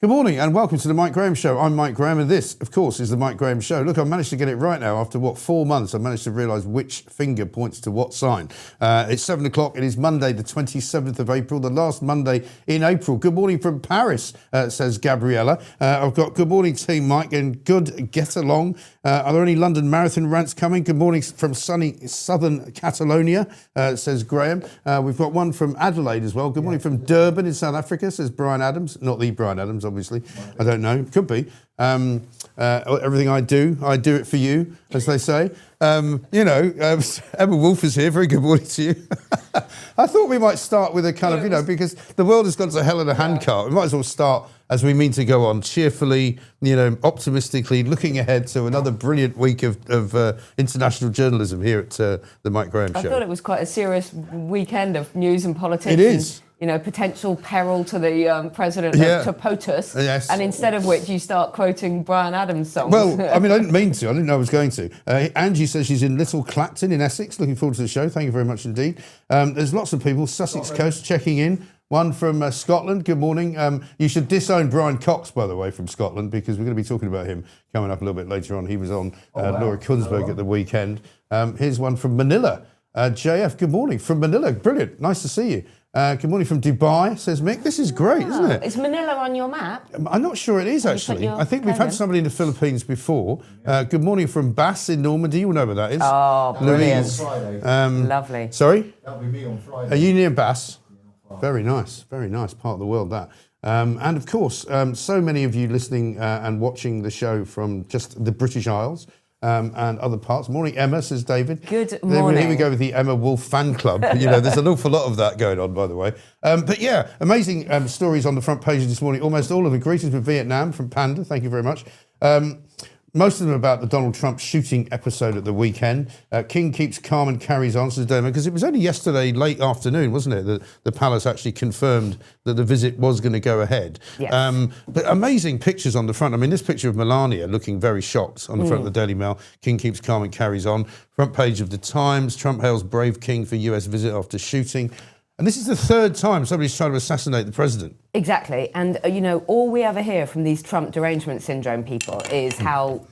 Good morning and welcome to the Mike Graham Show. I'm Mike Graham and this, of course, is the Mike Graham Show. Look, I've managed to get it right now. After, 4 months, I've managed to realise which finger points to what sign. It's 7 o'clock. It is Monday, the 27th of April, the last Monday in April. Good morning from Paris, says Gabriella. I've got good morning, Team Mike, and good get along. Are there any London Marathon rants coming? Good morning from sunny southern Catalonia, says Graham. We've got one from Adelaide as well. Good morning from Durban in South Africa, says Brian Adams. Not the Brian Adams, obviously. I don't know. Could be. Everything I do it for you, as they say. Emma Wolf is here. Very good morning to you. I thought we might start with a kind of, because the world has gone to hell in a handcart. We might as well start as we mean to go on, cheerfully, optimistically, looking ahead to another brilliant week of international journalism here at the Mike Graham Show. I thought it was quite a serious weekend of news and politics. It is. Potential peril to the president to POTUS, yes. And instead of which you start quoting Brian Adams songs. Well, I didn't mean to. I didn't know I was going to. Angie says she's in Little Clacton in Essex. Looking forward to the show. Thank you very much indeed. There's lots of people. Sussex Coast checking in. One from Scotland. Good morning. You should disown Brian Cox, by the way, from Scotland, because we're going to be talking about him coming up a little bit later on. He was on Laura Kunsberg at the weekend. Here's one from Manila. JF, good morning from Manila. Brilliant. Nice to see you. Good morning from Dubai, says Mick. This is great, isn't it? Is Manila on your map? I'm not sure it is, actually. I think we've had somebody in the Philippines before. Good morning from Bass in Normandy. You all know where that is. Oh, brilliant. Lovely. Sorry? That'll be me on Friday. Are you near Bass? Very nice part of the world, that. And of course, so many of you listening and watching the show from just the British Isles. And other parts. Morning, Emma, says David. Good morning. Here we go with the Emma Wolf fan club. There's an awful lot of that going on, by the way. But yeah, amazing stories on the front pages this morning. Almost all of them. Greetings from Vietnam, from Panda. Thank you very much. Most of them about the Donald Trump shooting episode at the weekend. King keeps calm and carries on, says Damon, because it was only yesterday late afternoon, wasn't it, that the palace actually confirmed that the visit was going to go ahead. Yes. But amazing pictures on the front. This picture of Melania looking very shocked on the front of the Daily Mail. King keeps calm and carries on. Front page of the Times. Trump hails brave King for US visit after shooting. And this is the third time somebody's trying to assassinate the president. Exactly. And, all we ever hear from these Trump derangement syndrome people is how...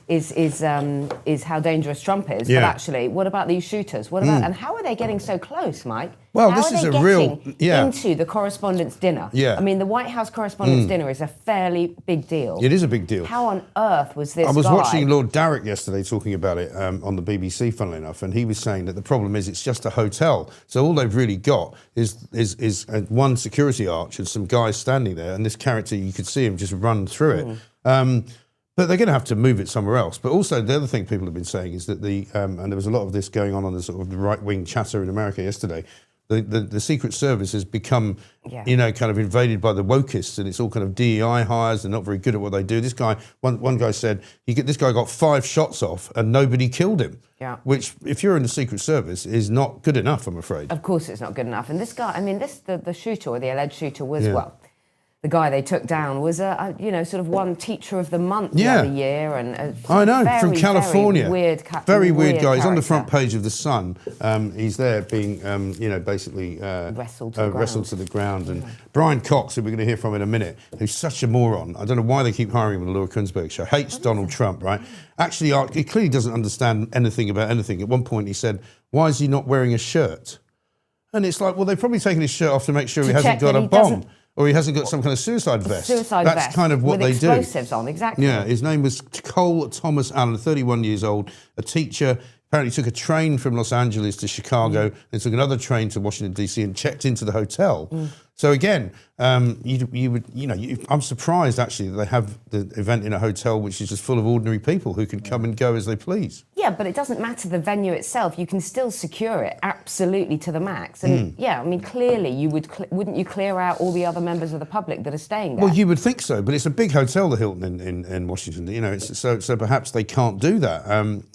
Is how dangerous Trump is. Yeah. But actually, what about these shooters? What about and how are they getting so close, Mike? Well, how this is are they a real into the correspondence dinner. Yeah. The White House correspondence dinner is a fairly big deal. It is a big deal. How on earth was this? I was watching Lord Darrick yesterday talking about it on the BBC, funnily enough, and he was saying that the problem is it's just a hotel. So all they've really got is one security arch and some guys standing there, and this character, you could see him just run through it. But they're going to have to move it somewhere else. But also the other thing people have been saying is that and there was a lot of this going on the sort of right-wing chatter in America yesterday, the Secret Service has become, kind of invaded by the wokists, and it's all kind of DEI hires. They're not very good at what they do. This guy, one guy said, this guy got 5 shots off and nobody killed him. Yeah. Which, if you're in the Secret Service, is not good enough, I'm afraid. Of course it's not good enough. And this guy, the shooter, or the alleged shooter was, the guy they took down was sort of one teacher of the month the other year, and I know, from California, very weird guy. He's on the front page of the Sun. He's there being, basically wrestled to the ground. And Brian Cox, who we're going to hear from in a minute, who's such a moron. I don't know why they keep hiring him on the Laura Kunsberg show. Hates Donald Trump, right? Actually, he clearly doesn't understand anything about anything. At one point, he said, "Why is he not wearing a shirt?" And it's like, well, they've probably taken his shirt off to make sure he hasn't got a bomb. Or he hasn't got some kind of suicide vest. That's kind of what they do. With explosives on, exactly. Yeah, his name was Cole Thomas Allen, 31 years old, a teacher. Apparently took a train from Los Angeles to Chicago, then took another train to Washington, D.C. and checked into the hotel. So again, I'm surprised actually that they have the event in a hotel which is just full of ordinary people who can come and go as they please. Yeah, but it doesn't matter the venue itself. You can still secure it absolutely to the max. And clearly wouldn't you clear out all the other members of the public that are staying there? Well, you would think so, but it's a big hotel, the Hilton in Washington. So perhaps they can't do that.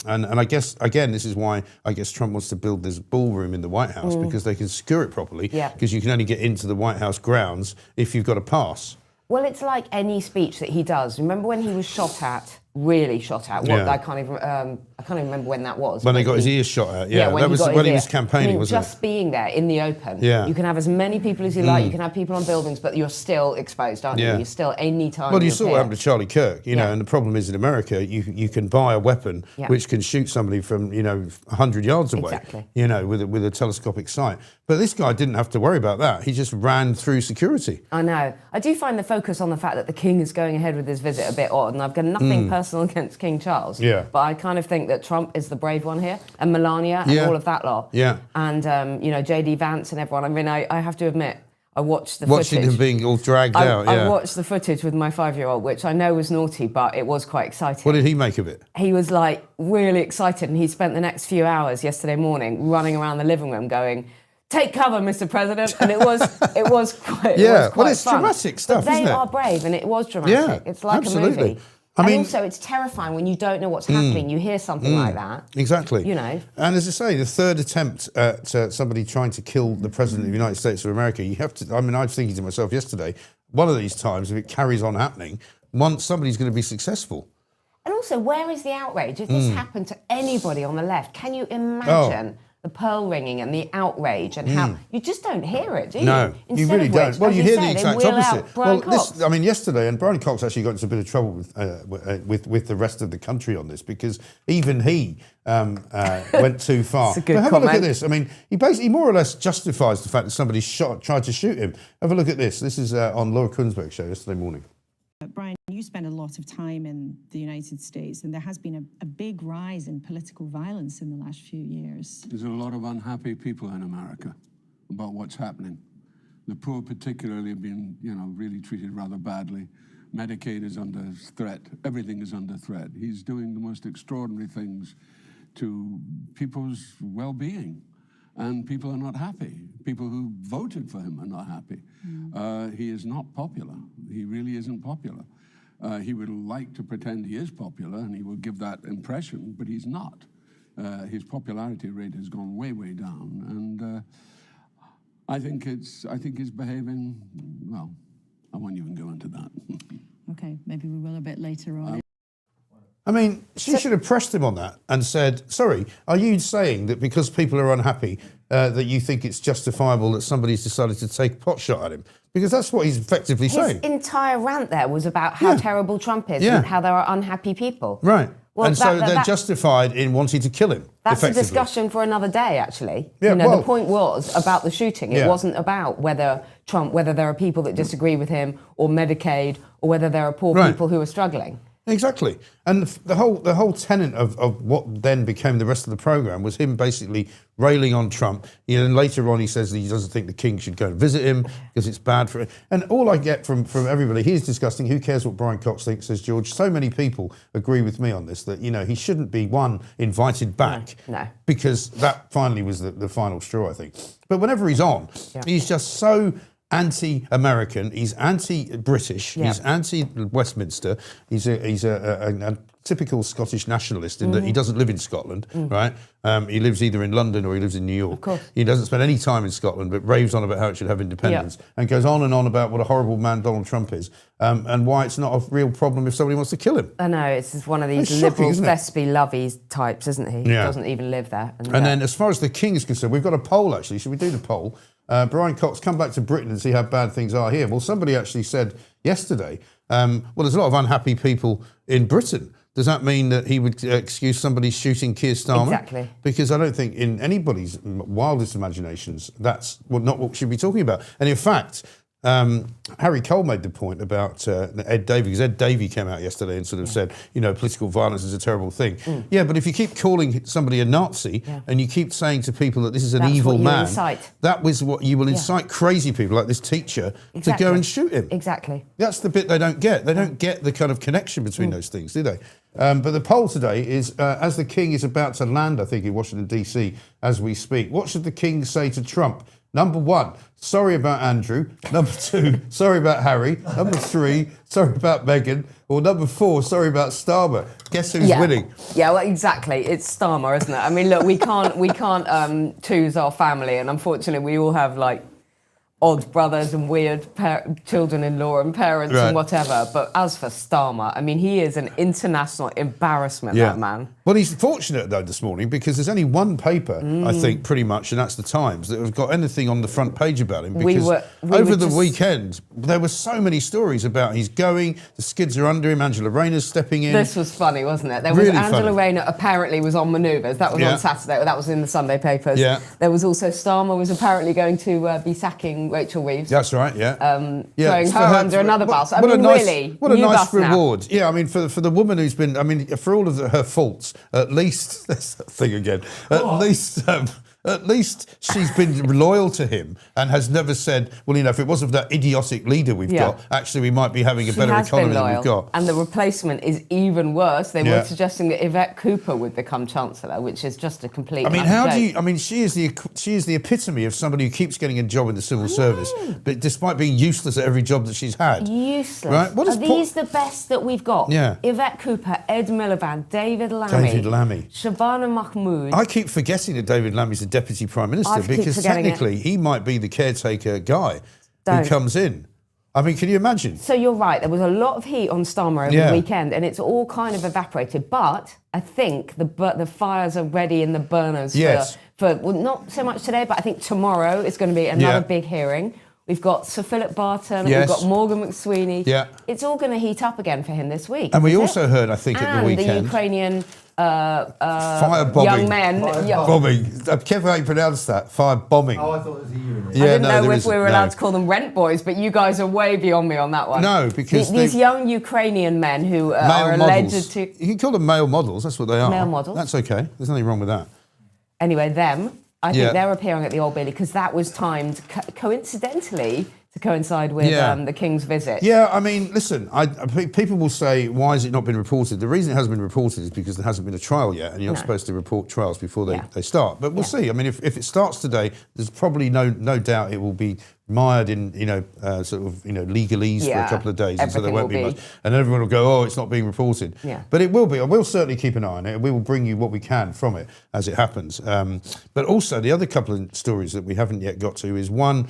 And I guess again, this is why I guess Trump wants to build this ballroom in the White House because they can secure it properly. Because you can only get into the White House grounds if you've got a pass. Well, it's like any speech that he does. Remember when he was really shot at? I can't even... I can't even remember when that was. When they got his ears shot out, when that was when he was campaigning, wasn't it? Just being there in the open, Yeah. you can have as many people as you like, you can have people on buildings, but you're still exposed, aren't you? You're still, any time Well, you saw what happened to Charlie Kirk, you know, and the problem is in America, you can buy a weapon which can shoot somebody from, 100 yards away, with a telescopic sight. But this guy didn't have to worry about that. He just ran through security. I know. I do find the focus on the fact that the King is going ahead with his visit a bit odd, and I've got nothing personal against King Charles. Yeah. But I kind of think that Trump is the brave one here, and Melania, and all of that lot. Yeah. And, JD Vance and everyone. I mean, I have to admit, I watched the Watching footage. him being all dragged out, I watched the footage with my 5-year-old, which I know was naughty, but it was quite exciting. What did he make of it? He was like really excited, and he spent the next few hours yesterday morning running around the living room going, "Take cover, Mr. President," and it was quite well, it's fun. dramatic stuff, but isn't it? They are brave, and it was dramatic. It's like absolutely. a movie. I mean, also, it's terrifying when you don't know what's happening. You hear something like that. Exactly. And as I say, the third attempt at somebody trying to kill the President of the United States of America, you have to, I was thinking to myself yesterday, one of these times, if it carries on happening, somebody's going to be successful. And also, where is the outrage? If this happened to anybody on the left, can you imagine the pearl ringing and the outrage and how you just don't hear it, do you? No, you really don't. Well, you hear the exact opposite. Well, yesterday, and Brian Cox actually got into a bit of trouble with the rest of the country on this because even he went too far. That's a good but have comment. a look at this. I mean, he basically more or less justifies the fact that somebody tried to shoot him. Have a look at this. This is on Laura Kunsberg's show yesterday morning. Brian, you spend a lot of time in the United States, and there has been a big rise in political violence in the last few years. There's a lot of unhappy people in America about what's happening. The poor particularly have been, really treated rather badly. Medicaid is under threat. Everything is under threat. He's doing the most extraordinary things to people's well-being. And people are not happy. People who voted for him are not happy. He is not popular. He really isn't popular. He would like to pretend he is popular, and he will give that impression, but he's not. His popularity rate has gone way, way down, and I think he's behaving well. I won't even go into that. Okay, maybe we will a bit later on. I mean, she should have pressed him on that and said, sorry, are you saying that because people are unhappy that you think it's justifiable that somebody's decided to take a pot shot at him? Because that's what he's effectively saying. His entire rant there was about how terrible Trump is and how there are unhappy people. Right. Well, and so they're justified in wanting to kill him. That's a discussion for another day, actually. Yeah, the point was about the shooting. It wasn't about whether there are people that disagree with him or Medicaid or whether there are poor people who are struggling. Exactly. And the whole tenet of what then became the rest of the programme was him basically railing on Trump. And later on he says that he doesn't think the king should go and visit him because it's bad for him. And all I get from everybody, he's disgusting. Who cares what Brian Cox thinks, says George. So many people agree with me on this, that, he shouldn't be, invited back. No. Because that finally was the final straw, I think. But whenever he's on, he's just so anti-American, he's anti-British, he's anti-Westminster, he's a typical Scottish nationalist in that he doesn't live in Scotland, right? He lives either in London or he lives in New York. Of course. He doesn't spend any time in Scotland, but raves on about how it should have independence and goes on and on about what a horrible man Donald Trump is and why it's not a real problem if somebody wants to kill him. I know, it's just one of these It's liberal, shocking, isn't it? Thespy-lovey types, isn't he? He doesn't even live there. And then as far as the king is concerned, we've got a poll actually. Should we do the poll? Brian Cox, come back to Britain and see how bad things are here. Well, somebody actually said yesterday, well, there's a lot of unhappy people in Britain. Does that mean that he would excuse somebody shooting Keir Starmer? Exactly. Because I don't think in anybody's wildest imaginations that's not what we should be talking about. And in fact, Harry Cole made the point about Ed Davey, because Ed Davey came out yesterday and sort of said, political violence is a terrible thing. Yeah, but if you keep calling somebody a Nazi and you keep saying to people that this is an evil man, that was what you will incite crazy people like this teacher to go and shoot him. Exactly. That's the bit they don't get. They don't get the kind of connection between those things, do they? But the poll today is, as the king is about to land, I think, in Washington, D.C. as we speak, what should the king say to Trump? Number 1, sorry about Andrew. Number 2, sorry about Harry. Number 3, sorry about Meghan. Or number 4, sorry about Starmer. Guess who's winning? Yeah, well, exactly. It's Starmer, isn't it? I mean, look, we can't choose our family, and unfortunately, we all have odd brothers and weird children-in-law and parents and whatever. But as for Starmer, I mean, he is an international embarrassment, that man. Well, he's fortunate, though, this morning, because there's only one paper, I think, pretty much, and that's the Times, that have got anything on the front page about him. Because over the weekend, there were so many stories about he's going, the skids are under him, Angela Rayner's stepping in. This was funny, wasn't it? There was Angela Rayner apparently was on manoeuvres. That was on Saturday. That was in the Sunday papers. Yeah. There was also Starmer was apparently going to be sacking Rachel Reeves. That's right, throwing her under another bus. I mean, really, what a nice reward. Now. Yeah, I mean, for the woman who's been, I mean, for all of her faults, at least, that's that thing again, at least she's been loyal to him and has never said, well, you know, if it wasn't for that idiotic leader we've got, actually we might be having a better economy than we've got. And the replacement is even worse. They were suggesting that Yvette Cooper would become Chancellor, which is just a complete. I mean, she is the epitome of somebody who keeps getting a job in the civil service, but despite being useless at every job that she's had. Useless. Right? Are these the best that we've got? Yeah. Yvette Cooper, Ed Miliband, David Lammy. Shabana Mahmood. I keep forgetting that David Lammy's the Deputy Prime Minister because technically he might be the caretaker guy who comes in. I mean, can you imagine? So you're right. There was a lot of heat on Starmer over the weekend, and it's all kind of evaporated. But I think the fires are ready in the burners for well, not so much today, but I think tomorrow is going to be another big hearing. We've got Sir Philip Barton, we've got Morgan McSweeney. Yeah. It's all going to heat up again for him this week. And we also heard, I think, at the weekend, the Ukrainian firebombing. Young men. Bombing. Careful how you pronounce that. Firebombing. Oh, I thought it was a unit. I didn't know if we were allowed to call them rent boys, but you guys are way beyond me on that one. No, because these young Ukrainian men who are alleged to. You can call them male models. That's what they are. Male models. That's okay. There's nothing wrong with that. Anyway, I think they're appearing at the Old Bailey because that was timed coincidentally to coincide with the King's visit. Yeah, I mean, listen, people will say, why has it not been reported? The reason it hasn't been reported is because there hasn't been a trial yet, and you're not supposed to report trials before they start. But we'll see. I mean, if it starts today, there's probably no doubt it will be mired in, legalese for a couple of days, and so there won't be much. And everyone will go, oh, it's not being reported. Yeah. But it will be. I will certainly keep an eye on it. We will bring you what we can from it as it happens. But also, the other couple of stories that we haven't yet got to is one,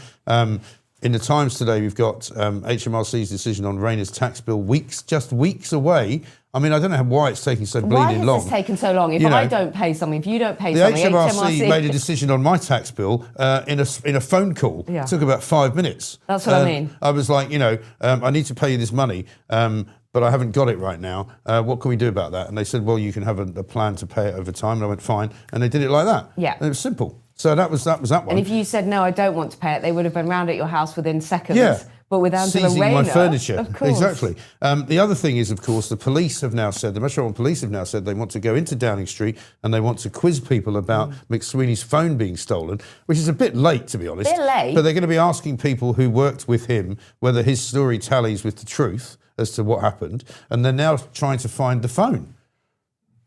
in the Times today, we've got HMRC's decision on Rayner's tax bill, just weeks away. I mean, I don't know why it's taking so bleeding long. Why has this taken so long? If I don't pay something, if you don't pay something, the HMRC made a decision on my tax bill in a phone call. It took about 5 minutes. That's what I mean. I was like, I need to pay you this money, but I haven't got it right now. What can we do about that? And they said, well, you can have a plan to pay it over time. And I went, fine. And they did it like that. Yeah. And it was simple. So that was that one. And if you said, no, I don't want to pay it, they would have been round at your house within seconds. Yeah. But with Angela Seizing Rayner, my furniture. of course. Exactly. The other thing is, of course, the police have now said, the Metropolitan Police have now said they want to go into Downing Street and they want to quiz people about McSweeney's phone being stolen, which is a bit late, to be honest. A bit late. But they're going to be asking people who worked with him whether his story tallies with the truth as to what happened, and they're now trying to find the phone.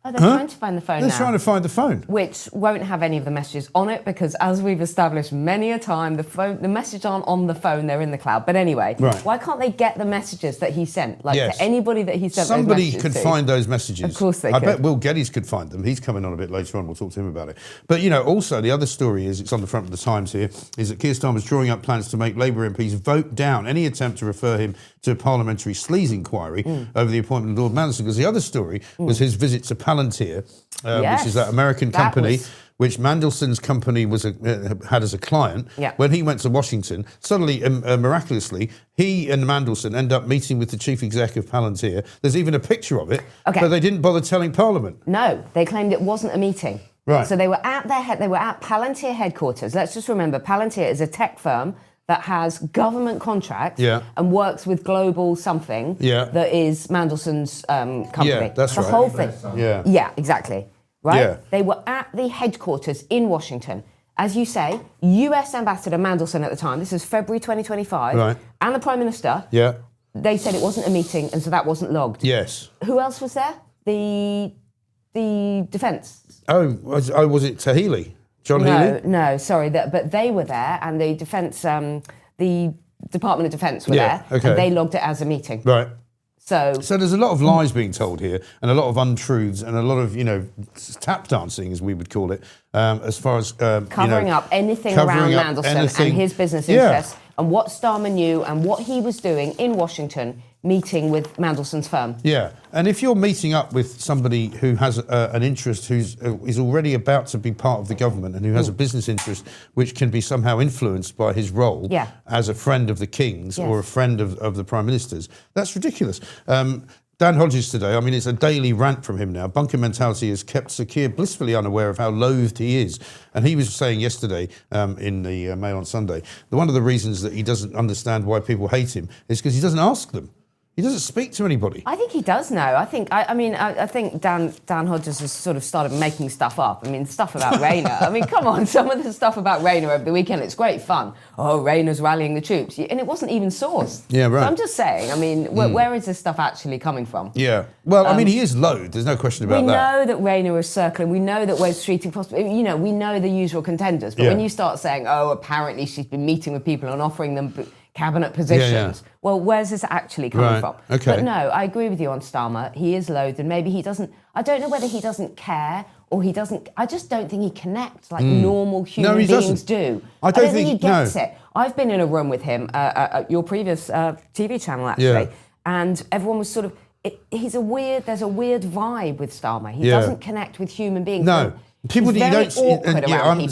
Oh, they're trying to find the phone now. They're trying to find the phone. Which won't have any of the messages on it because, as we've established many a time, the messages aren't on the phone, they're in the cloud. But anyway, why can't they get the messages that he sent? To anybody that he sent Somebody those could find those messages. Of course they could. I bet Will Gettys could find them. He's coming on a bit later on. We'll talk to him about it. But, also the other story is, it's on the front of the Times here, is that Keir Starmer's drawing up plans to make Labour MPs vote down any attempt to refer him to a parliamentary sleaze inquiry over the appointment of Lord Mandelson. Because the other story was his visit to Palantir, which is that American company, which Mandelson's company had as a client. Yeah. When he went to Washington, suddenly, miraculously, he and Mandelson end up meeting with the chief exec of Palantir. There's even a picture of it, but they didn't bother telling Parliament. No, they claimed it wasn't a meeting. Right. So they were at Palantir headquarters. Let's just remember, Palantir is a tech firm that has government contracts and works with global something that is Mandelson's company. Yeah, that's right. The whole thing. Yeah, exactly. Right? Yeah. They were at the headquarters in Washington. As you say, US Ambassador Mandelson at the time, this is February 2025, and the Prime Minister, they said it wasn't a meeting, and so that wasn't logged. Yes. Who else was there? The defence. Oh, was it Healy? John Healy? No, sorry. But they were there, and the defence, the Department of Defence were there, and they logged it as a meeting. Right. So there's a lot of lies being told here, and a lot of untruths, and a lot of tap dancing, as we would call it, as far as covering up anything around Mandelson and his business interests, and what Starmer knew and what he was doing in Washington, meeting with Mandelson's firm. Yeah, and if you're meeting up with somebody who has an interest, is already about to be part of the government and who has a business interest which can be somehow influenced by his role as a friend of the king's or a friend of the prime minister's, that's ridiculous. Dan Hodges today, I mean, it's a daily rant from him now. Bunker mentality has kept Sir Keir blissfully unaware of how loathed he is. And he was saying yesterday in the Mail on Sunday that one of the reasons that he doesn't understand why people hate him is because he doesn't ask them. He doesn't speak to anybody. I think he does know. I think Dan Hodges has sort of started making stuff up. I mean, stuff about Rayner. I mean, come on, some of the stuff about Rayner over the weekend, it's great fun. Oh, Rayner's rallying the troops. And it wasn't even sourced. Yeah, right. So I'm just saying, I mean, where is this stuff actually coming from? Yeah. Well, I mean, he is loathed. There's no question about that. We know that Rayner is circling. We know that Wes Streeting possibly, we know the usual contenders. But when you start saying, oh, apparently she's been meeting with people and offering them cabinet positions. Well, where's this actually coming from? Okay. But no, I agree with you on Starmer. He is loathed, and maybe he doesn't. I don't know whether he doesn't care or he doesn't. I just don't think he connects like normal human beings do. I don't think he gets it. I've been in a room with him at your previous TV channel actually, and everyone was sort of. There's a weird vibe with Starmer. He doesn't connect with human beings. No. People, you don't.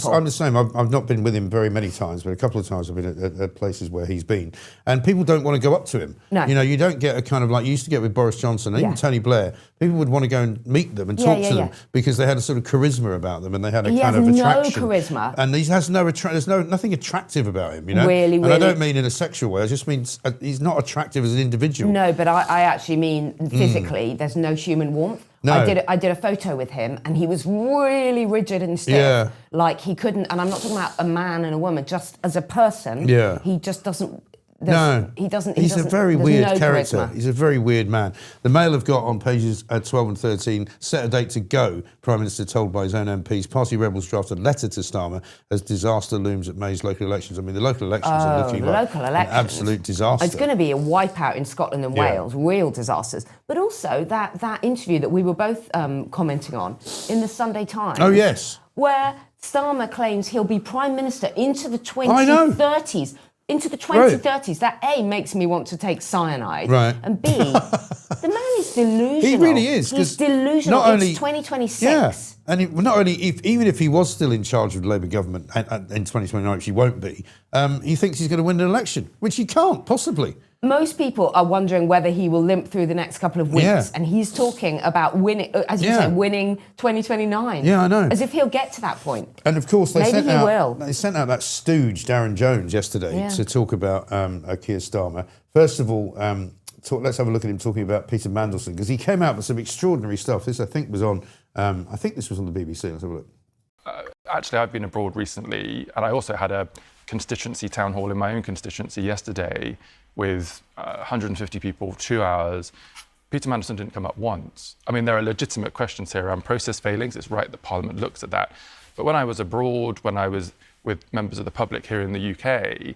I'm the same. I've not been with him very many times, but a couple of times I've been at places where he's been, and people don't want to go up to him. No. You know, you don't get a kind of like you used to get with Boris Johnson, even Tony Blair. People would want to go and meet them and talk to them because they had a sort of charisma about them, and they had a kind of attraction. No charisma, and he has no there's nothing attractive about him. You know, really. And I don't mean in a sexual way. I just mean he's not attractive as an individual. No, but I actually mean physically. There's no human warmth. No. I did a photo with him, and he was really rigid and stiff. Like he couldn't. And I'm not talking about a man and a woman. Just as a person, he just doesn't. He doesn't. He's a very weird character. Charisma. He's a very weird man. The Mail have got on pages 12 and 13, set a date to go, Prime Minister told by his own MPs. Party rebels drafted a letter to Starmer as disaster looms at May's local elections. I mean, the local elections are looking like an absolute disaster. It's going to be a wipeout in Scotland and Wales, real disasters. But also that interview that we were both commenting on in the Sunday Times. Oh, yes. Where Starmer claims he'll be Prime Minister into the 2030s. Into the 2030s. That A, makes me want to take cyanide. Right. And B, the man is delusional. He really is. He's delusional. Not only, it's 2026. Yeah. And even if he was still in charge of the Labour government in 2029, which he won't be, he thinks he's going to win an election, which he can't possibly. Most people are wondering whether he will limp through the next couple of weeks, and he's talking about winning, as you say, winning 2029. Yeah, I know. As if he'll get to that point. And of course, they sent out that stooge, Darren Jones, yesterday to talk about Keir Starmer. First of all, let's have a look at him talking about Peter Mandelson, because he came out with some extraordinary stuff. This, I think, was on. I think this was on the BBC. Let's have a look. Actually, I've been abroad recently, and I also had a constituency town hall in my own constituency yesterday with 150 people, 2 hours. Peter Mandelson didn't come up once. I mean, there are legitimate questions here around process failings. It's right that Parliament looks at that. But when I was abroad, when I was with members of the public here in the UK,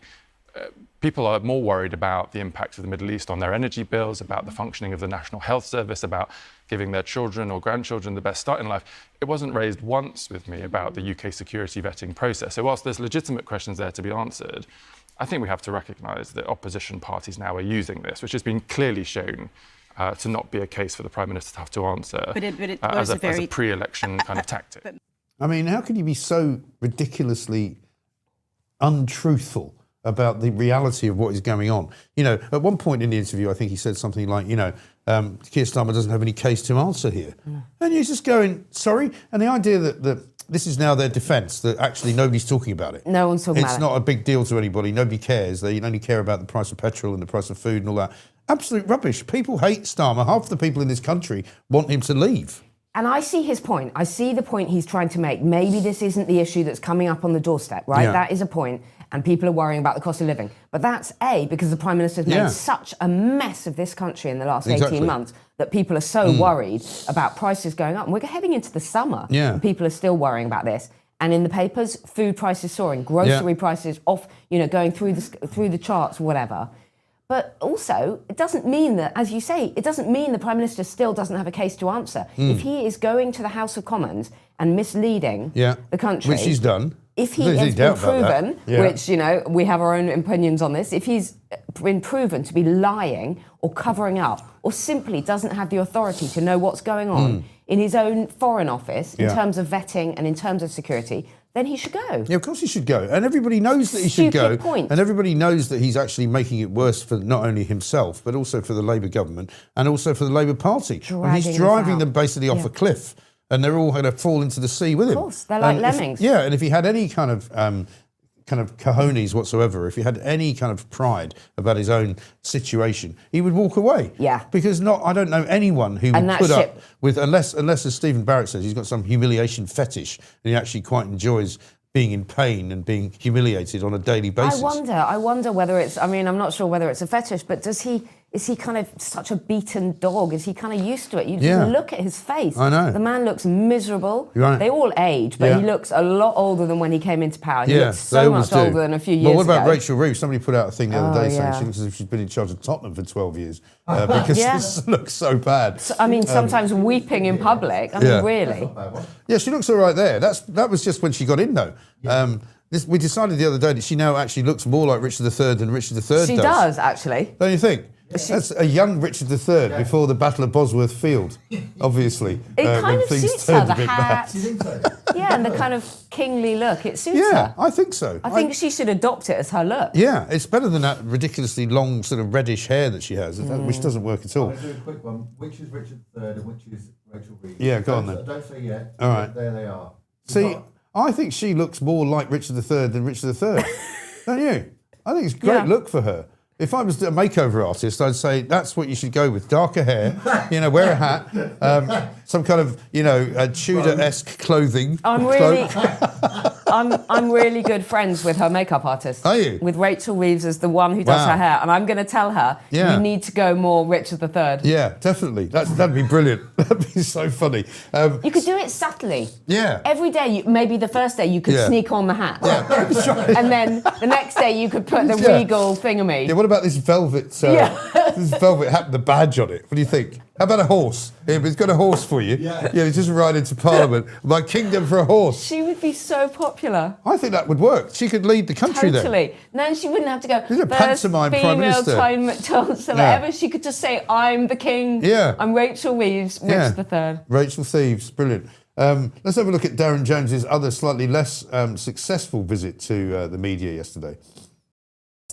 people are more worried about the impacts of the Middle East on their energy bills, about the functioning of the National Health Service, about giving their children or grandchildren the best start in life. It wasn't raised once with me about the UK security vetting process. So whilst there's legitimate questions there to be answered, I think we have to recognise that opposition parties now are using this, which has been clearly shown to not be a case for the Prime Minister to have to answer as a pre-election kind of tactic. I mean, how can you be so ridiculously untruthful about the reality of what is going on? You know, at one point in the interview, I think he said something like, Keir Starmer doesn't have any case to answer here. And you're just going, sorry? And the idea that this is now their defence, that actually nobody's talking about it. No one's talking about it. It's not a big deal to anybody. Nobody cares. They only care about the price of petrol and the price of food and all that. Absolute rubbish. People hate Starmer. Half the people in this country want him to leave. And I see his point. I see the point he's trying to make. Maybe this isn't the issue that's coming up on the doorstep, right? Yeah. That is a point. And people are worrying about the cost of living. But that's A, because the Prime Minister has made such a mess of this country in the last 18 months that people are so worried about prices going up. And we're heading into the summer. And people are still worrying about this. And in the papers, food prices soaring, grocery prices off, going through the charts, whatever. But also, it doesn't mean that, as you say, it doesn't mean the Prime Minister still doesn't have a case to answer. If he is going to the House of Commons and misleading the country... Which he's done. if he There's no has been doubt about that. proven, Yeah. which, you know, we have our own opinions on this, if he's been proven to be lying or covering up or simply doesn't have the authority to know what's going on in his own foreign office in terms of vetting and in terms of security, then he should go. Yeah, of course he should go. And everybody knows that he should go. Stupid point. And everybody knows that he's actually making it worse for not only himself, but also for the Labour government and also for the Labour Party. And he's Dragging driving us them out. basically off a cliff. And they're all going to fall into the sea with him. Of course, they're like And lemmings. And if he had any kind of cojones whatsoever, if he had any kind of pride about his own situation, he would walk away. Yeah. Because I don't know anyone who And would that put ship- up with, unless as Stephen Barrett says, he's got some humiliation fetish and he actually quite enjoys being in pain and being humiliated on a daily basis. I wonder whether it's, I mean, I'm not sure whether it's a fetish, but is he kind of such a beaten dog? Is he kind of used to it? You just look at his face. I know. The man looks miserable. Right. They all age, but Yeah. he looks a lot older than when he came into power. He looks they so always much do. older than a few years Well, what about ago. Rachel Reeves? Somebody put out a thing the other day saying yeah. she looks as if she's been in charge of Tottenham for 12 years because Yeah. this looks so bad. I mean, sometimes weeping in public. I mean, Yeah. really. Yeah, she looks all right there. That was just when she got in, though. We decided the other day that she now actually looks more like Richard III than Richard III She does, actually. Don't you think? That's a young Richard III before the Battle of Bosworth Field, obviously. It when kind of things suits her, turned the a bit hat. bad. Yeah, and the kind of kingly look. It suits Yeah, her. I think so. I think she should adopt it as her look. Yeah, it's better than that ridiculously long sort of reddish hair that she has, which doesn't work at all. I'll do a quick one. Which is Richard III and which is Rachel Reeves? Yeah, go on then. Don't say yet. All right. There they are. See, I think she looks more like Richard III than Richard III. Don't you? I think it's a great Yeah. look for her. If I was a makeover artist, I'd say that's what you should go with. Darker hair, wear a hat, some kind of, Tudor-esque clothing. I'm really good friends with her makeup artist. Are you? With Rachel Reeves as the one who does Wow. her hair, and I'm going to tell her Yeah. you need to go more Richard III. Yeah, definitely. That'd be brilliant. That'd be so funny. You could do it subtly. Yeah. Every day, maybe the first day you could Yeah. sneak on the hat, and then the next day you could put the Yeah. regal thingamy. Yeah, what about this velvet? This velvet hat with the badge on it. What do you think? How about a horse? Yeah, but it's got a horse for you. Yeah, just ride into Parliament. My kingdom for a horse. She would be so popular. I think that would work. She could lead the country then. Totally. Then she wouldn't have to go. She's a "First pantomime Prime female Minister." Time chancellor Yeah. ever. She could just say, "I'm the king. Yeah. I'm Rachel Reeves, Richard III." Rachel Thieves, brilliant. Let's have a look at Darren Jones's other slightly less successful visit to the media yesterday.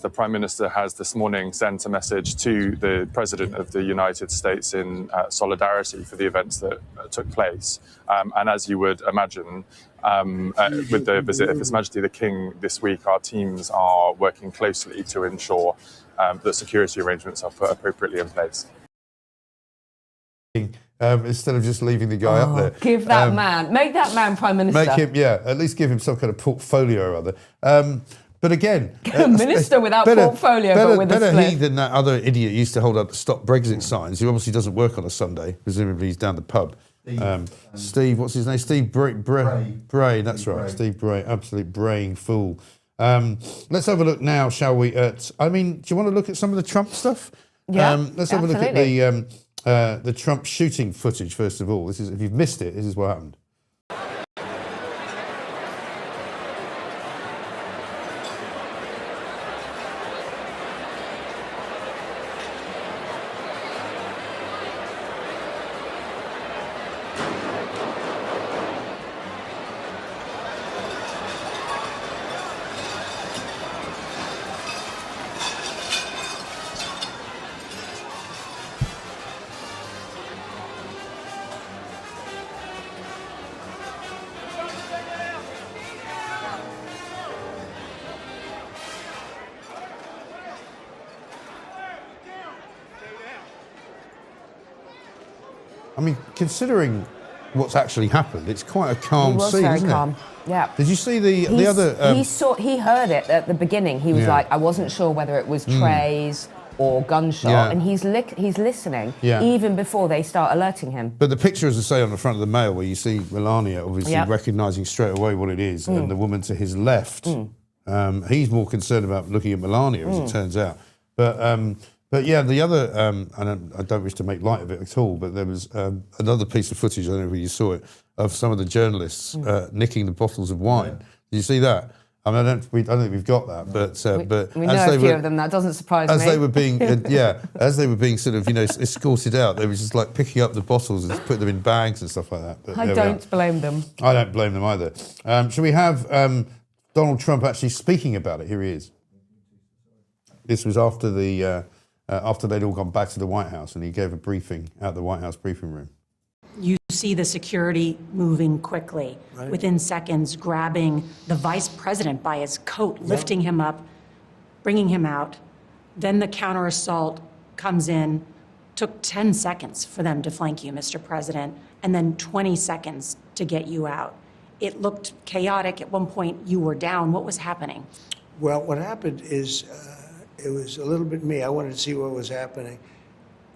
The Prime Minister has this morning sent a message to the President of the United States in solidarity for the events that took place. And as you would imagine, with the visit of His Majesty the King this week, our teams are working closely to ensure that security arrangements are put appropriately in place. Instead of just leaving the guy up there. Give that make that man Prime Minister. Make him, at least give him some kind of portfolio or other. But again, A minister without portfolio, but with a better split. he than that other idiot who used to hold up the Stop Brexit signs, who obviously doesn't work on a Sunday. Presumably he's down the pub. Steve, what's his name? Steve Bray, that's Steve right. Bray. Steve Bray, absolute braying fool. Let's have a look now, shall we? Do you want to look at some of the Trump stuff? Yeah, Let's have a look at the Trump shooting footage first of all. If you've missed it, this is what happened. I mean, considering what's actually happened, it's quite a calm He was scene, very isn't calm. it? Yeah. Did you see the other? He heard it at the beginning. He was Yeah. like, I wasn't sure whether it was trays or gunshot, Yeah. and he's listening Yeah. even before they start alerting him. But the picture, as I say, on the front of the Mail, where you see Melania obviously Yep. recognising straight away what it is, and the woman to his left, he's more concerned about looking at Melania, as it turns out. But yeah, the other, and I don't wish to make light of it at all, but there was another piece of footage, I don't know if you saw it, of some of the journalists nicking the bottles of wine Did you see that? I mean, I don't think we've got that, but we know a few of them. That doesn't surprise me. As they were being, as they were being sort of, escorted out, they were just like picking up the bottles and put them in bags and stuff like that. But I don't blame them. I don't blame them either. Shall we have Donald Trump actually speaking about it? Here he is. This was after after they'd all gone back to the White House, and he gave a briefing at the White House briefing room. You see the security moving quickly, within seconds, grabbing the vice president by his coat, lifting him up, bringing him out. Then the counter assault comes in. Took 10 seconds for them to flank you, Mr. President, and then 20 seconds to get you out. It looked chaotic. At one point, you were down. What was happening? Well, what happened is it was a little bit me. I wanted to see what was happening,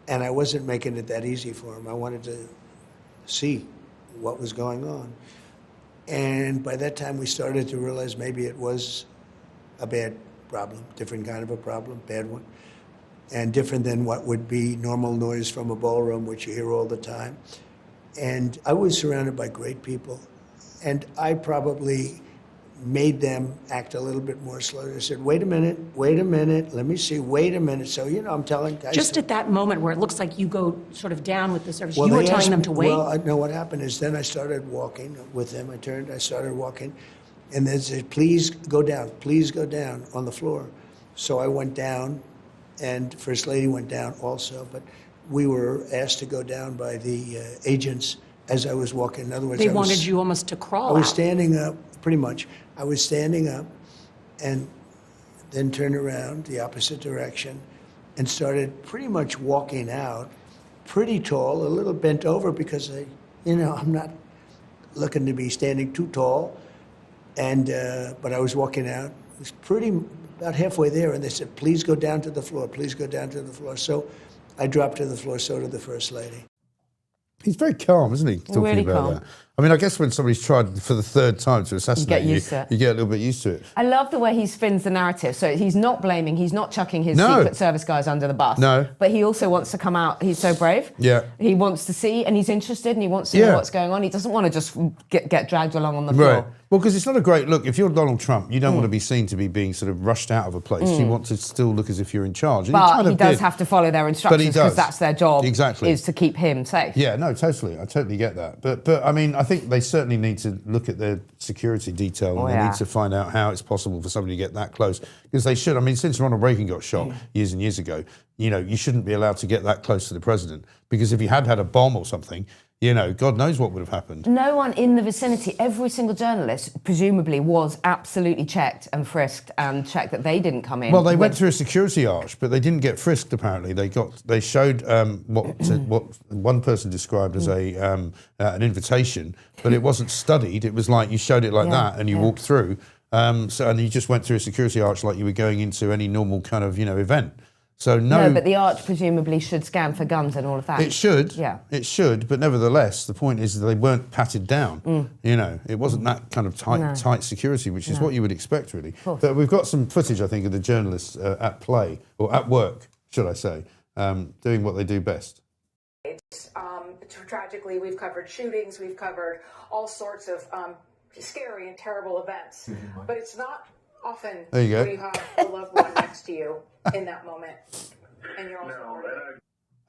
and I wasn't making it that easy for him. I wanted to see what was going on. And by that time, we started to realize maybe it was a bad problem, different kind of a problem, bad one, and different than what would be normal noise from a ballroom, which you hear all the time. And I was surrounded by great people, and I probably made them act a little bit more slowly. I said, wait a minute, let me see, wait a minute. So, I'm telling guys. Just at that moment where it looks like you go sort of down with the service, you were telling them to wait? Well, I know what happened is then I started walking with them. I started walking, and they said, please go down on the floor. So I went down, and First Lady went down also, but we were asked to go down by the agents as I was walking. In other words, they wanted you almost to crawl I was out. standing up, pretty much. I was standing up and then turned around the opposite direction and started pretty much walking out, pretty tall, a little bent over because I'm not looking to be standing too tall. And but I was walking out. It was about halfway there, and they said, please go down to the floor, please go down to the floor. So I dropped to the floor, so did the First Lady. He's very calm, isn't he? Talking Really about calm. that. I mean, I guess when somebody's tried for the third time to assassinate you, used to it. you get a little bit used to it. I love the way he spins the narrative. So he's not blaming, he's not chucking his No. Secret Service guys under the bus. No. But he also wants to come out. He's so brave. Yeah. He wants to see, and he's interested, and he wants to know what's going on. He doesn't want to just get dragged along on the floor. Right. Well, because it's not a great look. If you're Donald Trump, you don't want to be seen to be being sort of rushed out of a place. You want to still look as if you're in charge. And But he does have to follow their instructions because that's their job. Exactly. Is to keep him safe. Yeah, no, totally. I totally get that. But I mean, I think they certainly need to look at their security detail and they need to find out how it's possible for somebody to get that close. Because they should. I mean, since Ronald Reagan got shot years and years ago, you shouldn't be allowed to get that close to the president. Because if he had a bomb or something, God knows what would have happened. No one in the vicinity, every single journalist, presumably was absolutely checked and frisked and checked that they didn't come in. Well, they went through a security arch, but they didn't get frisked. Apparently, they showed what one person described as an invitation, but it wasn't studied. It was like you showed it like that, and you walked through. And you just went through a security arch like you were going into any normal kind of event. So no, but the arch presumably should scan for guns and all of that. It should. Yeah. It should, but nevertheless, the point is that they weren't patted down. It wasn't that kind of tight security, which is what you would expect, really. But we've got some footage, I think, of the journalists at play, or at work, should I say, doing what they do best. Tragically, we've covered shootings, we've covered all sorts of scary and terrible events, but it's not often there you go. where you have a loved one next to you in that moment, and you're also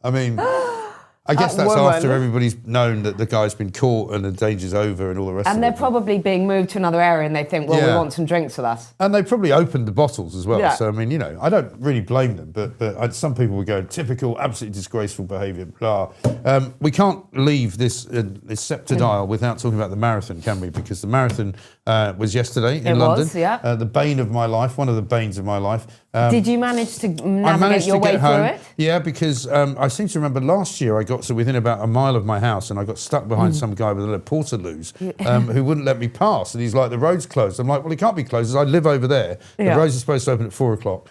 I mean, I guess that's after everybody's known that the guy's been caught and the danger's over and all the rest of it. And they're probably being moved to another area and they think, well, we want some drinks with us. And they probably opened the bottles as well. Yeah. So, I mean, I don't really blame them, but some people would go, typical, absolutely disgraceful behaviour, blah. We can't leave this scepter dial without talking about the marathon, can we? Because the marathon was yesterday in London. Was, yeah. The bane of my life, one of the banes of my life. Did you manage to navigate your way through it? Yeah, because I seem to remember last year I got to within about a mile of my house and I got stuck behind some guy with a portaloos who wouldn't let me pass. And he's like, the road's closed. I'm like, well, it can't be closed. I live over there. The roads are supposed to open at 4 o'clock.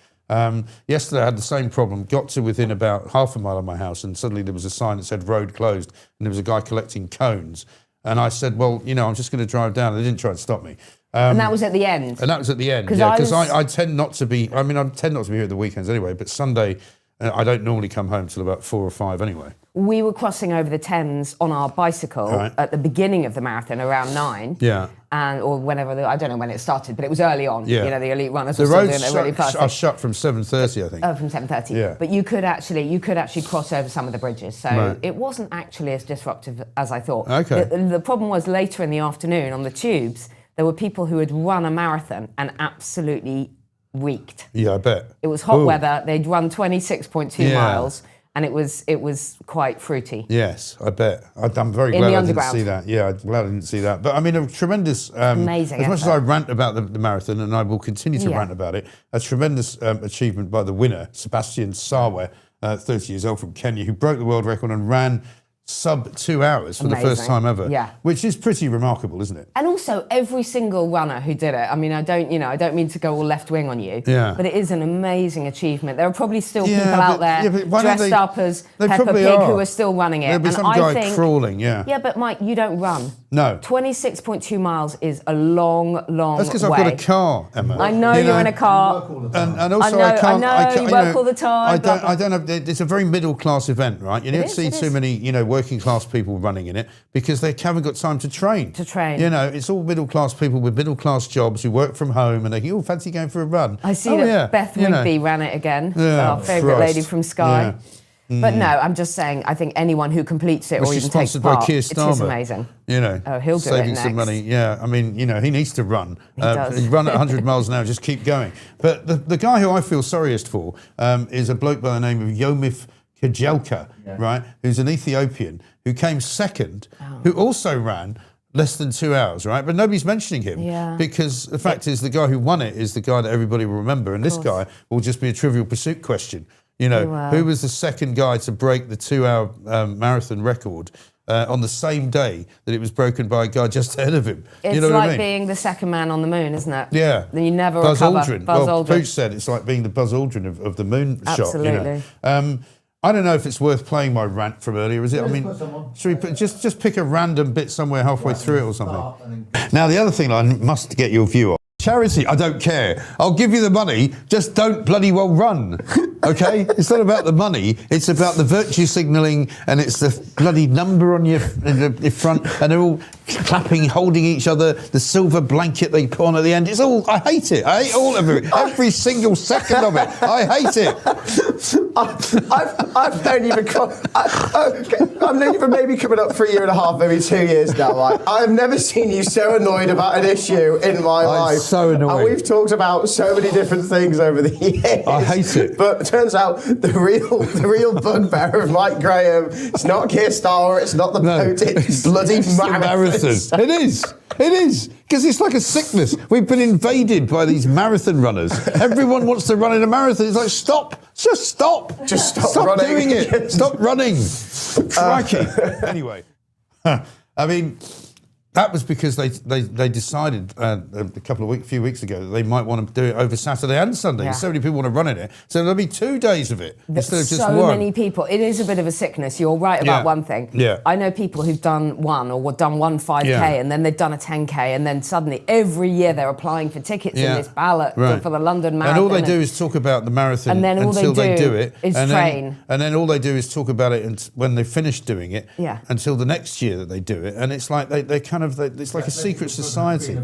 Yesterday I had the same problem, got to within about half a mile of my house and suddenly there was a sign that said road closed and there was a guy collecting cones. And I said, well, I'm just going to drive down. They didn't try and stop me. And that was at the end? And that was at the end, because I tend not to be, I tend not to be here at the weekends anyway, but Sunday I don't normally come home till about 4 or 5 anyway. We were crossing over the Thames on our bicycle at the beginning of the marathon, around 9. Yeah. Or whenever, I don't know when it started, but it was early on. Yeah. You know, the elite runners The were still roads doing it really fast. are shut from 7:30, I think. Oh, from 7:30. Yeah. But you could actually cross over some of the bridges. So it wasn't actually as disruptive as I thought. Okay. The problem was later in the afternoon on the tubes, there were people who had run a marathon and absolutely reeked. Yeah, I bet. It was hot weather. They'd run 26.2 miles. And it was quite fruity. Yes, I bet. I'm very glad I didn't see that. Yeah, I'm glad I didn't see that. But I mean, a tremendous... amazing As much as effort. I rant about the marathon, and I will continue to rant about it, a tremendous achievement by the winner, Sebastian Sawe, 30 years old from Kenya, who broke the world record and ran sub 2 hours for the first time ever. Yeah. Which is pretty remarkable, isn't it? And also, every single runner who did it, I mean, I don't mean to go all left wing on you, but it is an amazing achievement. There are probably still people out there dressed up as Peppa Pig who are still running it. There'll be some guy crawling, Yeah, but Mike, you don't run. No. 26.2 miles is a long way. That's because I've got a car, Emma. I know you're in a car. And also I know you work all the time. I don't have. It's a very middle class event, right? You don't see too many, working class people running in it because they haven't got time to train. It's all middle class people with middle class jobs who work from home and they think, fancy going for a run. I see that Beth Rigby ran it again. Our favourite lady from Sky. Yeah. But no, I'm just saying, I think anyone who completes it or even takes part, it is amazing. He'll do saving it some next. money. Yeah, I mean, he needs to run. He does. Run at 100 miles an hour, just keep going. But the guy who I feel sorriest for is a bloke by the name of Yomif Kejelka, right? Who's an Ethiopian who came second, who also ran less than 2 hours, right? But nobody's mentioning him because the fact is the guy who won it is the guy that everybody will remember, and this guy will just be a Trivial Pursuit question. Who was the second guy to break the 2 hour marathon record on the same day that it was broken by a guy just ahead of him? It's what I mean? being the second man on the moon, isn't it? Yeah. Then you never Buzz recover. Aldrin. Buzz Well, Aldrin. Pooch said it's like being the Buzz Aldrin of the moon shot. Absolutely. I don't know if it's worth playing my rant from earlier, is it? I mean, should we just pick a random bit somewhere halfway through it or something? Now, the other thing I must get your view on. Charity, I don't care. I'll give you the money, just don't bloody well run, okay? It's not about the money, it's about the virtue signalling and it's the bloody number on your front and they're all clapping, holding each other, the silver blanket they put on at the end. It's all, I hate it. I hate all of it. Every single second of it. I hate it. I've known you I've known you for maybe coming up for a year and a half, maybe 2 years now. Like, I've never seen you so annoyed about an issue in my life. So annoying. And we've talked about so many different things over the years. I hate it. But it turns out the real bugbear of Mike Graham, it's not Keir Starmer, it's not the boat, it's bloody marathon. It is. Because it's like a sickness. We've been invaded by these marathon runners. Everyone wants to run in a marathon. It's like, stop. Just stop. Just stop running. Doing it. Stop running. Crikey. Anyway. I mean, that was because they decided a few weeks ago that they might want to do it over Saturday and Sunday. Yeah. So many people want to run in it. So there'll be 2 days of it instead of just so one. many people. It is a bit of a sickness. You're right about one thing. Yeah. I know people who've done one 5K and then they've done a 10K and then suddenly every year they're applying for tickets in this ballot for the London Marathon. And all they do is talk about the marathon and then all until they do it. Is train. And then all they do is talk about it when they finish doing it until the next year that they do it. And it's like it's like a secret society.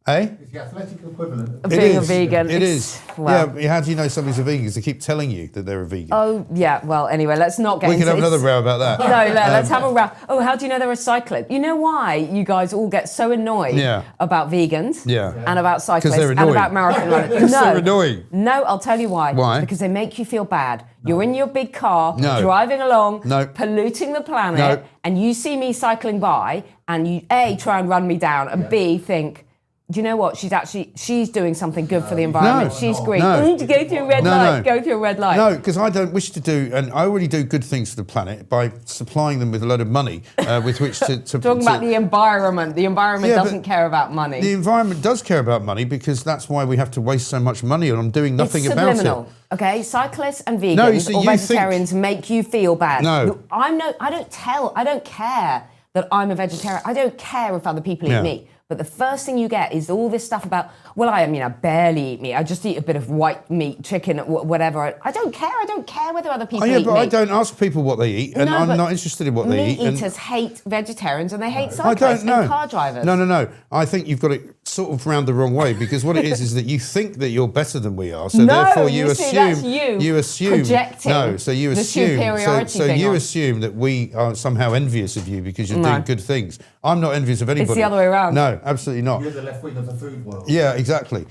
Eh? It's the athletic equivalent of being a vegan. It is. Well, yeah, how do you know somebody's a vegan? Because they keep telling you that they're a vegan. Oh, yeah. Well, anyway, let's not get into it. We can have another row about that. No, let's have a row. Oh, how do you know they're a cyclist? You know why you guys all get so annoyed about vegans and about cyclists and about marathon runners? No. They're annoying. No, I'll tell you why. Why? Because they make you feel bad. You're in your big car, driving along, polluting the planet, and you see me cycling by, and you, A, try and run me down, and B, think, do you know what? She's doing something good for the environment. She's green. To go through a red light. Go through a red light. No, because I don't wish to do, and I already do good things for the planet by supplying them with a load of money with which to talking about the environment. The environment doesn't care about money. The environment does care about money because that's why we have to waste so much money on doing nothing about it. Okay, cyclists and vegans or vegetarians make you feel bad. No, I don't care that I'm a vegetarian. I don't care if other people eat meat. But the first thing you get is all this stuff about, well, I barely eat meat. I just eat a bit of white meat, chicken, whatever. I don't care. I don't care whether other people eat but meat. I don't ask people what they eat, and I'm not interested in what they eat. Meat eaters hate vegetarians and they hate cyclists and car drivers. No. I think you've got it sort of round the wrong way, because what it is that you think that you're better than we are, so therefore you assume that's you assume projecting the superiority so you assume that we are somehow envious of you because you're doing good things. I'm not envious of anybody. It's the other way around. No, absolutely not. You're the left wing of the food world. Yeah, exactly.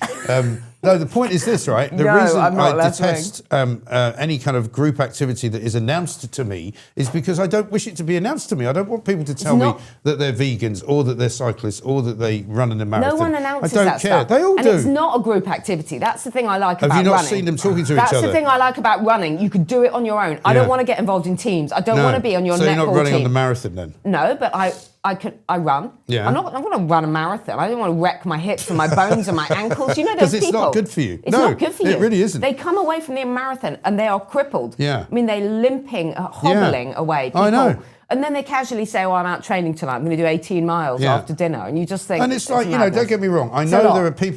No, the point is this, right? The reason I detest any kind of group activity that is announced to me is because I don't wish it to be announced to me. I don't want people to tell me that they're vegans or that they're cyclists or that they run in a marathon. No one announces that. I don't that care. stuff. They all do. And it's not a group activity. That's the thing I like about running. Have you not seen them talking to each other? That's the thing I like about running. You could do it on your own. I don't want to get involved in teams. I don't want to be on your netball team. So you're not running on the marathon then? No, but I run. Yeah. I'm going to run a marathon. I don't want to wreck my hips and my bones and my ankles. You know those people. Because it's not good for you. It's not good for you. It really isn't. They come away from the marathon and they are crippled. Yeah. I mean, they're limping, hobbling away. People. I know. And then they casually say, oh, I'm out training tonight. I'm going to do 18 miles after dinner. And you just think... And it's like, don't get me wrong. I know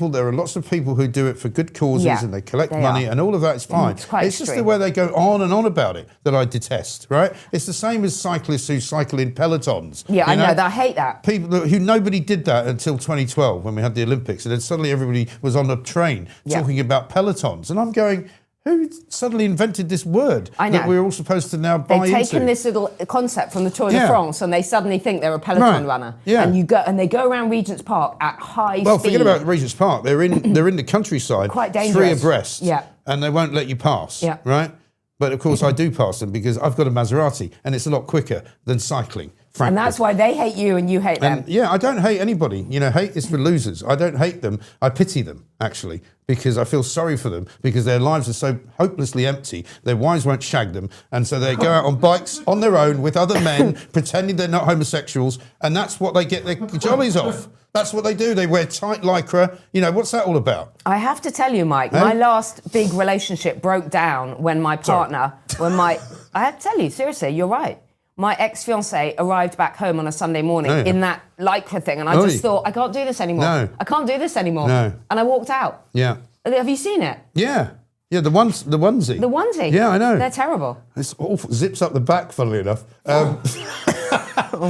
there are lots of people who do it for good causes and they collect money and all of that is fine. It's just the way they go on and on about it that I detest, right? It's the same as cyclists who cycle in pelotons. Yeah, I know that. I hate that. People who nobody did that until 2012 when we had the Olympics. And then suddenly everybody was on a train talking about pelotons. And I'm going... Who suddenly invented this word that we're all supposed to now buy into? They've taken this little concept from the Tour de France and they suddenly think they're a peloton runner. Yeah. And they go around Regent's Park at high speed. Well, forget about Regent's Park. They're in the countryside, quite dangerous. 3 abreast, and they won't let you pass, right? But of course I do pass them because I've got a Maserati and it's a lot quicker than cycling. Frankly. And that's why they hate you and you hate them. I don't hate anybody. Hate is for losers. I don't hate them. I pity them, actually, because I feel sorry for them because their lives are so hopelessly empty. Their wives won't shag them. And so they go out on bikes on their own with other men, pretending they're not homosexuals. And that's what they get their jollies off. That's what they do. They wear tight lycra. What's that all about? I have to tell you, Mike, my last big relationship broke down when my partner, I have to tell you, seriously, you're right. My ex-fiancé arrived back home on a Sunday morning in that lycra thing, and I just thought, I can't do this anymore. No. I can't do this anymore. No. And I walked out. Yeah. Have you seen it? Yeah. Yeah, the onesie. The onesie. Yeah, I know. They're terrible. It's awful. Zips up the back, funnily enough. Oh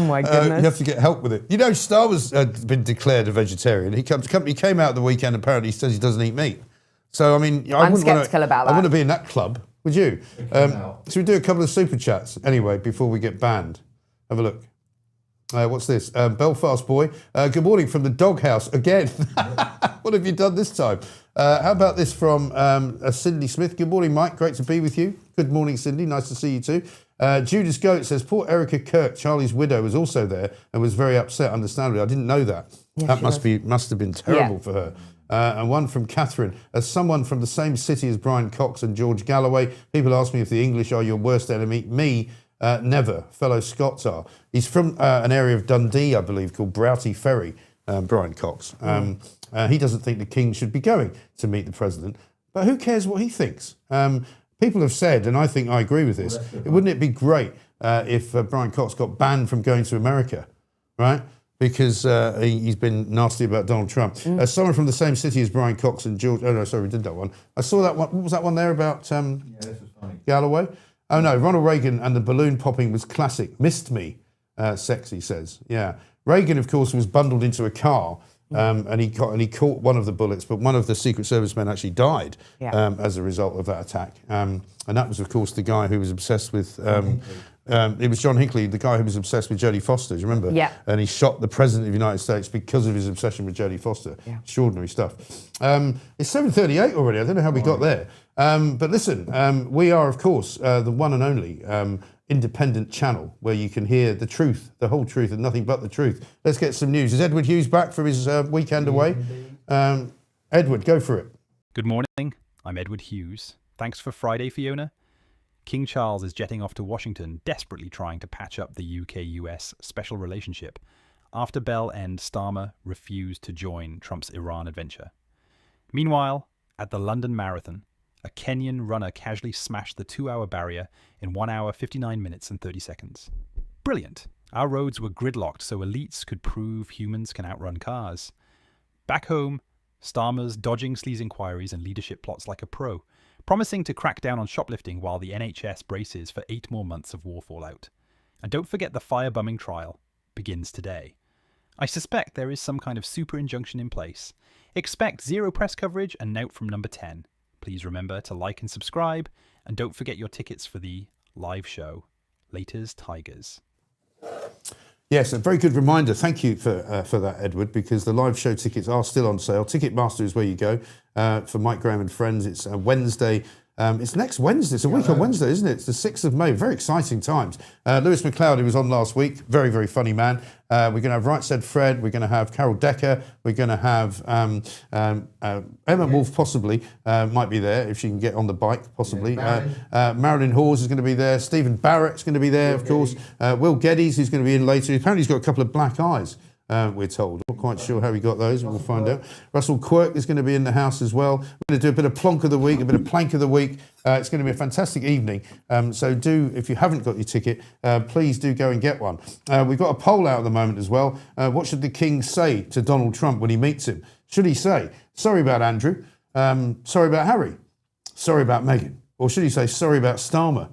my goodness. You have to get help with it. Starmer's been declared a vegetarian. He came out the weekend, apparently he says he doesn't eat meat. So, I'm sceptical about that. I want to be in that club. Would you? Should we do a couple of super chats anyway before we get banned? Have a look. What's this? Belfast boy. Good morning from the doghouse again. What have you done this time? How about this from Cindy Smith? Good morning, Mike. Great to be with you. Good morning, Cindy. Nice to see you too. Judas Goat says, poor Erica Kirk, Charlie's widow, was also there and was very upset, understandably. I didn't know that. That must have been terrible for her. And one from Catherine. As someone from the same city as Brian Cox and George Galloway, people ask me if the English are your worst enemy. Me, never. Fellow Scots are. He's from an area of Dundee, I believe, called Broughty Ferry, Brian Cox. He doesn't think the King should be going to meet the President. But who cares what he thinks? People have said, and I think I agree with this, wouldn't it be great if Brian Cox got banned from going to America, right? Because he's been nasty about Donald Trump. Someone from the same city as Brian Cox and George... Oh, no, sorry, we did that one. I saw that one. What was that one there about this was funny. Galloway? Oh, no, Ronald Reagan and the balloon popping was classic. Missed me, Sexy says. Yeah. Reagan, of course, was bundled into a car and he caught one of the bullets, but one of the Secret Service men actually died as a result of that attack. And that was, of course, the guy who was obsessed with... it was John Hinckley, the guy who was obsessed with Jodie Foster, do you remember? Yeah. And he shot the President of the United States because of his obsession with Jodie Foster. Yeah. Extraordinary stuff. It's 7:38 already. I don't know how we got there. But listen, we are, of course, the one and only independent channel where you can hear the truth, the whole truth, and nothing but the truth. Let's get some news. Is Edward Hughes back from his weekend away? Edward, go for it. Good morning. I'm Edward Hughes. Thanks for Friday, Fiona. King Charles is jetting off to Washington, desperately trying to patch up the UK-US special relationship after Bell and Starmer refused to join Trump's Iran adventure. Meanwhile, at the London Marathon, a Kenyan runner casually smashed the 2-hour barrier in 1 hour, 59 minutes and 30 seconds. Brilliant. Our roads were gridlocked so elites could prove humans can outrun cars. Back home, Starmer's dodging sleaze inquiries and leadership plots like a pro, promising to crack down on shoplifting while the NHS braces for 8 more months of war fallout. And don't forget the firebombing trial begins today. I suspect there is some kind of super injunction in place. Expect zero press coverage and note from number 10. Please remember to like and subscribe, and don't forget your tickets for the live show. Laters Tigers. Yes, a very good reminder. Thank you for that, Edward, because the live show tickets are still on sale. Ticketmaster is where you go for Mike Graham and Friends. It's Wednesday. It's next Wednesday. It's a week on Wednesday, isn't it? It's the 6th of May. Very exciting times. Lewis McLeod, who was on last week, very, very funny man. We're going to have Right Said Fred. We're going to have Carol Decker. We're going to have Emma Wolf, possibly, might be there if she can get on the bike, possibly. Marilyn Hawes is going to be there. Stephen Barrett's going to be there, of course. Will Gettys, who's going to be in later. Apparently he's got a couple of black eyes. We're told. Not quite sure how he got those, but we'll find out. Russell Quirk is going to be in the house as well. We're going to do a bit of plonk of the week, a bit of plank of the week. It's going to be a fantastic evening. So do, if you haven't got your ticket, please do go and get one. We've got a poll out at the moment as well. What should the King say to Donald Trump when he meets him? Should he say, sorry about Andrew, sorry about Harry, sorry about Meghan? Or should he say, sorry about Starmer?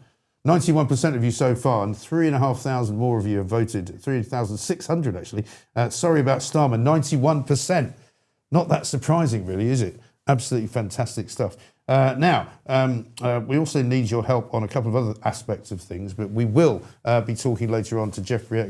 91% of you so far, and 3,500 more of you have voted, 3,600 actually. Sorry about Starmer, 91%. Not that surprising, really, is it? Absolutely fantastic stuff. Now, we also need your help on a couple of other aspects of things, but we will be talking later on to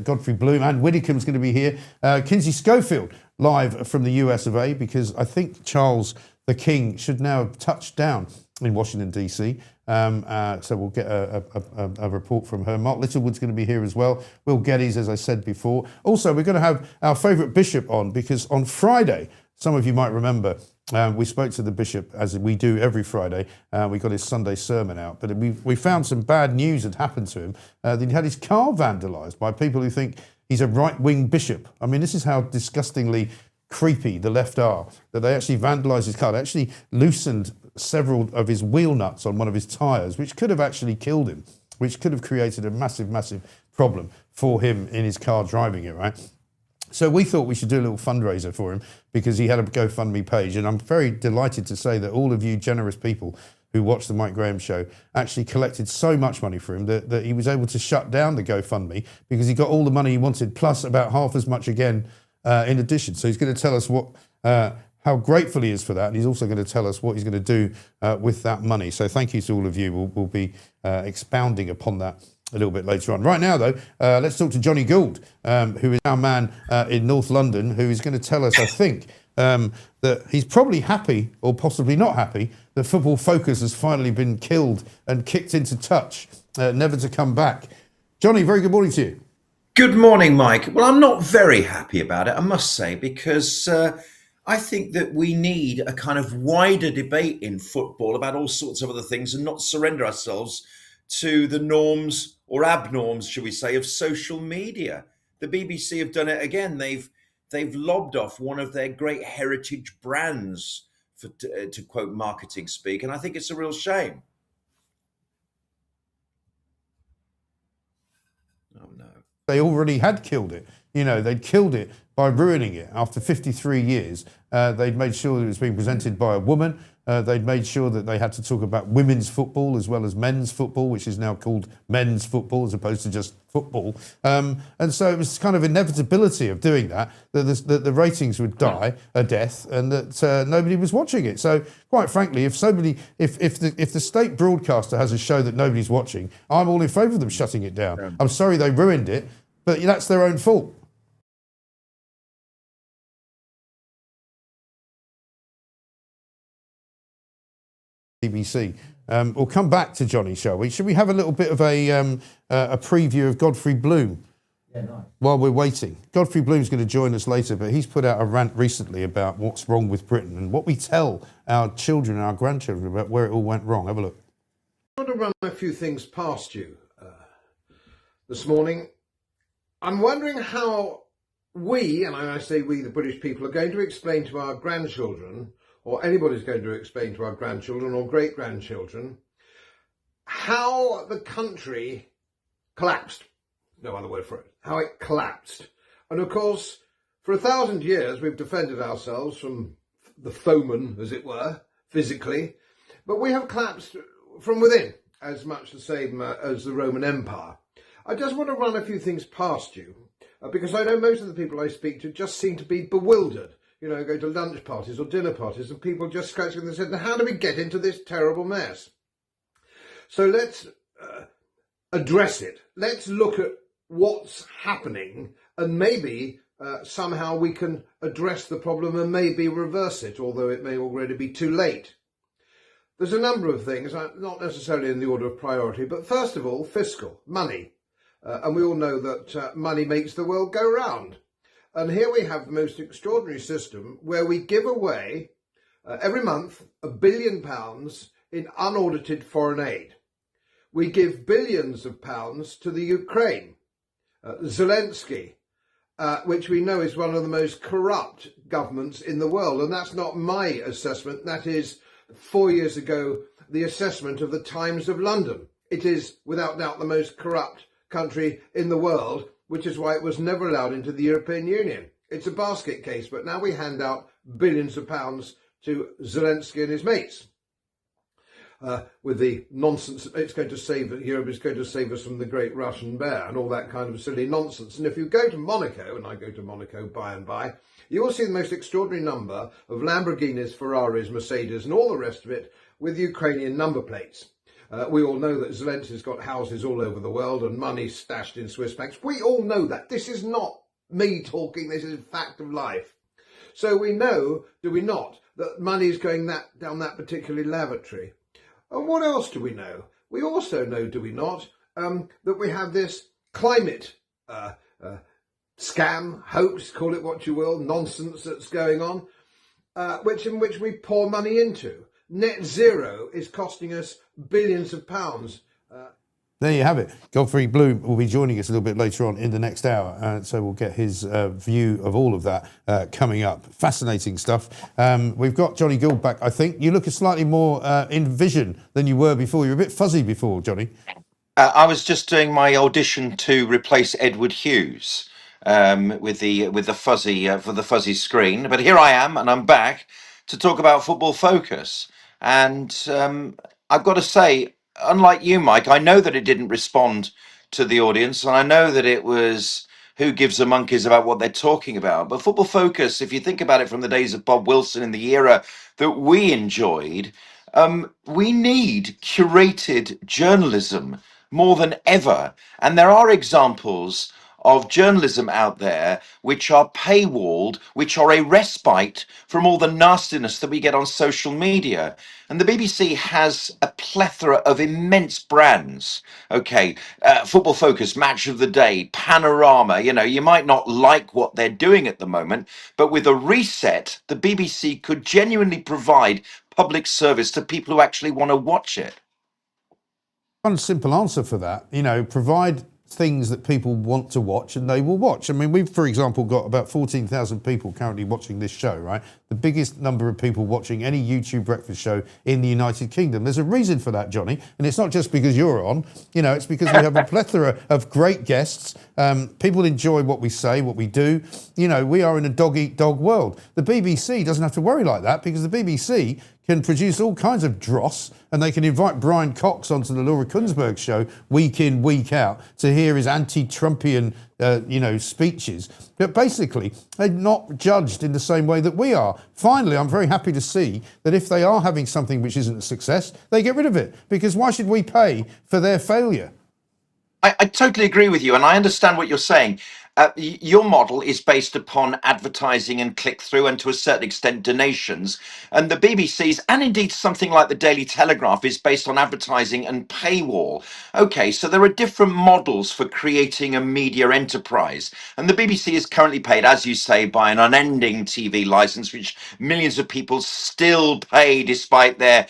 Godfrey Bloom, and Widdicombe's going to be here. Kinsey Schofield, live from the US of A, because I think Charles the King should now have touched down in Washington, D.C., so we'll get a report from her. Mark Littlewood's going to be here as well. Will Gettys, as I said before. Also, we're going to have our favourite bishop on, because on Friday, some of you might remember, we spoke to the bishop, as we do every Friday. We got his Sunday sermon out, but we found some bad news had happened to him. That he had his car vandalised by people who think he's a right-wing bishop. I mean, this is how disgustingly creepy the left are, that they actually vandalised his car. They actually loosened several of his wheel nuts on one of his tyres, which could have actually killed him, which could have created a massive, massive problem for him in his car driving it, right? So we thought we should do a little fundraiser for him, because he had a GoFundMe page, and I'm very delighted to say that all of you generous people who watched the Mike Graham show actually collected so much money for him that he was able to shut down the GoFundMe, because he got all the money he wanted, plus about half as much again in addition. So he's going to tell us how grateful he is for that, and he's also going to tell us what he's going to do with that money. So thank you to all of you. We'll be expounding upon that a little bit later on. Right now, though, let's talk to Johnny Gould, who is our man in North London, who is going to tell us, I think, that he's probably happy, or possibly not happy, that Football Focus has finally been killed and kicked into touch, never to come back. Johnny, very good morning to you. Good morning, Mike. Well, I'm not very happy about it, I must say, because I think that we need a kind of wider debate in football about all sorts of other things, and not surrender ourselves to the norms, or abnorms, shall we say, of social media. The BBC have done it again. They've lobbed off one of their great heritage brands, to quote marketing speak, and I think it's a real shame. Oh, no. They already had killed it. You know, they'd killed it by ruining it. After 53 years, they'd made sure that it was being presented by a woman. They'd made sure that they had to talk about women's football as well as men's football, which is now called men's football as opposed to just football. And so it was kind of inevitability of doing that the ratings would die a death, and that nobody was watching it. So quite frankly, if the state broadcaster has a show that nobody's watching, I'm all in favour of them shutting it down. Yeah. I'm sorry they ruined it, but that's their own fault. BBC. We'll come back to Johnny, shall we? Should we have a little bit of a preview of Godfrey Bloom? Yeah, nice. While we're waiting. Godfrey Bloom's going to join us later, but he's put out a rant recently about what's wrong with Britain and what we tell our children and our grandchildren about where it all went wrong. Have a look. I want to run a few things past you this morning. I'm wondering how we, and I say we, the British people, are going to explain to our grandchildren, or anybody's going to explain to our grandchildren or great-grandchildren, how the country collapsed. no other word for it, how it collapsed. And of course, for 1,000 years, we've defended ourselves from the foeman, as it were, physically, but we have collapsed from within, as much the same as the Roman Empire. I just want to run a few things past you, because I know most of the people I speak to just seem to be bewildered. You know, go to lunch parties or dinner parties and people just scratching their heads, how do we get into this terrible mess? So let's address it. Let's look at what's happening and maybe somehow we can address the problem and maybe reverse it, although it may already be too late. There's a number of things, not necessarily in the order of priority, but first of all, fiscal, money. And we all know that money makes the world go round. And here we have the most extraordinary system where we give away every month £1 billion in unaudited foreign aid. We give billions of pounds to the Ukraine, Zelensky, which we know is one of the most corrupt governments in the world. And that's not my assessment. That is 4 years ago, the assessment of the Times of London. It is without doubt the most corrupt country in the world, which is why it was never allowed into the European Union. It's a basket case, but now we hand out billions of pounds to Zelensky and his mates. With the nonsense, it's going to save Europe is going to save us from the great Russian bear and all that kind of silly nonsense. And if you go to Monaco, and I go to Monaco by and by, you will see the most extraordinary number of Lamborghinis, Ferraris, Mercedes and all the rest of it with Ukrainian number plates. We all know that Zelensky's got houses all over the world and money stashed in Swiss banks. We all know that. This is not me talking, this is a fact of life. So we know, do we not, that money is going down that particular lavatory. And what else do we know? We also know, do we not, that we have this climate scam, hoax, call it what you will, nonsense that's going on, in which we pour money into. Net zero is costing us billions of pounds. There you have it. Godfrey Bloom will be joining us a little bit later on in the next hour, so we'll get his view of all of that coming up. Fascinating stuff. We've got Johnny Gould back, I think. You look a slightly more in vision than you were before. You were a bit fuzzy before, Johnny. I was just doing my audition to replace Edward Hughes with the fuzzy for the fuzzy screen, but here I am, and I'm back to talk about Football Focus. And I've got to say, unlike you, Mike, I know that it didn't respond to the audience, and I know that it was who gives a monkeys about what they're talking about. But Football Focus, if you think about it from the days of Bob Wilson in the era that we enjoyed, we need curated journalism more than ever. And there are examples of journalism out there which are paywalled, which are a respite from all the nastiness that we get on social media. And the BBC has a plethora of immense brands. Okay, Football Focus, Match of the Day, Panorama. You know, you might not like what they're doing at the moment, but with a reset, the BBC could genuinely provide public service to people who actually want to watch it. One simple answer for that, you know, provide things that people want to watch and they will watch. I mean, we've, for example, got about 14,000 people currently watching this show, right? The biggest number of people watching any YouTube breakfast show in the United Kingdom. There's a reason for that, Johnny, and it's not just because you're on, you know, it's because we have a plethora of great guests. People enjoy what we say, what we do. You know, we are in a dog-eat-dog world. The BBC doesn't have to worry like that because the BBC can produce all kinds of dross, and they can invite Brian Cox onto the Laura Kunsberg show week in, week out to hear his anti-Trumpian, speeches. But basically, they're not judged in the same way that we are. Finally, I'm very happy to see that if they are having something which isn't a success, they get rid of it. Because why should we pay for their failure? I totally agree with you, and I understand what you're saying. Your model is based upon advertising and click-through and to a certain extent donations. And the BBC's, and indeed something like the Daily Telegraph, is based on advertising and paywall. Okay, so there are different models for creating a media enterprise. And the BBC is currently paid, as you say, by an unending TV license, which millions of people still pay despite their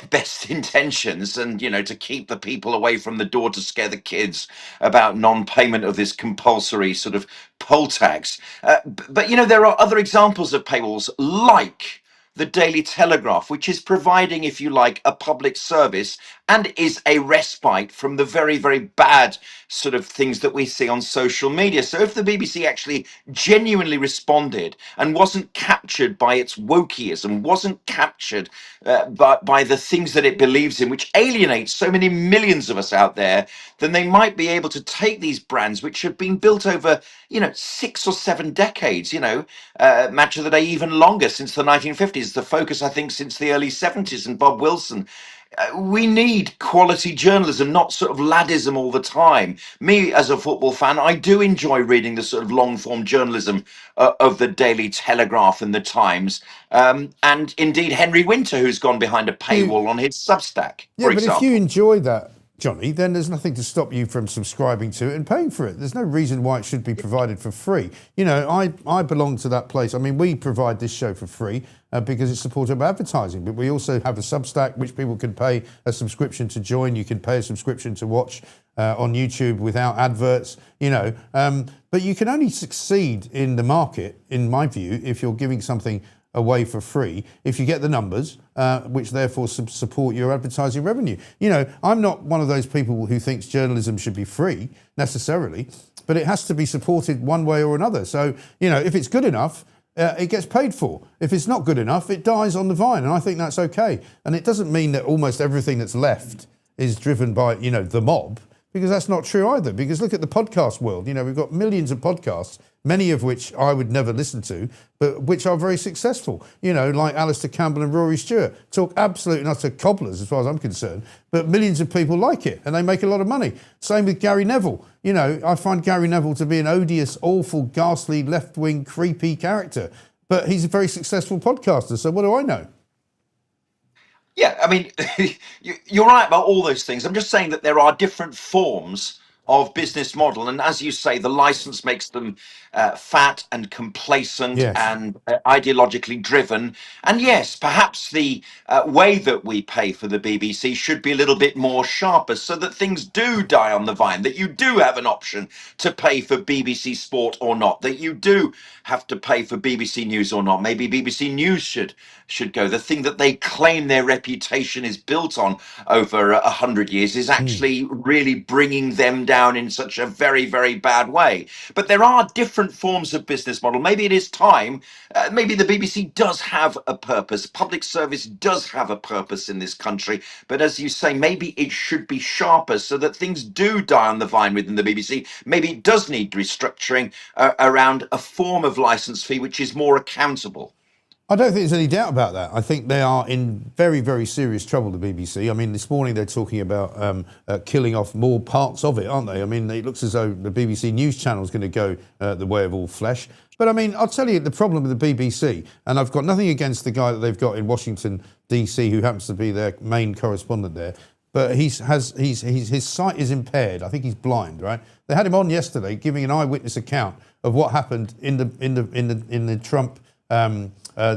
best intentions, and, you know, to keep the people away from the door to scare the kids about non-payment of this compulsory sort of poll tax. But, you know, there are other examples of paywalls, like the Daily Telegraph, which is providing, if you like, a public service and is a respite from the very, very bad sort of things that we see on social media. So if the BBC actually genuinely responded and wasn't captured by its wokeism, wasn't captured by the things that it believes in, which alienates so many millions of us out there, then they might be able to take these brands, which have been built over, 6 or 7 decades, Match of the Day even longer, since the 1950s, the Focus, I think, since the early 70s, and Bob Wilson. We need quality journalism, not sort of laddism all the time. Me, as a football fan, I do enjoy reading the sort of long-form journalism of the Daily Telegraph and the Times, and indeed Henry Winter, who's gone behind a paywall on his Substack, for example. If you enjoy that, Johnny, then there's nothing to stop you from subscribing to it and paying for it. There's no reason why it should be provided for free. I belong to that place. I mean, we provide this show for free because it's supported by advertising, but we also have a Substack which people can pay a subscription to join. You can pay a subscription to watch on YouTube without adverts, but you can only succeed in the market, in my view, if you're giving something away for free, if you get the numbers, which therefore support your advertising revenue. I'm not one of those people who thinks journalism should be free necessarily, but it has to be supported one way or another. So, if it's good enough, it gets paid for. If it's not good enough, it dies on the vine, and I think that's okay. And it doesn't mean that almost everything that's left is driven by, the mob, because that's not true either. Because look at the podcast world. We've got millions of podcasts, many of which I would never listen to, but which are very successful. Like Alistair Campbell and Rory Stewart talk absolute and utter cobblers as far as I'm concerned, but millions of people like it and they make a lot of money. Same with Gary Neville. I find Gary Neville to be an odious, awful, ghastly, left-wing, creepy character, but he's a very successful podcaster. So what do I know? Yeah, I mean, you're right about all those things. I'm just saying that there are different forms of business model, and as you say, the license makes them fat and complacent and ideologically driven. And yes, perhaps the way that we pay for the BBC should be a little bit more sharper, so that things do die on the vine, that you do have an option to pay for BBC Sport or not, that you do have to pay for BBC News or not. Maybe BBC News should go. The thing that they claim their reputation is built on over 100 years is actually really bringing them down in such a very, very bad way. But there are different forms of business model. Maybe it is time. Maybe the BBC does have a purpose. Public service does have a purpose in this country. But as you say, maybe it should be sharper so that things do die on the vine within the BBC. Maybe it does need restructuring around a form of license fee which is more accountable. I don't think there's any doubt about that. I think they are in very, very serious trouble, the BBC. I mean, this morning they're talking about killing off more parts of it, aren't they? I mean, it looks as though the BBC News Channel is going to go the way of all flesh. But I mean, I'll tell you the problem with the BBC, and I've got nothing against the guy that they've got in Washington, DC, who happens to be their main correspondent there, but his sight is impaired. I think he's blind, right? They had him on yesterday giving an eyewitness account of what happened in the Trump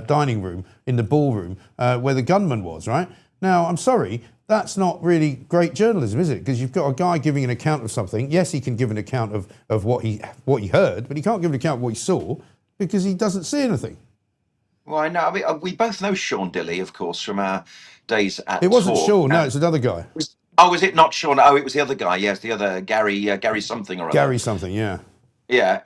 dining room, in the ballroom, where the gunman was, right? Now, I'm sorry, that's not really great journalism, is it? Because you've got a guy giving an account of something. Yes, he can give an account of what he heard, but he can't give an account of what he saw because he doesn't see anything. Well, I know. I mean, we both know Sean Dilley, of course, from our days at It wasn't Talk. Sean, no, it's another guy. Was it not Sean? Oh, it was the other guy. Yes, the other Gary something or other. Gary something, yeah. Yeah.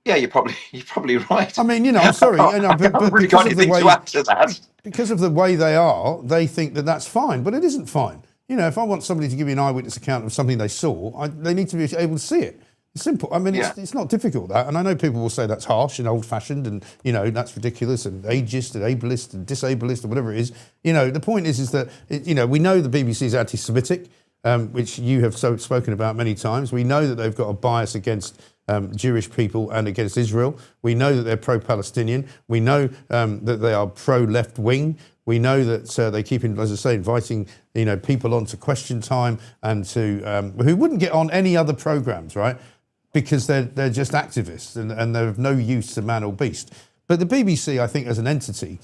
Yeah, you're probably right. I mean, I'm sorry, but really got anything to add to that. Because of the way they are, they think that that's fine, but it isn't fine. If I want somebody to give me an eyewitness account of something they saw, they need to be able to see it. It's simple. I mean, it's not difficult, that. And I know people will say that's harsh and old-fashioned and, that's ridiculous and ageist and ableist and disableist or whatever it is. The point is that, we know the BBC is anti-Semitic, which you have spoken about many times. We know that they've got a bias against Jewish people and against Israel. We know that they're pro-Palestinian. We know that they are pro-left wing. We know that they keep, as I say, inviting people on to Question Time and to who wouldn't get on any other programmes, right? Because they're just activists and they're of no use to man or beast. But the BBC, I think, as an entity,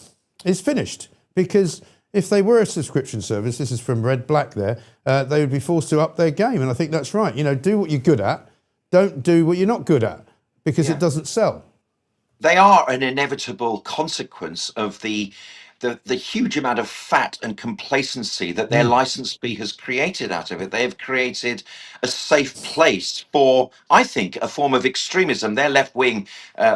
is finished because if they were a subscription service, this is from Red Black there, they would be forced to up their game. And I think that's right. Do what you're good at. Don't do what you're not good at because it doesn't sell. they are an inevitable consequence of the huge amount of fat and complacency that their license fee has created out of it. They have created a safe place for, I think, a form of extremism. Their left-wing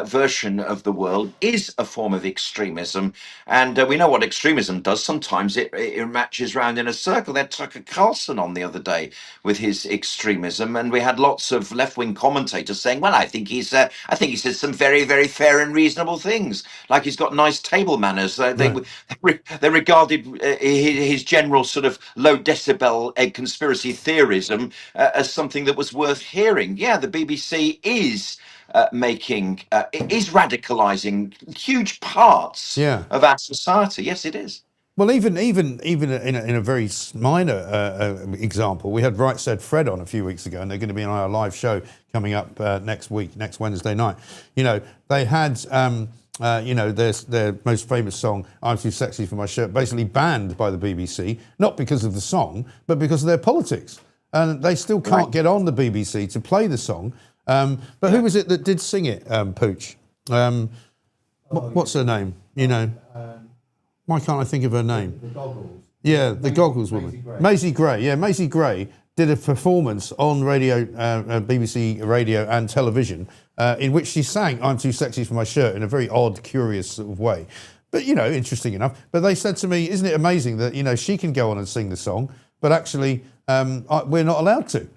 version of the world is a form of extremism. And we know what extremism does. Sometimes it matches round in a circle. They had Tucker Carlson on the other day with his extremism. And we had lots of left-wing commentators saying, well, I think he said some very, very fair and reasonable things. Like he's got nice table manners. They regarded his general sort of low decibel conspiracy theorism as something that was worth hearing. Yeah, the BBC is is radicalizing huge parts of our society. Yes, it is. Well, even in a very minor example, we had Right Said Fred on a few weeks ago, and they're going to be on our live show coming up next Wednesday night. You know, they had their most famous song, "I'm Too Sexy for My Shirt," basically banned by the BBC, not because of the song, but because of their politics, and they still can't get on the BBC to play the song. But who was it that did sing it, Pooch? What's her name? You know. Why can't I think of her name? The Goggles. Yeah, the Goggles woman. Maisie Gray. Yeah, Maisie Gray did a performance on radio, BBC radio and television, in which she sang "I'm Too Sexy for My Shirt" in a very odd, curious sort of way. But, you know, interesting enough. But they said to me, isn't it amazing that, you know, she can go on and sing the song, but actually we're not allowed to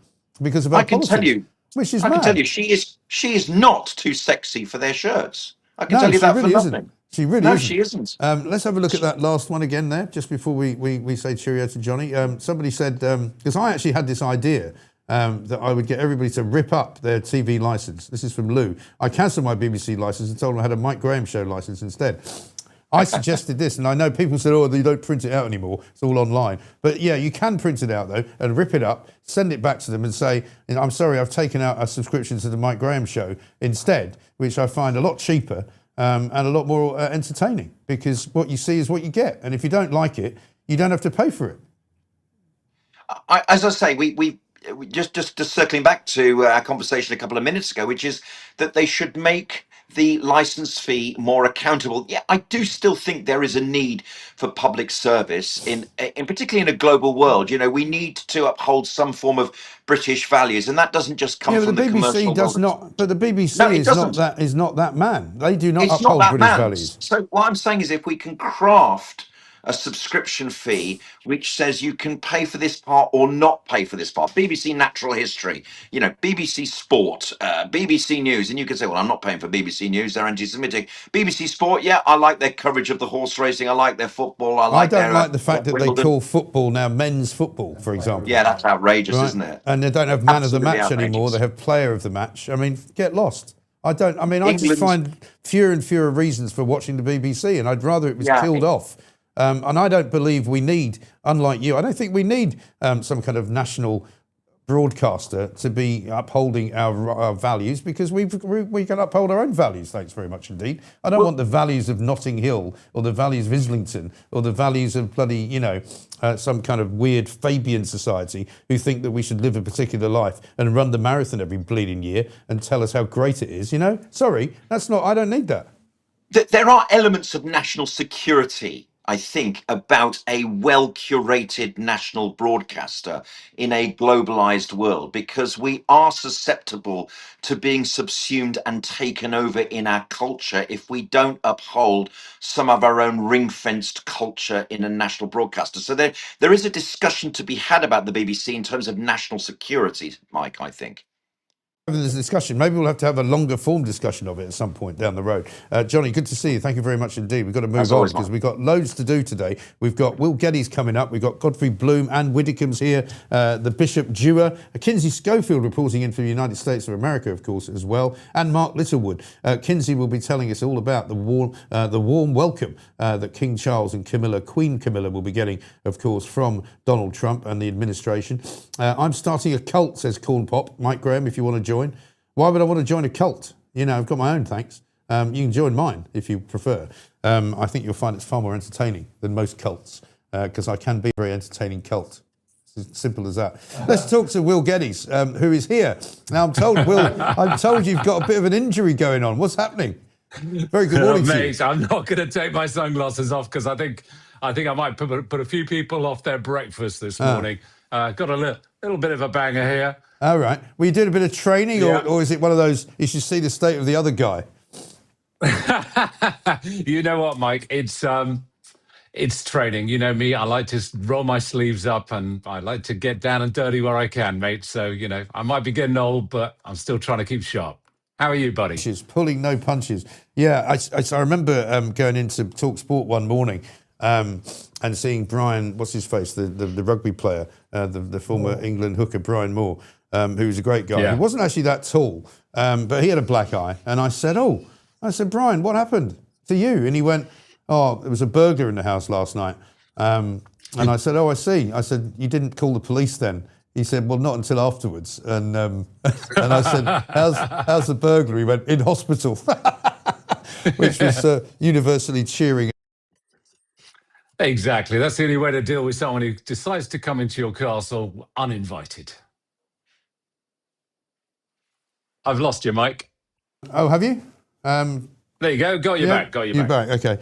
because of our politics. I can tell you, which is mad. I can tell you, she is not too sexy for their shirts. I can tell you that really for nothing. She really isn't. She isn't. Let's have a look at that last one again there, just before we say cheerio to Johnny. Somebody said, because I actually had this idea that I would get everybody to rip up their TV licence. This is from Lou. I cancelled my BBC licence and told them I had a Mike Graham show licence instead. I suggested this, and I know people said, oh, you don't print it out anymore. It's all online. But yeah, you can print it out, though, and rip it up, send it back to them and say, I'm sorry, I've taken out a subscription to the Mike Graham show instead, which I find a lot cheaper and a lot more entertaining, because what you see is what you get. And if you don't like it, you don't have to pay for it. As I say, we just circling back to our conversation a couple of minutes ago, which is that they should make the license fee more accountable. Yeah, I do still think there is a need for public service in particularly in a global world. You know, we need to uphold some form of British values, and that doesn't just come from the commercial world. Does not, but the BBC is not that man. They do not uphold British values. So what I'm saying is, if we can craft a subscription fee which says you can pay for this part or not pay for this part. BBC Natural History, you know, BBC Sport, BBC News, and you can say, well, I'm not paying for BBC News, they're anti-Semitic. BBC Sport, yeah, I like their coverage of the horse racing, I like their football, I don't like the fact that they call football now men's football, for example. Yeah, that's outrageous, isn't it? And they don't have man of the match anymore, they have player of the match. I mean, get lost. I just find fewer and fewer reasons for watching the BBC, and I'd rather it was killed off. And I don't believe we need, unlike you, I don't think we need some kind of national broadcaster to be upholding our values, because we can uphold our own values, thanks very much indeed. I don't want the values of Notting Hill or the values of Islington or the values of bloody, you know, some kind of weird Fabian society who think that we should live a particular life and run the marathon every bleeding year and tell us how great it is, you know? Sorry, I don't need that. There are elements of national security, I think, about a well-curated national broadcaster in a globalized world, because we are susceptible to being subsumed and taken over in our culture if we don't uphold some of our own ring-fenced culture in a national broadcaster. So there is a discussion to be had about the BBC in terms of national security, Mike, I think. This discussion. Maybe we'll have to have a longer form discussion of it at some point down the road. Johnny, good to see you. Thank you very much indeed. We've got to move on because we've got loads to do today. We've got Will Gettys coming up. We've got Godfrey Bloom, Anne Widdecombe's here, the Bishop Dewar, Kinsey Schofield reporting in from the United States of America, of course, as well, and Mark Littlewood. Kinsey will be telling us all about the warm welcome that King Charles and Queen Camilla will be getting, of course, from Donald Trump and the administration. I'm starting a cult, says Corn Pop. Mike Graham, if you want to join. Why would I want to join a cult? You know, I've got my own, thanks. You can join mine if you prefer. I think you'll find it's far more entertaining than most cults, because I can be a very entertaining cult. It's as simple as that. Let's talk to Will Gettys, who is here. Now, I'm told, Will, I'm told you've got a bit of an injury going on. What's happening? Very good morning to you. Mate, I'm not going to take my sunglasses off because I think I might put a few people off their breakfast this morning. Got a little bit of a banger here. All right. Well, you did a bit of training, or is it one of those, you should see the state of the other guy? You know what, Mike? It's training. You know me, I like to roll my sleeves up and I like to get down and dirty where I can, mate. So, you know, I might be getting old, but I'm still trying to keep sharp. How are you, buddy? Pulling no punches. Yeah, I remember going into Talk Sport one morning and seeing Brian, what's his face, the rugby player, the former England hooker, Brian Moore, who was a great guy. Yeah. He wasn't actually that tall, but he had a black eye. And I said, Brian, what happened to you? And he went, there was a burglar in the house last night. And I said, I see. I said, you didn't call the police then? He said, well, not until afterwards. And I said, how's the burglar? He went, in hospital, which was universally cheering. Exactly. That's the only way to deal with someone who decides to come into your castle uninvited. I've lost you, Mike. Oh, have you? There you go. Got you back. You're back. Okay.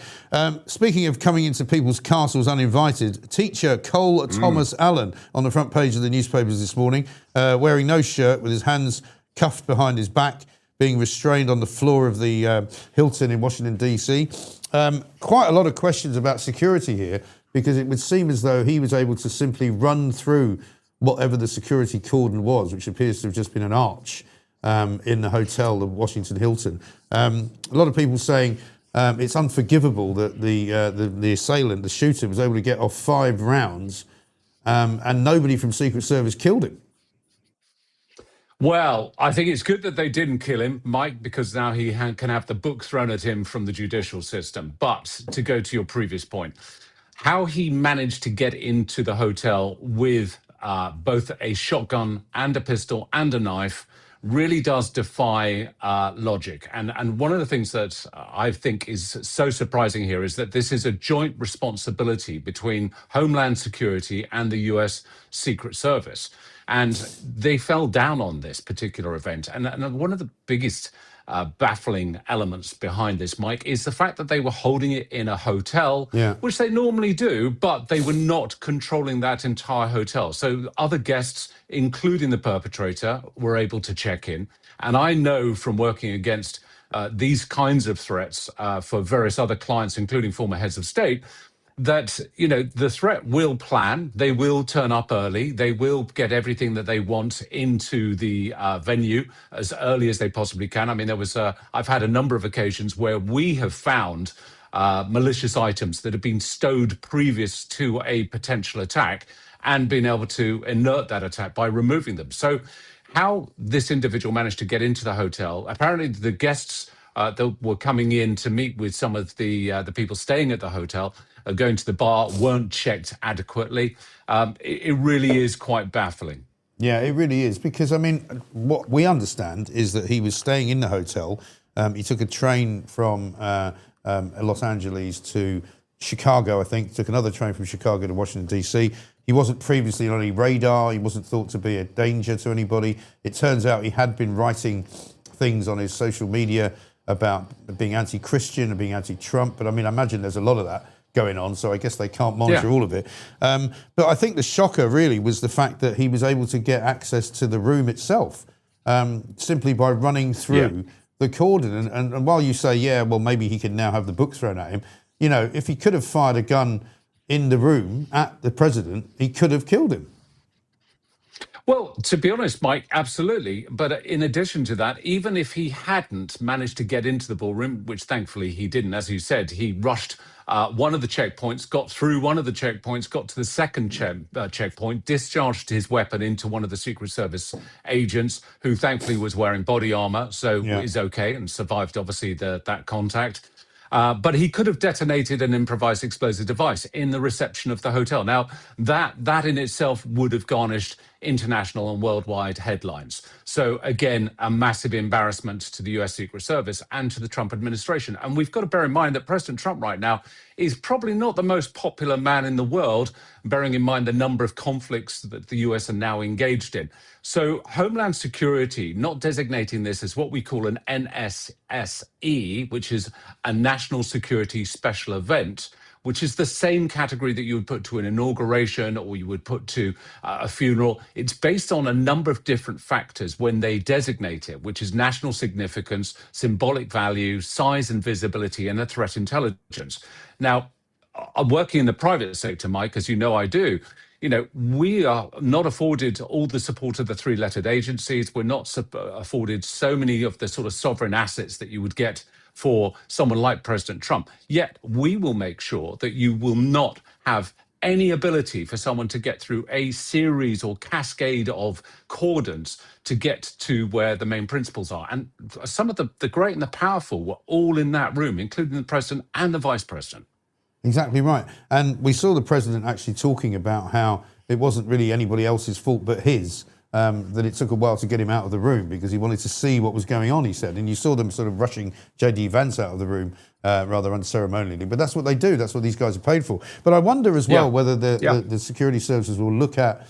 Speaking of coming into people's castles uninvited, teacher Cole Thomas Allen on the front page of the newspapers this morning, wearing no shirt, with his hands cuffed behind his back, being restrained on the floor of the Hilton in Washington, D.C. Quite a lot of questions about security here, because it would seem as though he was able to simply run through whatever the security cordon was, which appears to have just been an arch in the hotel, the Washington Hilton. A lot of people saying it's unforgivable that the assailant, the shooter, was able to get off 5 rounds and nobody from Secret Service killed him. Well, I think it's good that they didn't kill him, Mike, because now he can have the book thrown at him from the judicial system. But to go to your previous point, how he managed to get into the hotel with both a shotgun and a pistol and a knife really does defy logic. And one of the things that I think is so surprising here is that this is a joint responsibility between Homeland Security and the US Secret Service. And they fell down on this particular event. And one of the biggest baffling elements behind this, Mike, is the fact that they were holding it in a hotel, which they normally do, but they were not controlling that entire hotel. So other guests, including the perpetrator, were able to check in. And I know from working against these kinds of threats for various other clients, including former heads of state, that, you know, the threat will plan, they will turn up early, they will get everything that they want into the venue as early as they possibly can. I mean, I've had a number of occasions where we have found malicious items that have been stowed previous to a potential attack and been able to inert that attack by removing them. So how this individual managed to get into the hotel, apparently the guests that were coming in to meet with some of the people staying at the hotel, going to the bar, weren't checked adequately. It really is quite baffling. Yeah, it really is, because, I mean, what we understand is that he was staying in the hotel. He took a train from Los Angeles to Chicago, I think, took another train from Chicago to Washington, D.C. He wasn't previously on any radar. He wasn't thought to be a danger to anybody. It turns out he had been writing things on his social media about being anti-Christian and being anti-Trump. But, I mean, I imagine there's a lot of that going on, so I guess they can't monitor all of it. But I think the shocker really was the fact that he was able to get access to the room itself simply by running through the cordon. And while you say, well, maybe he can now have the book thrown at him, you know, if he could have fired a gun in the room at the president, he could have killed him. Well, to be honest, Mike, absolutely. But in addition to that, even if he hadn't managed to get into the ballroom, which thankfully he didn't, as you said, he rushed one of the checkpoints, got through one of the checkpoints, got to the second checkpoint, discharged his weapon into one of the Secret Service agents, who thankfully was wearing body armor, so is okay and survived, obviously, that contact. But he could have detonated an improvised explosive device in the reception of the hotel. Now, that in itself would have garnished international and worldwide headlines. So again, a massive embarrassment to the US Secret Service and to the Trump administration. And we've got to bear in mind that President Trump right now is probably not the most popular man in the world, bearing in mind the number of conflicts that the US are now engaged in. So Homeland Security, not designating this as what we call an NSSE, which is a national security special event, which is the same category that you would put to an inauguration or you would put to a funeral. It's based on a number of different factors when they designate it, which is national significance, symbolic value, size and visibility, and a threat intelligence. Now, I'm working in the private sector, Mike, as you know I do. We are not afforded all the support of the three-lettered agencies. We're not afforded so many of the sort of sovereign assets that you would get for someone like President Trump. Yet we will make sure that you will not have any ability for someone to get through a series or cascade of cordons to get to where the main principals are. And some of the great and the powerful were all in that room, including the president and the vice president. Exactly right. And we saw the president actually talking about how it wasn't really anybody else's fault but his, that it took a while to get him out of the room because he wanted to see what was going on, he said. And you saw them sort of rushing J.D. Vance out of the room rather unceremonially. But that's what they do. That's what these guys are paid for. But I wonder as well whether the security services will look at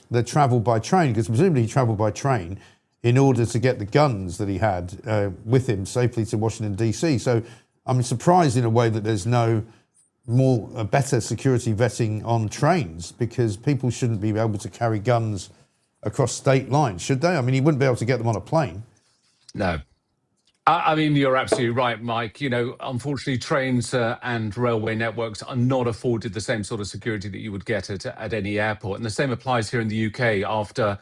the travel by train, because presumably he travelled by train in order to get the guns that he had with him safely to Washington, D.C. So I'm surprised in a way that there's no better security vetting on trains, because people shouldn't be able to carry guns across state lines, should they? I mean, he wouldn't be able to get them on a plane. No. I mean, you're absolutely right, Mike. Unfortunately, trains and railway networks are not afforded the same sort of security that you would get at any airport. And the same applies here in the UK after,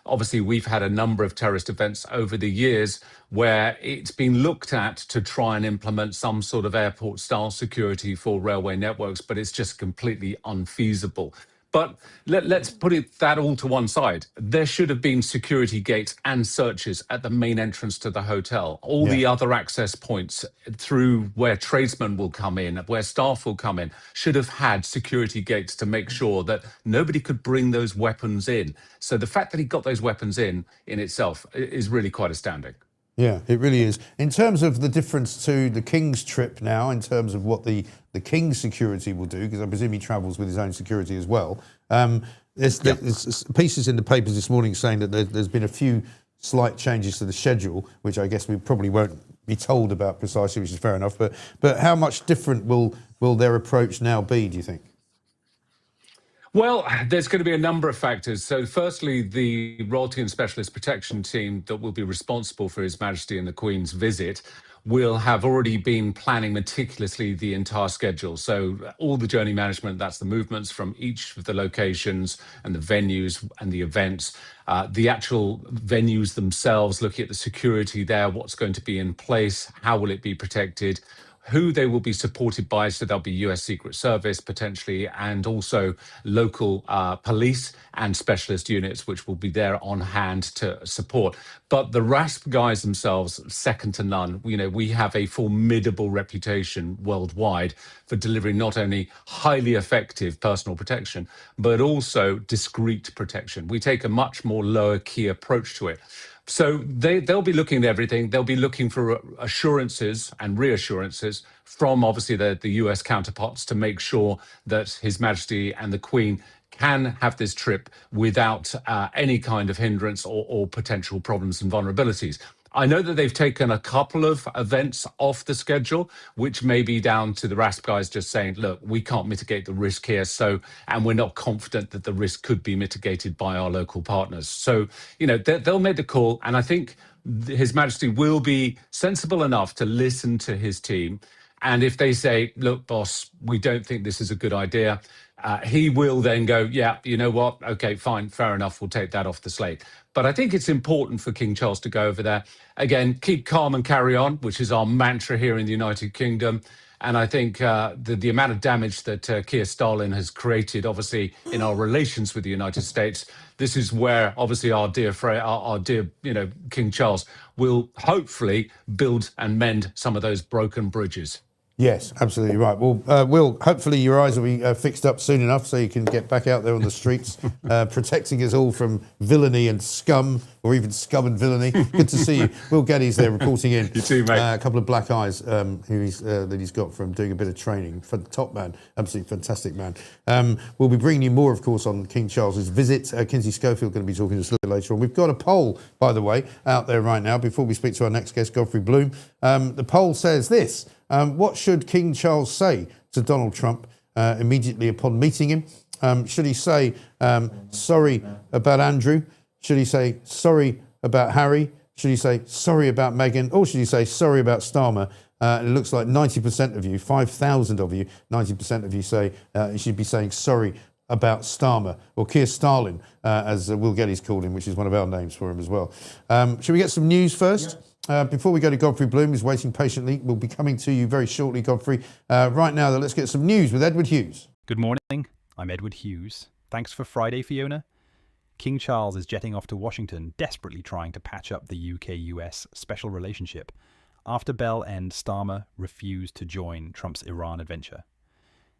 obviously, we've had a number of terrorist events over the years where it's been looked at to try and implement some sort of airport-style security for railway networks, but it's just completely unfeasible. But let's put that all to one side. There should have been security gates and searches at the main entrance to the hotel. All the other access points through where tradesmen will come in, where staff will come in, should have had security gates to make sure that nobody could bring those weapons in. So the fact that he got those weapons in itself is really quite astounding. Yeah, it really is. In terms of the difference to the King's trip now, in terms of what the King's security will do, because I presume he travels with his own security as well, there's pieces in the papers this morning saying that there's been a few slight changes to the schedule, which I guess we probably won't be told about precisely, which is fair enough. But how much different will their approach now be, do you think? Well, there's going to be a number of factors. So firstly, the Royalty and Specialist Protection Team that will be responsible for His Majesty and the Queen's visit will have already been planning meticulously the entire schedule. So all the journey management, that's the movements from each of the locations and the venues and the events, the actual venues themselves, looking at the security there, what's going to be in place, how will it be protected, who they will be supported by. So there'll be US Secret Service potentially, and also local police and specialist units, which will be there on hand to support. But the RASP guys themselves, second to none. We have a formidable reputation worldwide for delivering not only highly effective personal protection, but also discreet protection. We take a much more lower key approach to it. So they'll be looking at everything. They'll be looking for assurances and reassurances from obviously the US counterparts to make sure that His Majesty and the Queen can have this trip without any kind of hindrance or potential problems and vulnerabilities. I know that they've taken a couple of events off the schedule, which may be down to the RASP guys just saying, look, we can't mitigate the risk here. And we're not confident that the risk could be mitigated by our local partners. So, they'll make the call. And I think His Majesty will be sensible enough to listen to his team. And if they say, look, boss, we don't think this is a good idea, he will then go, yeah, you know what? Okay, fine, fair enough. We'll take that off the slate. But I think it's important for King Charles to go over there. Again, keep calm and carry on, which is our mantra here in the United Kingdom. And I think the amount of damage that Keir Starmer has created, obviously, in our relations with the United States, this is where, obviously, our dear King Charles will hopefully build and mend some of those broken bridges. Yes, absolutely right. Well, Will, hopefully your eyes will be fixed up soon enough so you can get back out there on the streets, protecting us all from villainy and scum, or even scum and villainy. Good to see you. Will Gettys there reporting in. You too, mate. A couple of black eyes that he's got from doing a bit of training. Top man, absolutely fantastic man. We'll be bringing you more, of course, on King Charles's visit. Kinsey Schofield going to be talking to us a little bit later on. We've got a poll, by the way, out there right now before we speak to our next guest, Godfrey Bloom. The poll says this. What should King Charles say to Donald Trump immediately upon meeting him? Should he say sorry about Andrew? Should he say sorry about Harry? Should he say sorry about Meghan? Or should he say sorry about Starmer? And it looks like 90% of you, 5,000 of you, 90% of you say he should be saying sorry about Starmer, or Keir Starlin, as Will Gettys called him, which is one of our names for him as well. Should we get some news first? Before we go to Godfrey Bloom, who's waiting patiently, we'll be coming to you very shortly, Godfrey. Right now, though, let's get some news with Edward Hughes. Good morning. I'm Edward Hughes. Thanks for Friday, Fiona. King Charles is jetting off to Washington, desperately trying to patch up the UK-US special relationship after Bell and Starmer refused to join Trump's Iran adventure.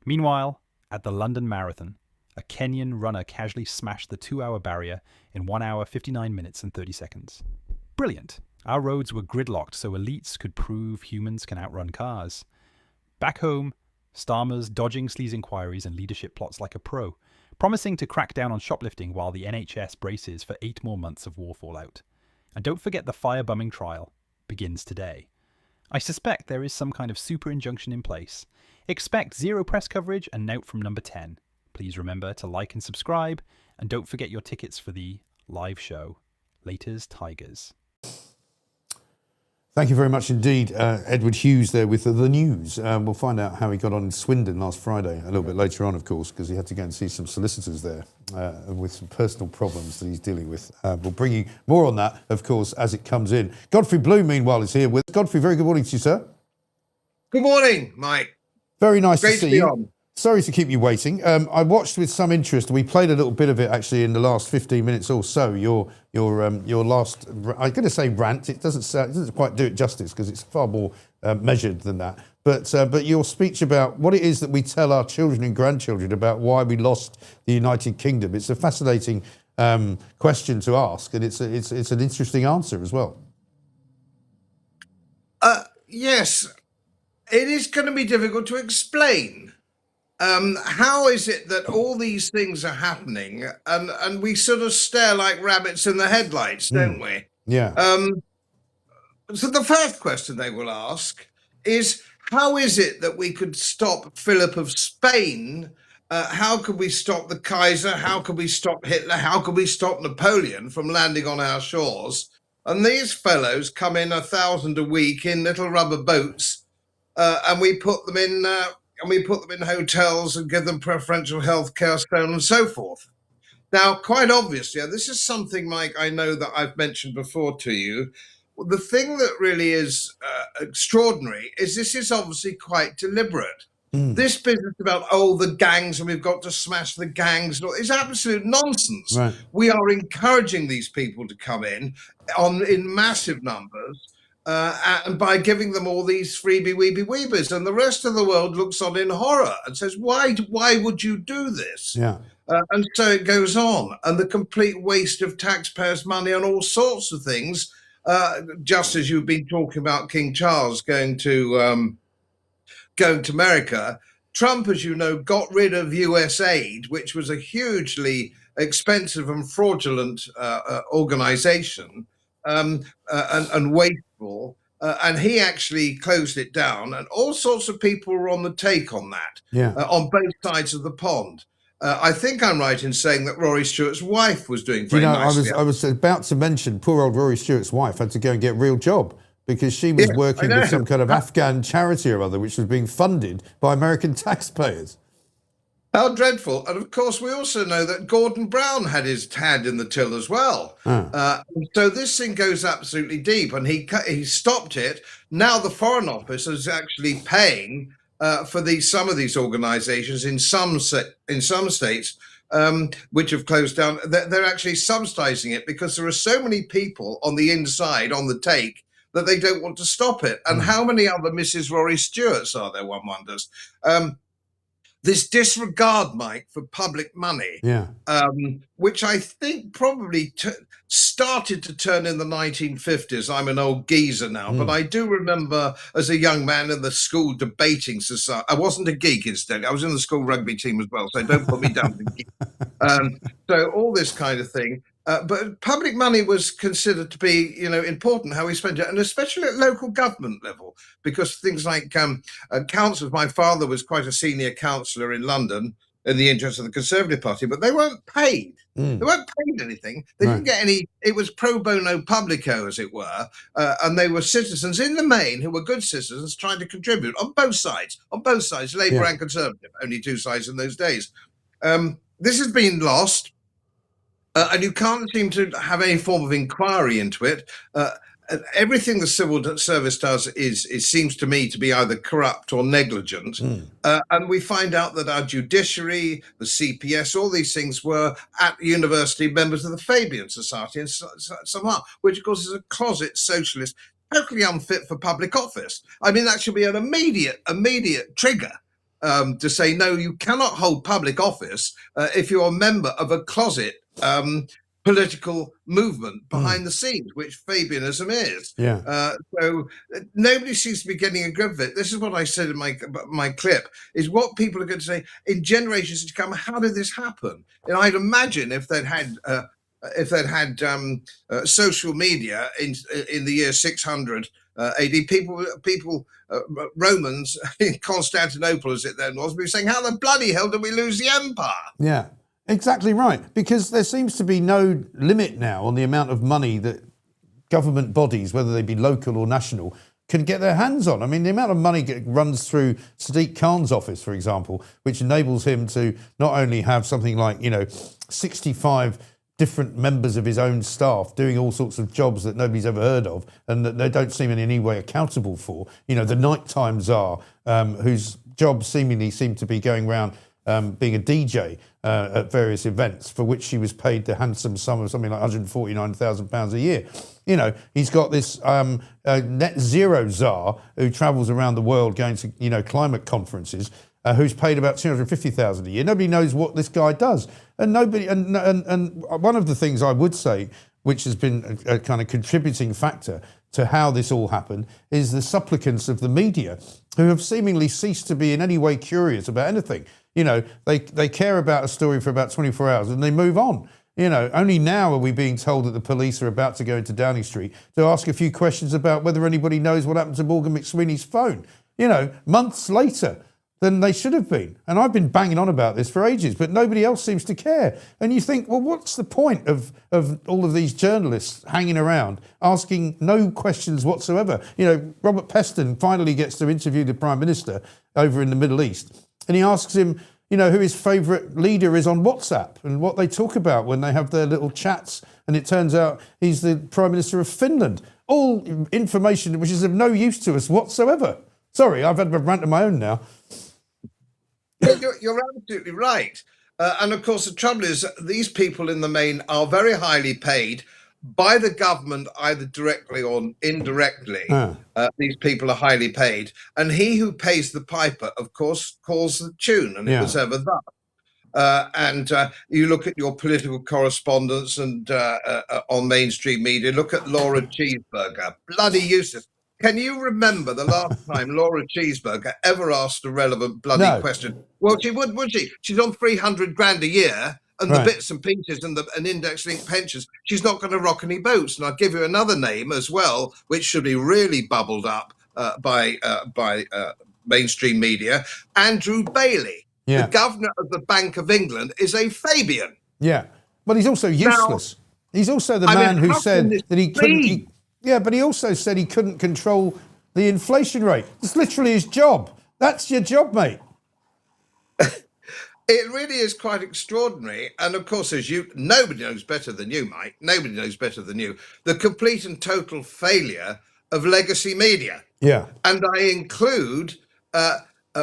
Meanwhile, at the London Marathon, a Kenyan runner casually smashed the 2-hour barrier in 1 hour, 59 minutes and 30 seconds. Brilliant. Our roads were gridlocked so elites could prove humans can outrun cars. Back home, Starmer's dodging sleaze inquiries and leadership plots like a pro, promising to crack down on shoplifting while the NHS braces for 8 more months of war fallout. And don't forget the firebombing trial begins today. I suspect there is some kind of super injunction in place. Expect zero press coverage and note from number 10. Please remember to like and subscribe, and don't forget your tickets for the live show. Laters Tigers. Thank you very much indeed, Edward Hughes there with the news. We'll find out how he got on in Swindon last Friday, a little bit later on, of course, because he had to go and see some solicitors there with some personal problems that he's dealing with. We'll bring you more on that, of course, as it comes in. Godfrey Bloom, meanwhile, is here with us. Godfrey, very good morning to you, sir. Good morning, Mike. Very nice Great to see be you. on. Sorry to keep you waiting. I watched with some interest. We played a little bit of it actually in the last 15 minutes or so. Your last, I'm going to say rant. It doesn't quite do it justice because it's far more measured than that. But your speech about what it is that we tell our children and grandchildren about why we lost the United Kingdom. It's a fascinating question to ask, and it's an interesting answer as well. Yes, it is going to be difficult to explain. How is it that all these things are happening and we sort of stare like rabbits in the headlights, don't we? Yeah. So the first question they will ask is, how is it that we could stop Philip of Spain? How could we stop the Kaiser? How could we stop Hitler? How could we stop Napoleon from landing on our shores? And these fellows come in 1,000 a week in little rubber boats, and we put them in hotels and give them preferential health care, so on and so forth. Now, quite obviously, this is something, Mike, I know that I've mentioned before to you. The thing that really is extraordinary is this is obviously quite deliberate. This business about, the gangs and we've got to smash the gangs is absolute nonsense. Right. We are encouraging these people to come in massive numbers. And by giving them all these freebie weebie weebies, and the rest of the world looks on in horror and says, why would you do this? Yeah. And so it goes on, and the complete waste of taxpayers' money on all sorts of things, just as you've been talking about King Charles going to America. Trump, as you know, got rid of US aid, which was a hugely expensive and fraudulent organization, and wasteful, and he actually closed it down, and all sorts of people were on the take on that, on both sides of the pond. I think I'm right in saying that Rory Stewart's wife was doing very nicely. I was about to mention poor old Rory Stewart's wife had to go and get a real job because she was working with some kind of Afghan charity or other, which was being funded by American taxpayers. How dreadful. And of course, we also know that Gordon Brown had his hand in the till as well. So this thing goes absolutely deep, and he stopped it. Now the Foreign Office is actually paying for some of these organizations in some states, which have closed down. They're actually subsidizing it because there are so many people on the inside, on the take, that they don't want to stop it. And how many other Mrs. Rory Stewarts are there, one wonders? This disregard, Mike, for public money, which I think probably started to turn in the 1950s. I'm an old geezer now, but I do remember as a young man in the school debating society. I wasn't a geek, incidentally. I was in the school rugby team as well, so don't put me down to geek. So all this kind of thing. But public money was considered to be, important, how we spent it, and especially at local government level, because things like councils. My father was quite a senior councillor in London in the interest of the Conservative Party, but they weren't paid. They weren't paid anything. They didn't get any. It was pro bono publico, as it were, and they were citizens in the main who were good citizens trying to contribute on both sides, Labour and Conservative. Only two sides in those days. This has been lost. And you can't seem to have any form of inquiry into it. Everything the civil service does seems to me to be either corrupt or negligent. And we find out that our judiciary, the CPS, all these things were at university members of the Fabian Society and somehow, which of course is a closet socialist, totally unfit for public office. I mean, that should be an immediate trigger. To say, no, you cannot hold public office if you're a member of a closet political movement behind the scenes, which Fabianism is. So nobody seems to be getting a grip of it. This is what I said in my clip, is what people are going to say in generations to come. How did this happen? And I'd imagine if they'd had social media in the year 600 AD, people Romans in Constantinople, as it then was, we were saying, how the bloody hell did we lose the empire? Yeah, exactly right. Because there seems to be no limit now on the amount of money that government bodies, whether they be local or national, can get their hands on. I mean, the amount of money runs through Sadiq Khan's office, for example, which enables him to not only have something like, 65 different members of his own staff doing all sorts of jobs that nobody's ever heard of and that they don't seem in any way accountable for. The nighttime czar, whose job seemingly seemed to be going around being a DJ at various events, for which she was paid the handsome sum of something like £149,000 a year. He's got this net zero czar who travels around the world going to, climate conferences, who's paid about $250,000 a year. Nobody knows what this guy does. And one of the things I would say, which has been a kind of contributing factor to how this all happened, is the supplicants of the media, who have seemingly ceased to be in any way curious about anything. They care about a story for about 24 hours and they move on. Only now are we being told that the police are about to go into Downing Street to ask a few questions about whether anybody knows what happened to Morgan McSweeney's phone. Months later than they should have been. And I've been banging on about this for ages, but nobody else seems to care. And you think, well, what's the point of all of these journalists hanging around, asking no questions whatsoever? Robert Peston finally gets to interview the Prime Minister over in the Middle East, and he asks him, who his favourite leader is on WhatsApp and what they talk about when they have their little chats. And it turns out he's the Prime Minister of Finland. All information which is of no use to us whatsoever. Sorry, I've had a rant of my own now. You're absolutely right. And of course, the trouble is these people in the main are very highly paid by the government, either directly or indirectly. These people are highly paid. And he who pays the piper, of course, calls the tune. And it was ever that. And you look at your political correspondence and on mainstream media, look at Laura Cheeseburger, bloody useless. Can you remember the last time Laura Cheeseburger ever asked a relevant bloody question? Well, she would she? She's on 300 grand a year, and the bits and pieces and index-linked pensions. She's not going to rock any boats. And I'll give you another name as well, which should be really bubbled up by mainstream media. Andrew Bailey, the governor of the Bank of England, is a Fabian. Yeah, but he's also useless. He's also the man who said that he couldn't. Yeah, but he also said he couldn't control the inflation rate. It's literally his job. That's your job, mate. It really is quite extraordinary. And of course, nobody knows better than you, Mike. Nobody knows better than you. The complete and total failure of legacy media. Yeah. And I include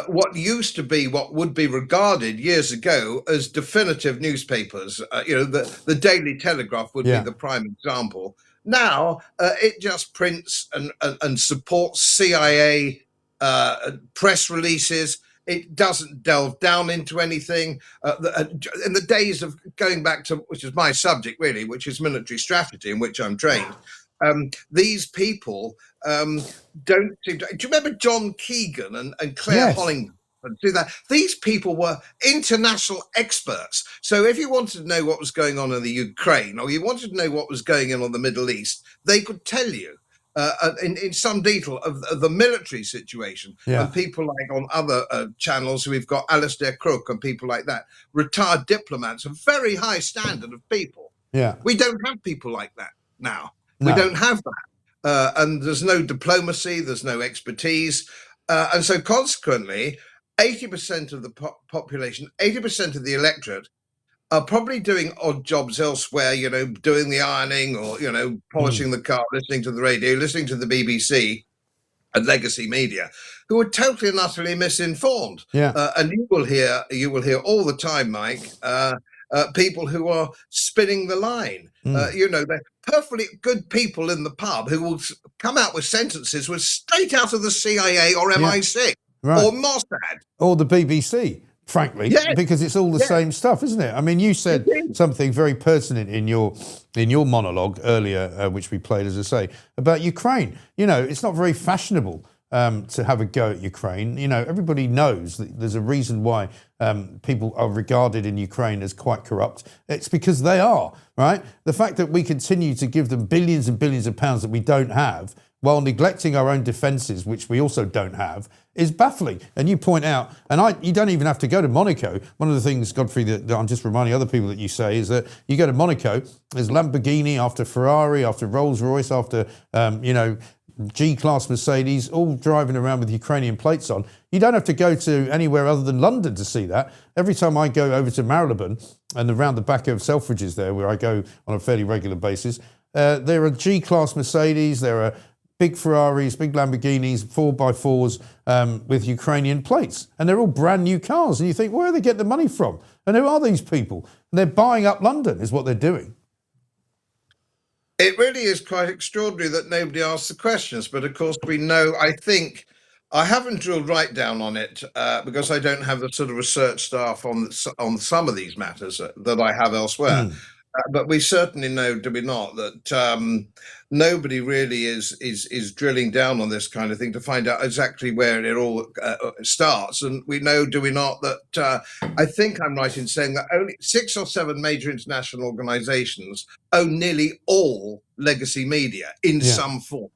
what used to be what would be regarded years ago as definitive newspapers. The Daily Telegraph would be the prime example. Now it just prints and supports CIA press releases. It doesn't delve down into anything. In the days of going back to, which is my subject really, which is military strategy, in which I'm trained, these people don't seem to. Do you remember John Keegan and Claire Hollingworth? Do that. These people were international experts. So if you wanted to know what was going on in the Ukraine, or you wanted to know what was going on in the Middle East, they could tell you in some detail of the military situation. And people like on other channels, we've got Alistair Crook and people like that, retired diplomats, a very high standard of people. Yeah, we don't have people like that now. No. We don't have that. And there's no diplomacy, there's no expertise. And so consequently, 80% of the population, 80% of the electorate are probably doing odd jobs elsewhere, doing the ironing or, polishing the car, listening to the radio, listening to the BBC and legacy media, who are totally and utterly misinformed. And you will hear all the time, Mike, people who are spinning the line. They're perfectly good people in the pub who will come out with sentences with straight out of the CIA or MI6 or Mossad or the BBC. Frankly, because it's all the same stuff, isn't it? I mean, you said something very pertinent in your monologue earlier, which we played, as I say, about Ukraine. It's not very fashionable to have a go at Ukraine. Everybody knows that there's a reason why people are regarded in Ukraine as quite corrupt. It's because they are, right? The fact that we continue to give them billions and billions of pounds that we don't have, while neglecting our own defences, which we also don't have, is baffling. And you point out, and you don't even have to go to Monaco. One of the things, Godfrey, that I'm just reminding other people that you say is that you go to Monaco, there's Lamborghini after Ferrari, after Rolls-Royce, after, G-Class Mercedes, all driving around with Ukrainian plates on. You don't have to go to anywhere other than London to see that. Every time I go over to Marylebone and around the back of Selfridges there, where I go on a fairly regular basis, there are G-Class Mercedes, there are big Ferraris, big Lamborghinis, 4x4s with Ukrainian plates. And they're all brand new cars. And you think, where do they get the money from? And who are these people? And they're buying up London is what they're doing. It really is quite extraordinary that nobody asks the questions. But of course, we know, I haven't drilled right down on it because I don't have the sort of research staff on some of these matters that I have elsewhere. But we certainly know, do we not, that nobody really is drilling down on this kind of thing to find out exactly where it all starts. And we know, do we not, that I think I'm right in saying that only 6 or 7 major international organizations own nearly all legacy media in some form.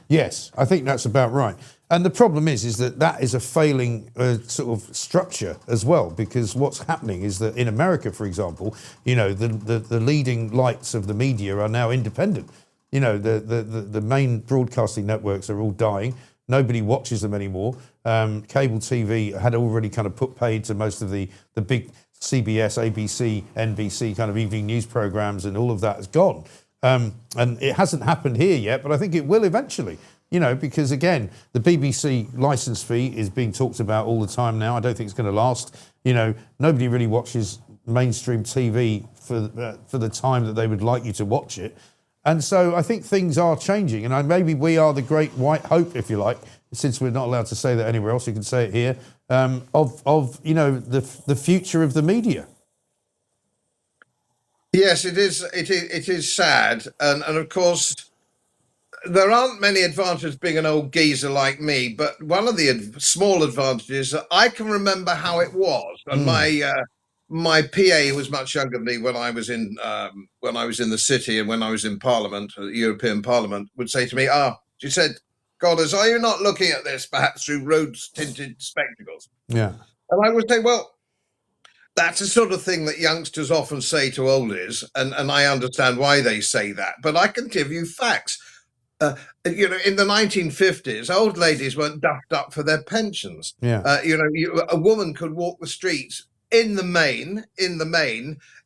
Yes, I think that's about right. And the problem is that is a failing sort of structure as well, because what's happening is that in America, for example, the leading lights of the media are now independent. The main broadcasting networks are all dying. Nobody watches them anymore. Cable TV had already kind of put paid to most of the big CBS, ABC, NBC kind of evening news programs, and all of that is gone. And it hasn't happened here yet, but I think it will eventually. Because again, the BBC license fee is being talked about all the time now. I don't think it's going to last. Nobody really watches mainstream TV for the time that they would like you to watch it. And so I think things are changing. And maybe we are the great white hope, if you like, since we're not allowed to say that anywhere else, you can say it here, of the future of the media. Yes, it is. It is sad. And of course, there aren't many advantages being an old geezer like me, but one of the small advantages that I can remember how it was. And my PA was much younger than me when I was in the city and when I was in Parliament, European Parliament, would say to me, she said, "Goddess, are you not looking at this perhaps through rose-tinted spectacles?" Yeah. And I would say, well, that's the sort of thing that youngsters often say to oldies, and I understand why they say that, but I can give you facts. In the 1950s, old ladies weren't duffed up for their pensions. Yeah. A woman could walk the streets in the main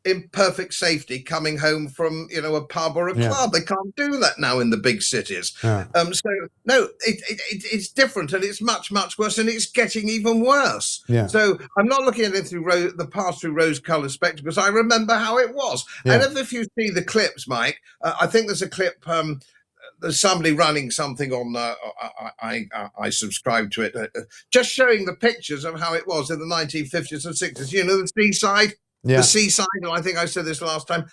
in perfect safety coming home from, a pub or a club. They can't do that now in the big cities. Yeah. So no, it's different, and it's much, much worse, and it's getting even worse. Yeah. So I'm not looking at it through the past through rose-colored spectacles, because I remember how it was. Yeah. And if you see the clips, Mike, I think there's a clip. There's somebody running something on. I subscribe to it, just showing the pictures of how it was in the 1950s and 60s. The seaside, the seaside. And I think I said this last time.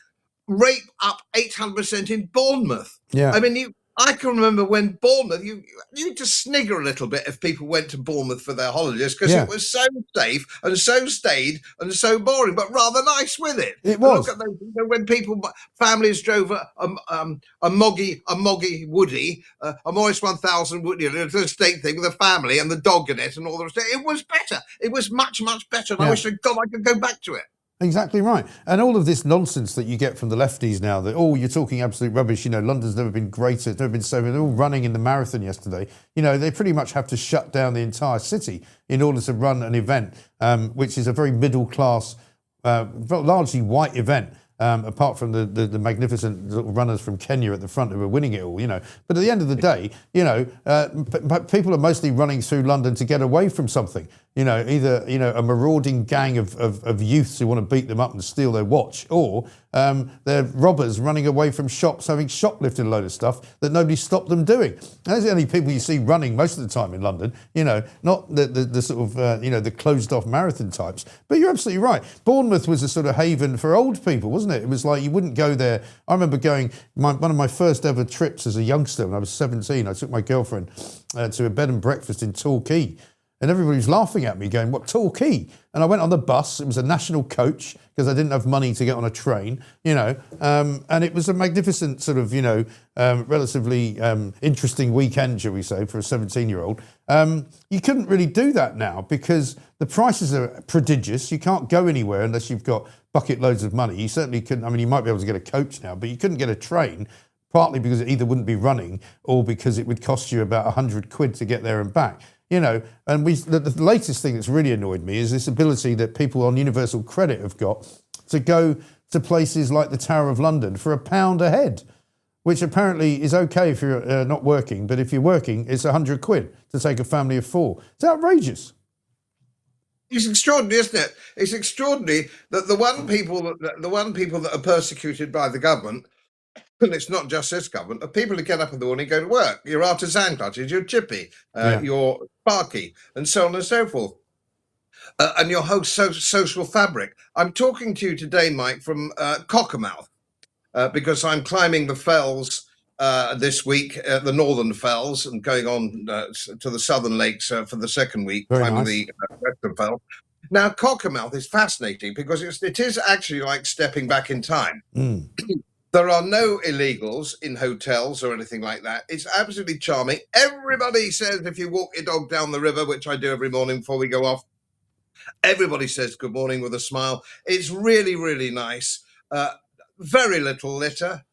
Rape up 800% in Bournemouth. Yeah. I mean, I can remember when Bournemouth, you just snigger a little bit if people went to Bournemouth for their holidays, because it was so safe and so staid and so boring, but rather nice with it. It was. Look at those, when families drove a moggy Woody, a Morris 1000 Woody, an estate thing with a family and the dog in it and all the rest. It was better. It was much, much better. And I wish to God I could go back to it. Exactly right. And all of this nonsense that you get from the lefties now, that, you're talking absolute rubbish, London's never been greater, it's never been so, they're all running in the marathon yesterday. They pretty much have to shut down the entire city in order to run an event, which is a very middle class, largely white event. Apart from the magnificent runners from Kenya at the front who are winning it all, But at the end of the day, people are mostly running through London to get away from something. Either a marauding gang of youths who want to beat them up and steal their watch, or they're robbers running away from shops, having shoplifted a load of stuff that nobody stopped them doing. And those are the only people you see running most of the time in London. Not the sort of the closed off marathon types. But you're absolutely right. Bournemouth was a sort of haven for old people, wasn't it? It was like you wouldn't go there. I remember going one of my first ever trips as a youngster when I was 17. I took my girlfriend to a bed and breakfast in Torquay. And everybody was laughing at me, going, "What, Torquay?" And I went on the bus. It was a national coach because I didn't have money to get on a train, and it was a magnificent sort of, relatively interesting weekend, shall we say, for a 17-year-old. You couldn't really do that now because the prices are prodigious. You can't go anywhere unless you've got bucket loads of money. You certainly couldn't. I mean, you might be able to get a coach now, but you couldn't get a train, partly because it either wouldn't be running or because it would cost you about 100 quid to get there and back. And the latest thing that's really annoyed me is this ability that people on universal credit have got to go to places like the Tower of London for £1 a head, which apparently is okay if you're not working, but if you're working, it's 100 quid to take a family of 4. It's outrageous. It's extraordinary, isn't it? It's extraordinary that the one people that are persecuted by the government, and it's not just this government, are people who get up in the morning and go to work. Your artisan clutches, your chippy, your sparky, and so on and so forth. And your whole social fabric. I'm talking to you today, Mike, from Cockermouth, because I'm climbing the fells this week, the northern fells, and going on to the southern lakes for the second week, climbing the western fells. Now, Cockermouth is fascinating because it is actually like stepping back in time. Mm. There are no illegals in hotels or anything like that. It's absolutely charming. Everybody says if you walk your dog down the river, which I do every morning before we go off, everybody says good morning with a smile. It's really, really nice. Very little litter,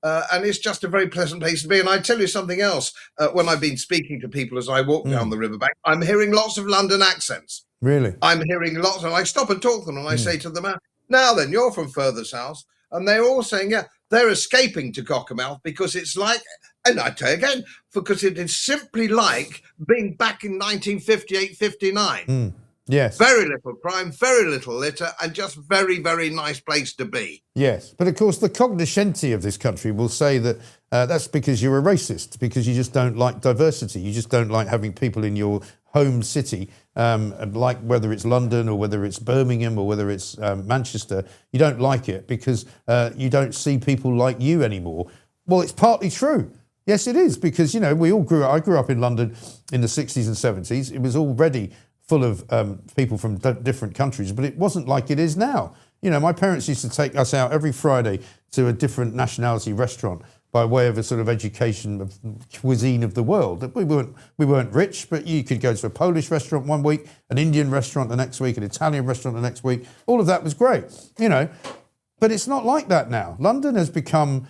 and it's just a very pleasant place to be. And I tell you something else, when I've been speaking to people as I walk down the riverbank, I'm hearing lots of London accents. Really? I'm hearing lots, and I stop and talk to them, and I say to them, now then, you're from further south. And they're all saying, they're escaping to Cockermouth because it's like, and I tell you again, because it is simply like being back in 1958, 59. Yes. Very little crime, very little litter, and just very, very nice place to be. Yes. But of course, the cognoscenti of this country will say that that's because you're a racist, because you just don't like diversity. You just don't like having people in your home city, like whether it's London or whether it's Birmingham or whether it's Manchester. You don't like it because you don't see people like you anymore. Well, it's partly true. Yes, it is, because, we all I grew up in London in the 60s and 70s. It was already full of people from different countries, but it wasn't like it is now. My parents used to take us out every Friday to a different nationality restaurant by way of a sort of education of cuisine of the world. We weren't rich, but you could go to a Polish restaurant one week, an Indian restaurant the next week, an Italian restaurant the next week. All of that was great, But it's not like that now. London has become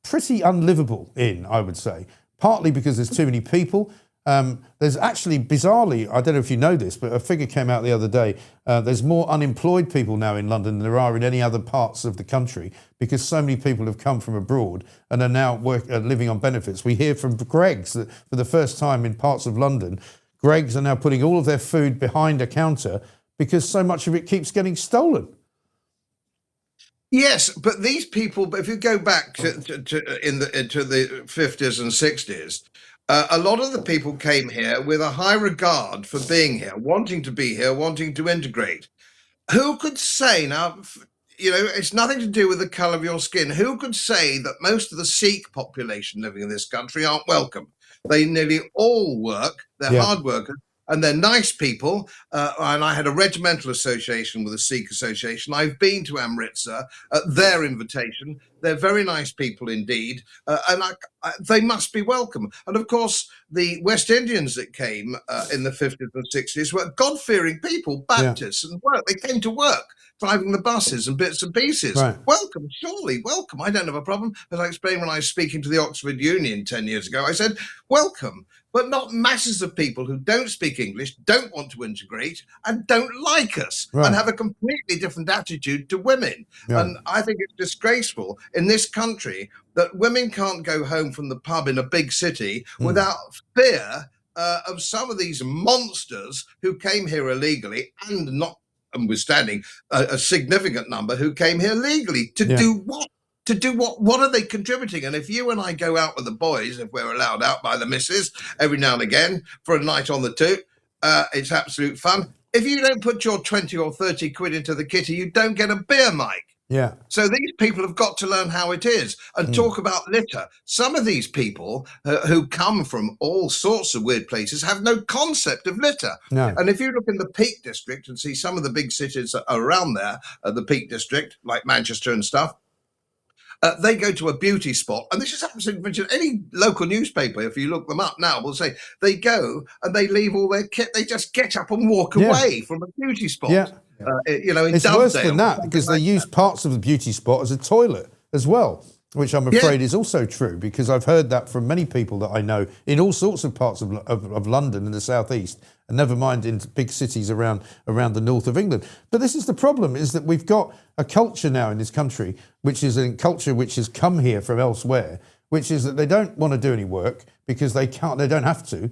pretty unlivable I would say, partly because there's too many people, There's actually, bizarrely, I don't know if you know this, but a figure came out the other day. There's more unemployed people now in London than there are in any other parts of the country because so many people have come from abroad and are now living on benefits. We hear from Greggs that for the first time in parts of London, Greggs are now putting all of their food behind a counter because so much of it keeps getting stolen. Yes, but these people, if you go back to the 50s and 60s, a lot of the people came here with a high regard for being here, wanting to be here, wanting to integrate. Who could say now, it's nothing to do with the colour of your skin. Who could say that most of the Sikh population living in this country aren't welcome? They nearly all work, they're hard workers, and they're nice people. And I had a regimental association with the Sikh Association. I've been to Amritsar at their invitation. They're very nice people indeed. And they must be welcome. And of course, the West Indians that came in the 50s and 60s were God-fearing people, Baptists, and work. They came to work, driving the buses and bits and pieces. Right. Welcome, surely, welcome. I don't have a problem. As I explained when I was speaking to the Oxford Union 10 years ago, I said, welcome. But not masses of people who don't speak English, don't want to integrate, and don't like us, and have a completely different attitude to women. Yeah. And I think it's disgraceful in this country that women can't go home from the pub in a big city without fear of some of these monsters who came here illegally, and notwithstanding a significant number who came here legally to do what? To do what? What are they contributing? And if you and I go out with the boys, if we're allowed out by the missus every now and again for a night on the toot, it's absolute fun. If you don't put your 20 or 30 quid into the kitty, you don't get a beer, Mike. Yeah. So these people have got to learn how it is and talk about litter. Some of these people who come from all sorts of weird places have no concept of litter. No. And if you look in the Peak District and see some of the big cities around there, the Peak District, like Manchester and stuff, they go to a beauty spot, and this is absolutely any local newspaper, if you look them up now, will say they go and they leave all their kit. They just get up and walk away from a beauty spot. Yeah. In It's Dovedale, worse than that because they use parts of the beauty spot as a toilet as well, which I'm afraid is also true because I've heard that from many people that I know in all sorts of parts of London and the southeast, and never mind in big cities around the north of England. But this is the problem, is that we've got a culture now in this country, which is a culture which has come here from elsewhere, which is that they don't want to do any work because they don't have to.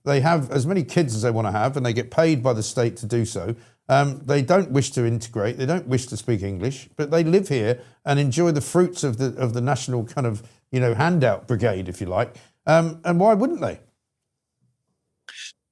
They have as many kids as they want to have, and they get paid by the state to do so. They don't wish to integrate. They don't wish to speak English, but they live here and enjoy the fruits of the national kind of handout brigade, if you like. And why wouldn't they?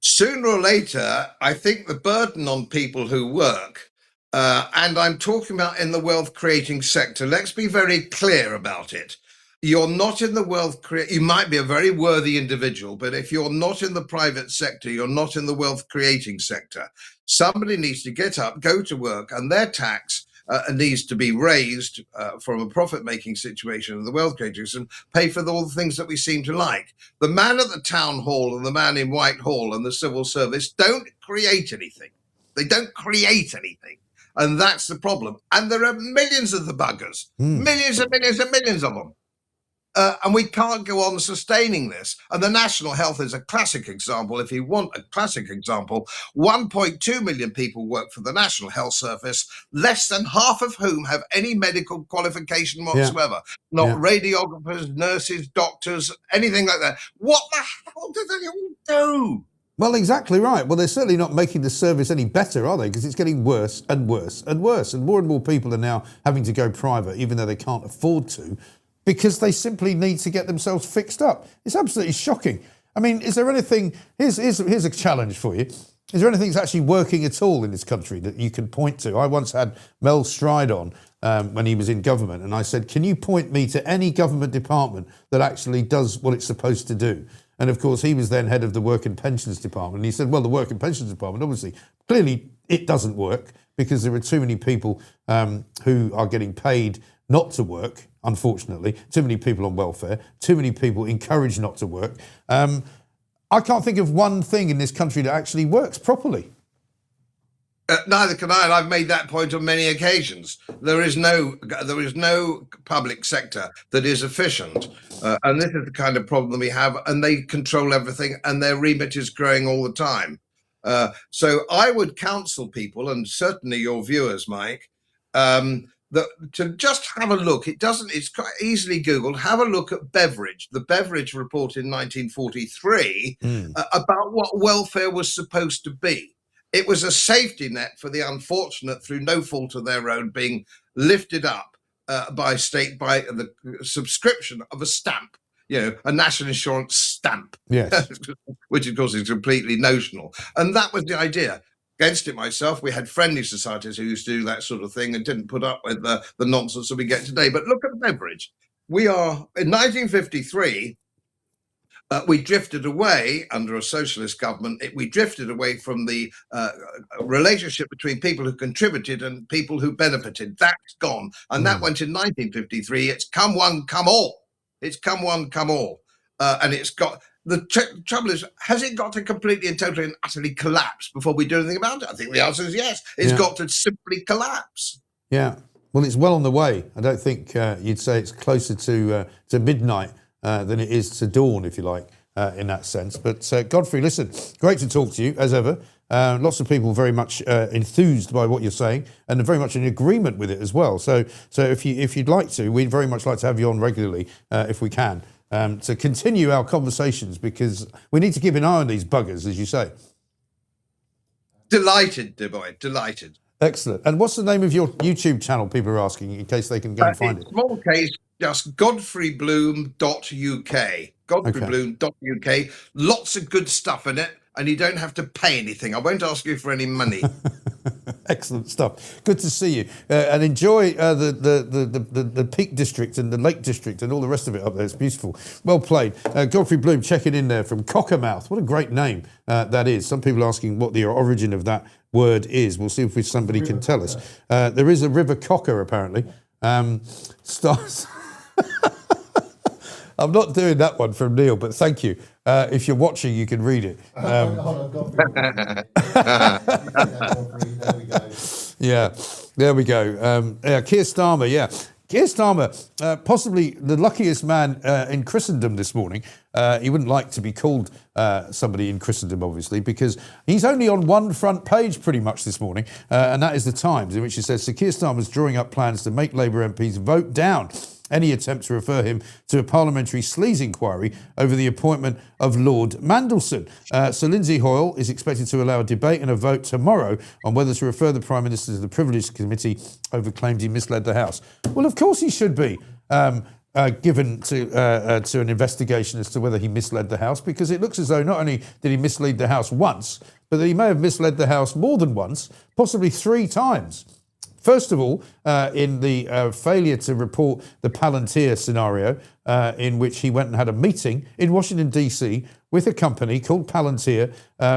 Sooner or later, I think the burden on people who work, and I'm talking about in the wealth creating sector. Let's be very clear about it. You're not in the you might be a very worthy individual, but if you're not in the private sector, you're not in the wealth creating sector. Somebody needs to get up, go to work, and their tax needs to be raised from a profit-making situation in the wealth creators and pay for all the things that we seem to like. The man at the town hall and the man in Whitehall and the civil service don't create anything. They don't create anything. And that's the problem. And there are millions of the buggers, millions and millions and millions of them. And we can't go on sustaining this. And the national health is a classic example. If you want a classic example, 1.2 million people work for the National Health Service, less than half of whom have any medical qualification whatsoever. Not radiographers, nurses, doctors, anything like that. What the hell do they all do? Well, exactly right. Well, they're certainly not making the service any better, are they? Because it's getting worse and worse and worse. And more people are now having to go private, even though they can't afford to, because they simply need to get themselves fixed up. It's absolutely shocking. I mean, is there anything... Here's a challenge for you. Is there anything that's actually working at all in this country that you can point to? I once had Mel Stride on when he was in government, and I said, can you point me to any government department that actually does what it's supposed to do? And of course, he was then head of the Work and Pensions Department. And he said, well, the Work and Pensions Department, obviously, clearly it doesn't work because there are too many people who are getting paid not to work, unfortunately, too many people on welfare, too many people encouraged not to work. I can't think of one thing in this country that actually works properly. Neither can I, and I've made that point on many occasions. There is no public sector that is efficient, and this is the kind of problem we have. And they control everything, and their remit is growing all the time. So I would counsel people, and certainly your viewers, Mike, that to just have a look. It's quite easily Googled. Have a look at Beveridge, the Beveridge report in 1943, about what welfare was supposed to be. It was a safety net for the unfortunate through no fault of their own, being lifted up by the subscription of a stamp, a national insurance stamp, yes, which of course is completely notional. And that was the idea. Against it myself, we had friendly societies who used to do that sort of thing and didn't put up with the nonsense that we get today. But look at Beveridge. We are in 1953. We drifted away under a socialist government. We drifted away from the relationship between people who contributed and people who benefited. That's gone. And that went in 1953. It's come one, come all. It's come one, come all. And it's got... The trouble is, has it got to completely and totally and utterly collapse before we do anything about it? I think the answer is yes. It's got to simply collapse. Yeah. Well, it's well on the way. I don't think you'd say it's closer to midnight than it is to dawn, if you like, in that sense. But Godfrey, listen, great to talk to you, as ever. Lots of people very much enthused by what you're saying and very much in agreement with it as well. So if you'd like to, we'd very much like to have you on regularly if we can. To continue our conversations, because we need to keep an eye on these buggers, as you say. Delighted, dear boy, delighted. Excellent. And what's the name of your YouTube channel, people are asking, in case they can go and find it? Small case, just godfreybloom.uk. Godfreybloom.uk. Lots of good stuff in it, and you don't have to pay anything. I won't ask you for any money. Excellent stuff. Good to see you, and enjoy the Peak District and the Lake District and all the rest of it up there. It's beautiful. Well played, Godfrey Bloom. Checking in there from Cockermouth. What a great name that is. Some people asking what the origin of that word is. We'll see if somebody can tell us. There is a river cocker apparently. Stars. I'm not doing that one from Neil, but thank you. If you're watching, you can read it. Hold on, Godfrey. There we go. Yeah, there we go. Keir Starmer, Keir Starmer, possibly the luckiest man in Christendom this morning. He wouldn't like to be called somebody in Christendom, obviously, because he's only on one front page pretty much this morning, and that is the Times, in which it says, Sir Keir Starmer's drawing up plans to make Labour MPs vote down any attempt to refer him to a parliamentary sleaze inquiry over the appointment of Lord Mandelson. Sir Lindsay Hoyle is expected to allow a debate and a vote tomorrow on whether to refer the Prime Minister to the Privileged Committee over claims he misled the House. Well, of course he should be given to an investigation as to whether he misled the House, because it looks as though not only did he mislead the House once, but that he may have misled the House more than once, possibly 3 times. First of all, in the failure to report the Palantir scenario, in which he went and had a meeting in Washington, D.C. with a company called Palantir,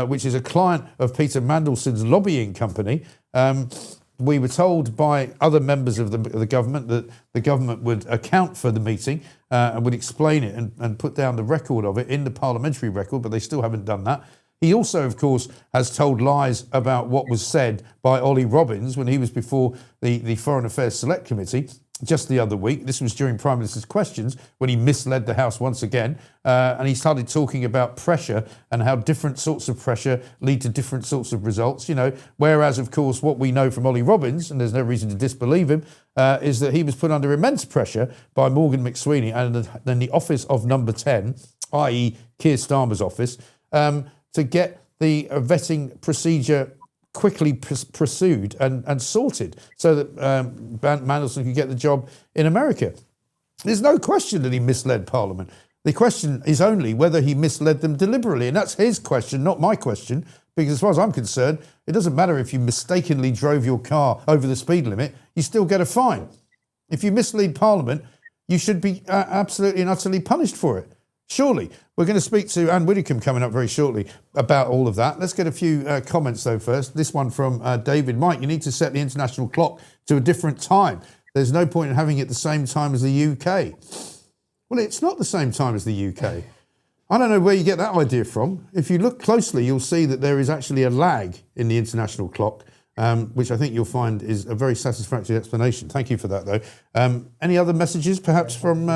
which is a client of Peter Mandelson's lobbying company. We were told by other members of the government that the government would account for the meeting and would explain it and put down the record of it in the parliamentary record, but they still haven't done that. He also, of course, has told lies about what was said by Ollie Robbins when he was before the Foreign Affairs Select Committee just the other week. This was during Prime Minister's questions when he misled the House once again. And he started talking about pressure and how different sorts of pressure lead to different sorts of results, whereas, of course, what we know from Ollie Robbins, and there's no reason to disbelieve him, is that he was put under immense pressure by Morgan McSweeney and then the office of number 10, i.e. Keir Starmer's office, to get the vetting procedure quickly pursued and sorted so that Mandelson could get the job in America. There's no question that he misled Parliament. The question is only whether he misled them deliberately, and that's his question, not my question, because as far as I'm concerned, it doesn't matter if you mistakenly drove your car over the speed limit, you still get a fine. If you mislead Parliament, you should be absolutely and utterly punished for it. Surely. We're going to speak to Anne Widdecombe coming up very shortly about all of that. Let's get a few comments, though, first. This one from David. Mike, you need to set the international clock to a different time. There's no point in having it the same time as the UK. Well, it's not the same time as the UK. I don't know where you get that idea from. If you look closely, you'll see that there is actually a lag in the international clock which I think you'll find is a very satisfactory explanation. Thank you for that, though. Any other messages, perhaps, from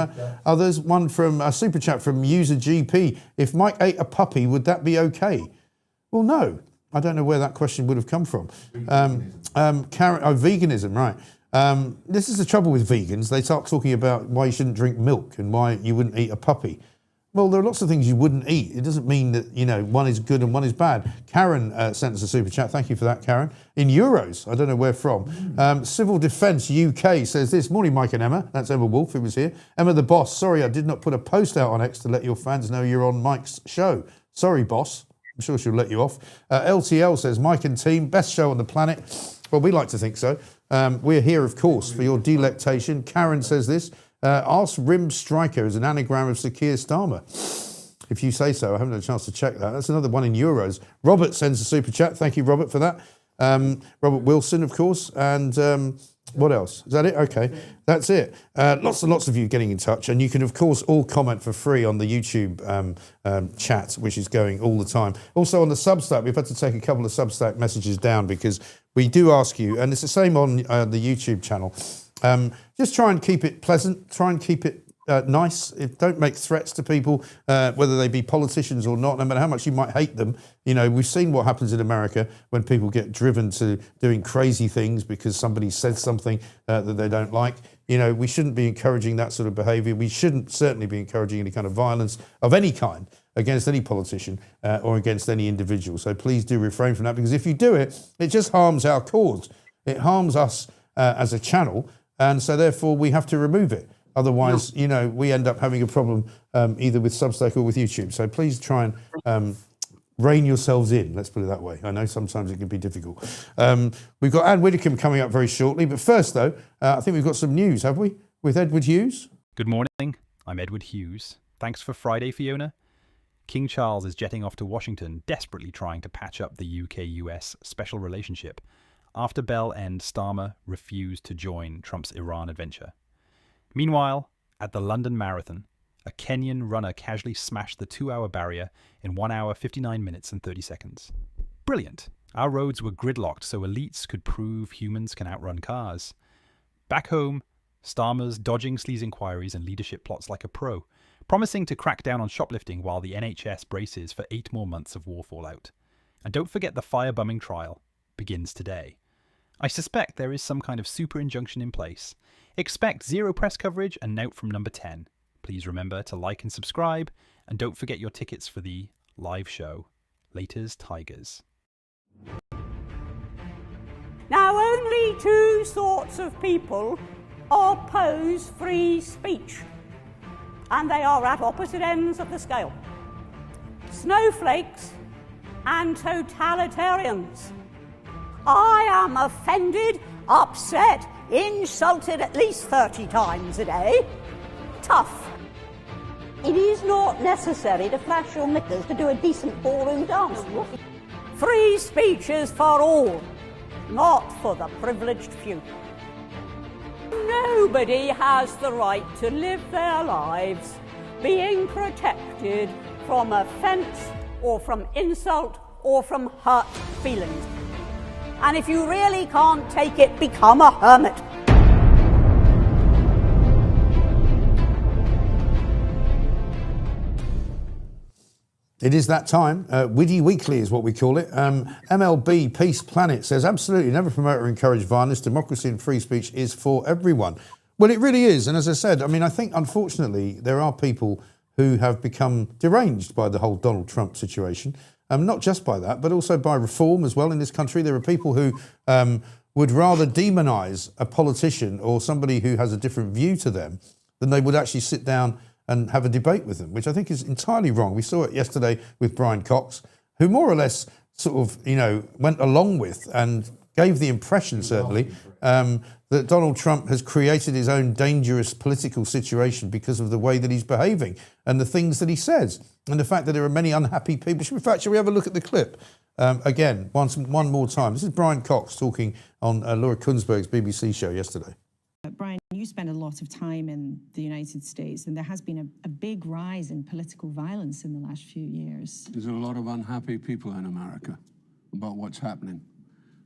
others? One from a super chat from user GP. If Mike ate a puppy, would that be okay? Well, no. I don't know where that question would have come from. Veganism, right. This is the trouble with vegans. They start talking about why you shouldn't drink milk and why you wouldn't eat a puppy. Well, there are lots of things you wouldn't eat. It doesn't mean that, one is good and one is bad. Karen sent us a super chat. Thank you for that, Karen. In euros, I don't know where from. Civil Defence UK says this. Morning, Mike and Emma. That's Emma Wolf who was here. Emma the boss. Sorry, I did not put a post out on X to let your fans know you're on Mike's show. Sorry, boss. I'm sure she'll let you off. LTL says, Mike and team, best show on the planet. Well, we like to think so. We're here, of course, for your delectation. Karen says this. Ask Rim Striker is an anagram of Sir Keir Starmer. If you say so, I haven't had a chance to check that. That's another one in euros. Robert sends a super chat. Thank you, Robert, for that. Robert Wilson, of course. And what else? Is that it? Okay, that's it. Lots and lots of you getting in touch. And you can, of course, all comment for free on the YouTube chat, which is going all the time. Also on the Substack, we've had to take a couple of Substack messages down because we do ask you, and it's the same on the YouTube channel, just try and keep it pleasant, try and keep it nice. Don't make threats to people, whether they be politicians or not, no matter how much you might hate them. We've seen what happens in America when people get driven to doing crazy things because somebody said something that they don't like. We shouldn't be encouraging that sort of behaviour. We shouldn't certainly be encouraging any kind of violence of any kind against any politician or against any individual. So please do refrain from that, because if you do it, it just harms our cause. It harms us as a channel, and so therefore we have to remove it. Otherwise, we end up having a problem either with Substack or with YouTube. So please try and rein yourselves in, let's put it that way. I know sometimes it can be difficult. We've got Anne Widdecombe coming up very shortly. But first, though, I think we've got some news, have we? With Edward Hughes. Good morning. I'm Edward Hughes. Thanks for Friday, Fiona. King Charles is jetting off to Washington, desperately trying to patch up the UK-US special relationship after Bell and Starmer refused to join Trump's Iran adventure. Meanwhile, at the London Marathon, a Kenyan runner casually smashed the 2-hour barrier in 1 hour, 59 minutes and 30 seconds. Brilliant. Our roads were gridlocked so elites could prove humans can outrun cars. Back home, Starmer's dodging sleaze inquiries and leadership plots like a pro, promising to crack down on shoplifting while the NHS braces for 8 more months of war fallout. And don't forget the firebombing trial begins today. I suspect there is some kind of super injunction in place. Expect zero press coverage and note from number 10. Please remember to like and subscribe, and don't forget your tickets for the live show. Laters Tigers. Now, only two sorts of people oppose free speech, and they are at opposite ends of the scale. Snowflakes and totalitarians. I am offended, upset, insulted at least 30 times a day. Tough. It is not necessary to flash your knickers to do a decent ballroom dance. Free speech is for all, not for the privileged few. Nobody has the right to live their lives being protected from offence or from insult or from hurt feelings. And if you really can't take it, become a hermit. It is that time. Witty Weekly is what we call it. MLB Peace Planet says, absolutely never promote or encourage violence. Democracy and free speech is for everyone. Well, it really is. And as I said, I think, unfortunately, there are people who have become deranged by the whole Donald Trump situation. Not just by that, but also by reform as well in this country. There are people who would rather demonise a politician or somebody who has a different view to them than they would actually sit down and have a debate with them, which I think is entirely wrong. We saw it yesterday with Brian Cox, who more or less sort of, went along with and gave the impression, certainly, that Donald Trump has created his own dangerous political situation because of the way that he's behaving and the things that he says and the fact that there are many unhappy people. Shall we have a look at the clip again, one more time? This is Brian Cox talking on Laura Kunsberg's BBC show yesterday. Brian, you spend a lot of time in the United States, and there has been a big rise in political violence in the last few years. There's a lot of unhappy people in America about what's happening.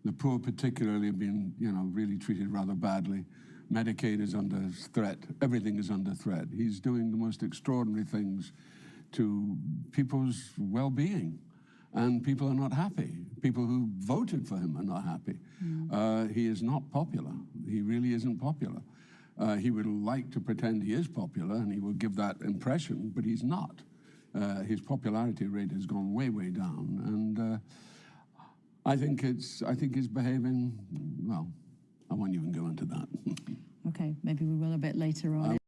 The poor particularly have been, really treated rather badly. Medicaid is under threat. Everything is under threat. He's doing the most extraordinary things to people's well-being. And people are not happy. People who voted for him are not happy. He is not popular. He really isn't popular. He would like to pretend he is popular, and he will give that impression, but he's not. His popularity rate has gone way, way down, and I think he's behaving well. I won't even go into that. Okay, maybe we will a bit later on.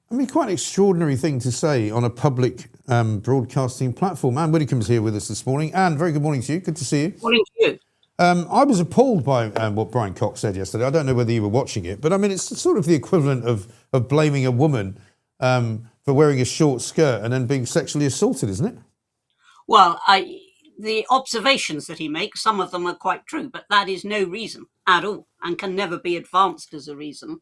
I mean, quite an extraordinary thing to say on a public broadcasting platform. Anne Widdicombe's here with us this morning. Anne, very good morning to you. Good to see you. Morning to you. I was appalled by what Brian Cox said yesterday. I don't know whether you were watching it, but I mean, it's sort of the equivalent of blaming a woman for wearing a short skirt and then being sexually assaulted, isn't it? Well, the observations that he makes, some of them are quite true, but that is no reason at all and can never be advanced as a reason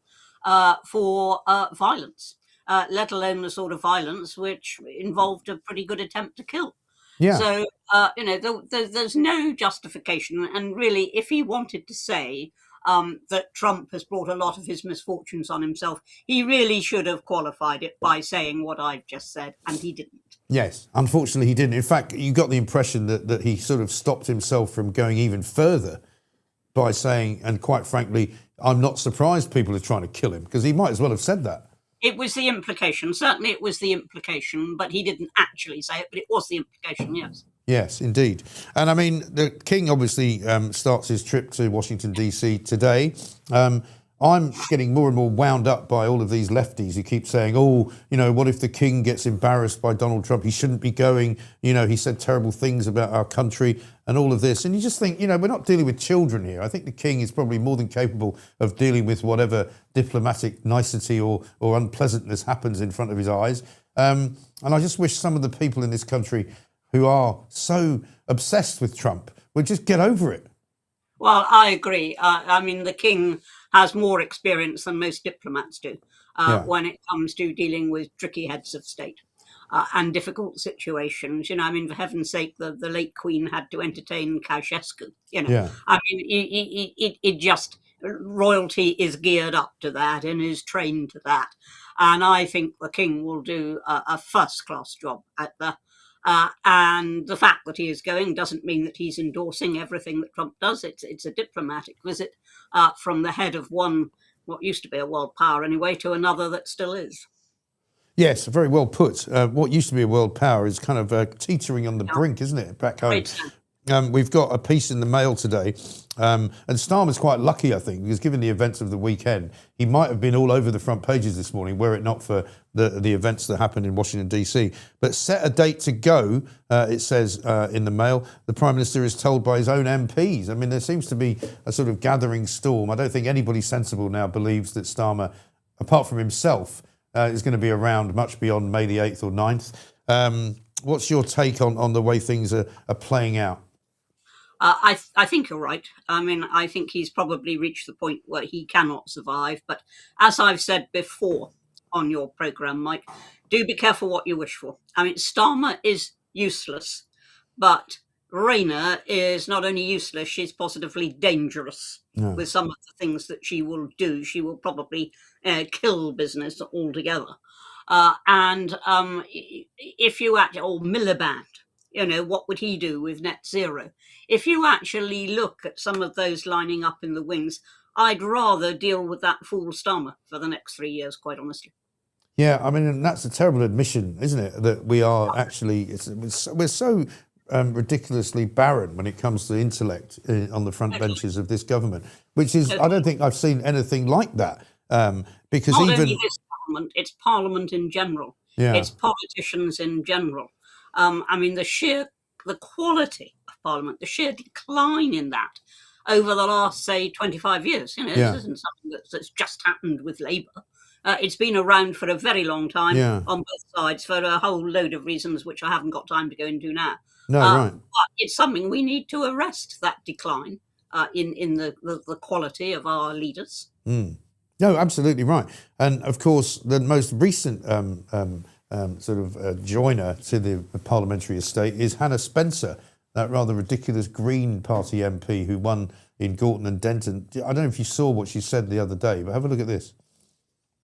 for violence, let alone the sort of violence which involved a pretty good attempt to kill. Yeah. So, there's no justification. And really, if he wanted to say that Trump has brought a lot of his misfortunes on himself, he really should have qualified it by saying what I've just said, and he didn't. Yes, unfortunately he didn't. In fact, you got the impression that he sort of stopped himself from going even further by saying, and quite frankly, I'm not surprised people are trying to kill him, because he might as well have said that. It was the implication. Certainly it was the implication, but he didn't actually say it, but it was the implication, yes. Yes, indeed. And I mean, the King obviously starts his trip to Washington, D.C. today. I'm getting more and more wound up by all of these lefties who keep saying, what if the King gets embarrassed by Donald Trump? He shouldn't be going. He said terrible things about our country and all of this. And you just think, we're not dealing with children here. I think the King is probably more than capable of dealing with whatever diplomatic nicety or unpleasantness happens in front of his eyes. And I just wish some of the people in this country who are so obsessed with Trump would just get over it. Well, I agree. I mean, the King has more experience than most diplomats do when it comes to dealing with tricky heads of state and difficult situations. I mean, for heaven's sake, the late Queen had to entertain Ceausescu. I mean, it just, royalty is geared up to that and is trained to that. And I think the King will do a first-class job at that. And the fact that he is going doesn't mean that he's endorsing everything that Trump does. It's a diplomatic visit from the head of one, what used to be a world power anyway, to another that still is. Yes, very well put. What used to be a world power is kind of teetering on the brink, isn't it, back home? We've got a piece in the Mail today, and Starmer's quite lucky, I think, because given the events of the weekend, he might have been all over the front pages this morning, were it not for the events that happened in Washington, D.C. But set a date to go, it says in the Mail. The Prime Minister is told by his own MPs. I mean, there seems to be a sort of gathering storm. I don't think anybody sensible now believes that Starmer, apart from himself, is going to be around much beyond May the 8th or 9th. What's your take on the way things are playing out? I think you're right. I mean, I think he's probably reached the point where he cannot survive. But as I've said before on your programme, Mike, do be careful what you wish for. I mean, Starmer is useless, but Rayner is not only useless, she's positively dangerous with some of the things that she will do. She will probably kill business altogether. And if you or Miliband, what would he do with net zero? If you actually look at some of those lining up in the wings, I'd rather deal with that fool Starmer for the next 3 years, quite honestly. Yeah, I mean, and that's a terrible admission, isn't it? That we are actually, we're so ridiculously barren when it comes to intellect on the front benches of this government, which is, I don't think I've seen anything like that. Because not even only this government, it's Parliament in general. It's politicians in general. I mean, the quality of Parliament, the sheer decline in that over the last, say, 25 years. This isn't something that's just happened with Labour. It's been around for a very long time on both sides for a whole load of reasons, which I haven't got time to go into now. Right. But it's something we need to arrest, that decline in the quality of our leaders. No, absolutely right. And of course, the most recent joiner to the parliamentary estate is Hannah Spencer, that rather ridiculous Green Party MP who won in Gorton and Denton. I don't know if you saw what she said the other day, but have a look at this.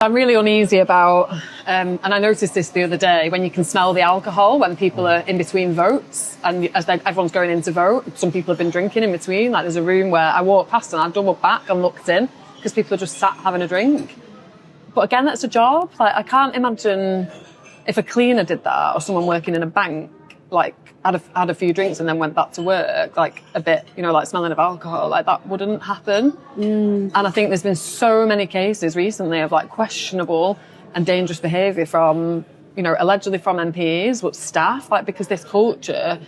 I'm really uneasy about, and I noticed this the other day, when you can smell the alcohol when people are in between votes, and as everyone's going in to vote, some people have been drinking in between. Like there's a room where I walked past and I doubled back and looked in because people are just sat having a drink. But again, that's a job. Like I can't imagine if a cleaner did that or someone working in a bank, like had a few drinks and then went back to work, like a bit, like smelling of alcohol, like that wouldn't happen. And I think there's been so many cases recently of like questionable and dangerous behaviour from, allegedly from MPs, but staff, like because this culture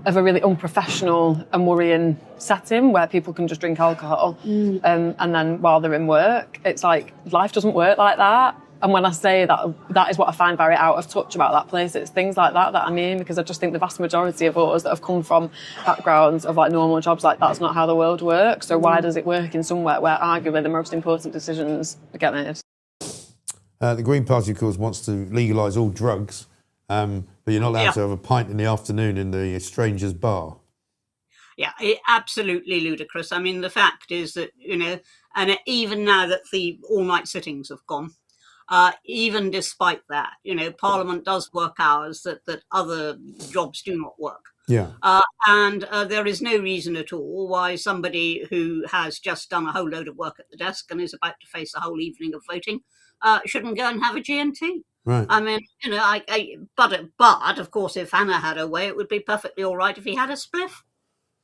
of a really unprofessional and worrying setting where people can just drink alcohol and then while they're in work, it's like life doesn't work like that. And when I say that, that is what I find very out of touch about that place. It's things like that I mean, because I just think the vast majority of us that have come from backgrounds of like normal jobs, like that's not how the world works. So why does it work in somewhere where arguably the most important decisions get made? The Green Party, of course, wants to legalise all drugs, but you're not allowed to have a pint in the afternoon in the stranger's bar. Yeah, absolutely ludicrous. I mean, the fact is that, and even now that the all-night sittings have gone, even despite that, Parliament does work hours that other jobs do not work. Yeah. And there is no reason at all why somebody who has just done a whole load of work at the desk and is about to face a whole evening of voting shouldn't go and have a G&T. Right. I mean, but of course, if Hannah had her way, it would be perfectly all right if he had a spliff.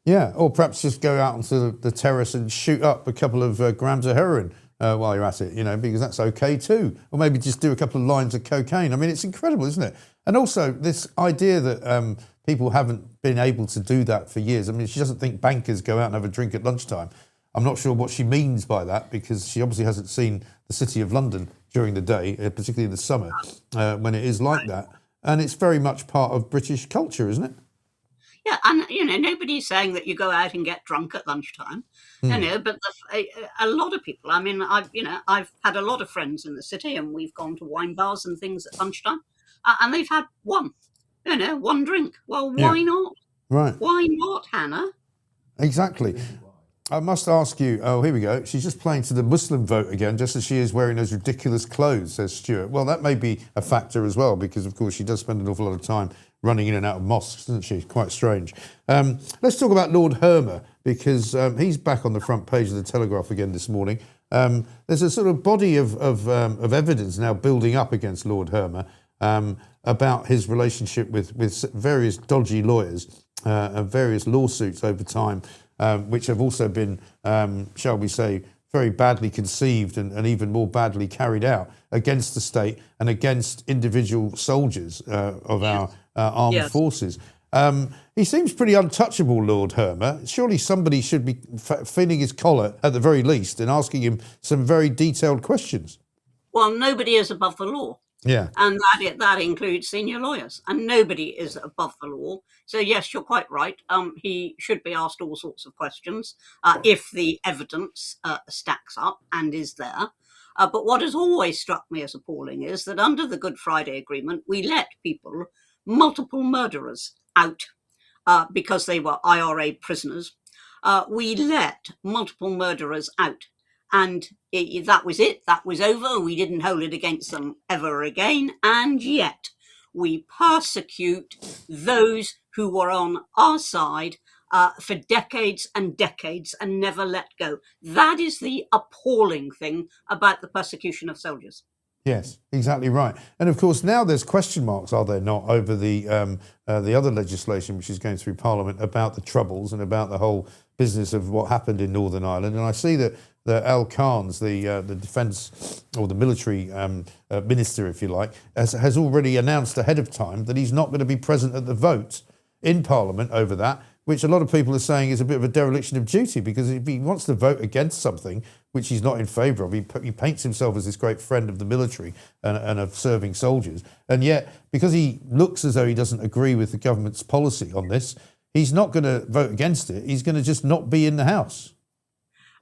Yeah, or perhaps just go out onto the terrace and shoot up a couple of grams of heroin while you're at it, because that's okay too. Or maybe just do a couple of lines of cocaine. I mean, it's incredible, isn't it? And also this idea that people haven't been able to do that for years. I mean, she doesn't think bankers go out and have a drink at lunchtime. I'm not sure what she means by that, because she obviously hasn't seen the City of London during the day, particularly in the summer, when it is like that. And it's very much part of British culture, isn't it? Yeah, and nobody's saying that you go out and get drunk at lunchtime, but a lot of people. I mean, I've had a lot of friends in the city, and we've gone to wine bars and things at lunchtime, and they've had one drink. Well, why not? Right. Why not, Hannah? Exactly. I must ask you, oh, here we go. She's just playing to the Muslim vote again, just as she is wearing those ridiculous clothes, says Stuart. Well, that may be a factor as well, because, of course, she does spend an awful lot of time running in and out of mosques, doesn't she? Quite strange. Let's talk about Lord Hermer, because he's back on the front page of the Telegraph again this morning. There's a sort of body of evidence now building up against Lord Hermer about his relationship with various dodgy lawyers and various lawsuits over time, which have also been, shall we say, very badly conceived and even more badly carried out against the state and against individual soldiers of our armed forces. He seems pretty untouchable, Lord Hermer. Surely somebody should be feeling his collar at the very least and asking him some very detailed questions. Well, nobody is above the law. Yeah. And that includes senior lawyers, and nobody is above the law. So yes, you're quite right. He should be asked all sorts of questions if the evidence stacks up and is there. But what has always struck me as appalling is that under the Good Friday Agreement, we let people, multiple murderers, out because they were IRA prisoners. We let multiple murderers out. And that was it. That was over. We didn't hold it against them ever again. And yet we persecute those who were on our side for decades and decades and never let go. That is the appalling thing about the persecution of soldiers. Yes, exactly right. And of course, now there's question marks, are there not, over the other legislation which is going through Parliament about the Troubles and about the whole business of what happened in Northern Ireland. And I see that Al Khan's, the defence or the military minister, if you like, has already announced ahead of time that he's not going to be present at the vote in Parliament over that, which a lot of people are saying is a bit of a dereliction of duty, because if he wants to vote against something which he's not in favour of, he paints himself as this great friend of the military and of serving soldiers. And yet, because he looks as though he doesn't agree with the government's policy on this, he's not going to vote against it. He's going to just not be in the House.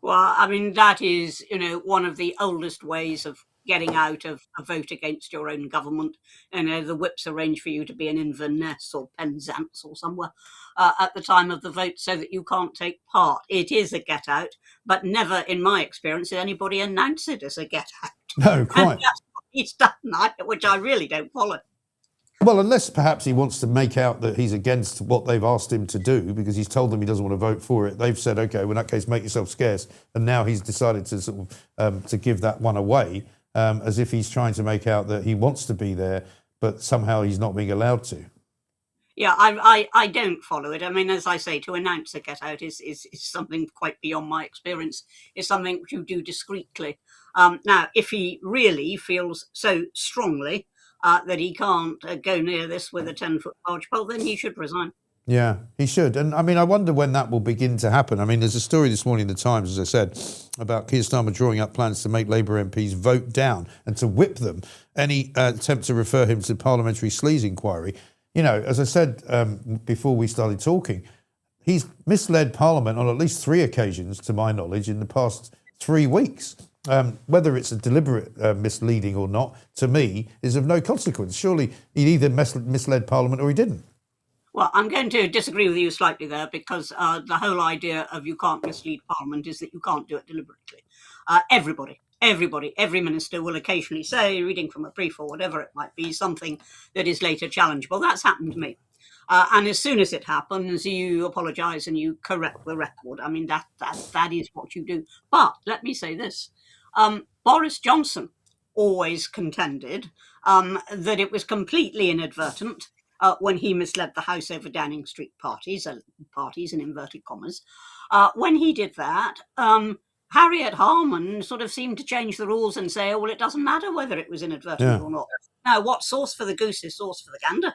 Well, I mean, that is, one of the oldest ways of getting out of a vote against your own government. The whips arrange for you to be in Inverness or Penzance or somewhere at the time of the vote so that you can't take part. It is a get out, but never, in my experience, did anybody announce it as a get out. No, quite. And that's what he's done, which I really don't follow. Well, unless perhaps he wants to make out that he's against what they've asked him to do because he's told them he doesn't want to vote for it. They've said, OK, well, in that case, make yourself scarce. And now he's decided to sort of to give that one away as if he's trying to make out that he wants to be there, but somehow he's not being allowed to. Yeah, I don't follow it. I mean, as I say, to announce a get out is something quite beyond my experience. It's something which you do discreetly. Now, if he really feels so strongly that he can't go near this with a 10-foot barge pole, then he should resign. Yeah, he should. And I mean, I wonder when that will begin to happen. I mean, there's a story this morning in the Times, as I said, about Keir Starmer drawing up plans to make Labour MPs vote down and to whip them any attempt to refer him to parliamentary sleaze inquiry. You know, as I said before we started talking, he's misled Parliament on at least 3 occasions, to my knowledge, in the past 3 weeks. Whether it's a deliberate misleading or not, to me, is of no consequence. Surely he either misled Parliament or he didn't. Well, I'm going to disagree with you slightly there because the whole idea of you can't mislead Parliament is that you can't do it deliberately. Every minister will occasionally say, reading from a brief or whatever it might be, something that is later challengeable. That's happened to me. And as soon as it happens, you apologise and you correct the record. I mean, that is what you do. But let me say this. Boris Johnson always contended that it was completely inadvertent when he misled the House over Downing Street parties in inverted commas. When he did that, Harriet Harman sort of seemed to change the rules and say, oh, well, it doesn't matter whether it was inadvertent or not. Now, what's sauce for the goose is sauce for the gander.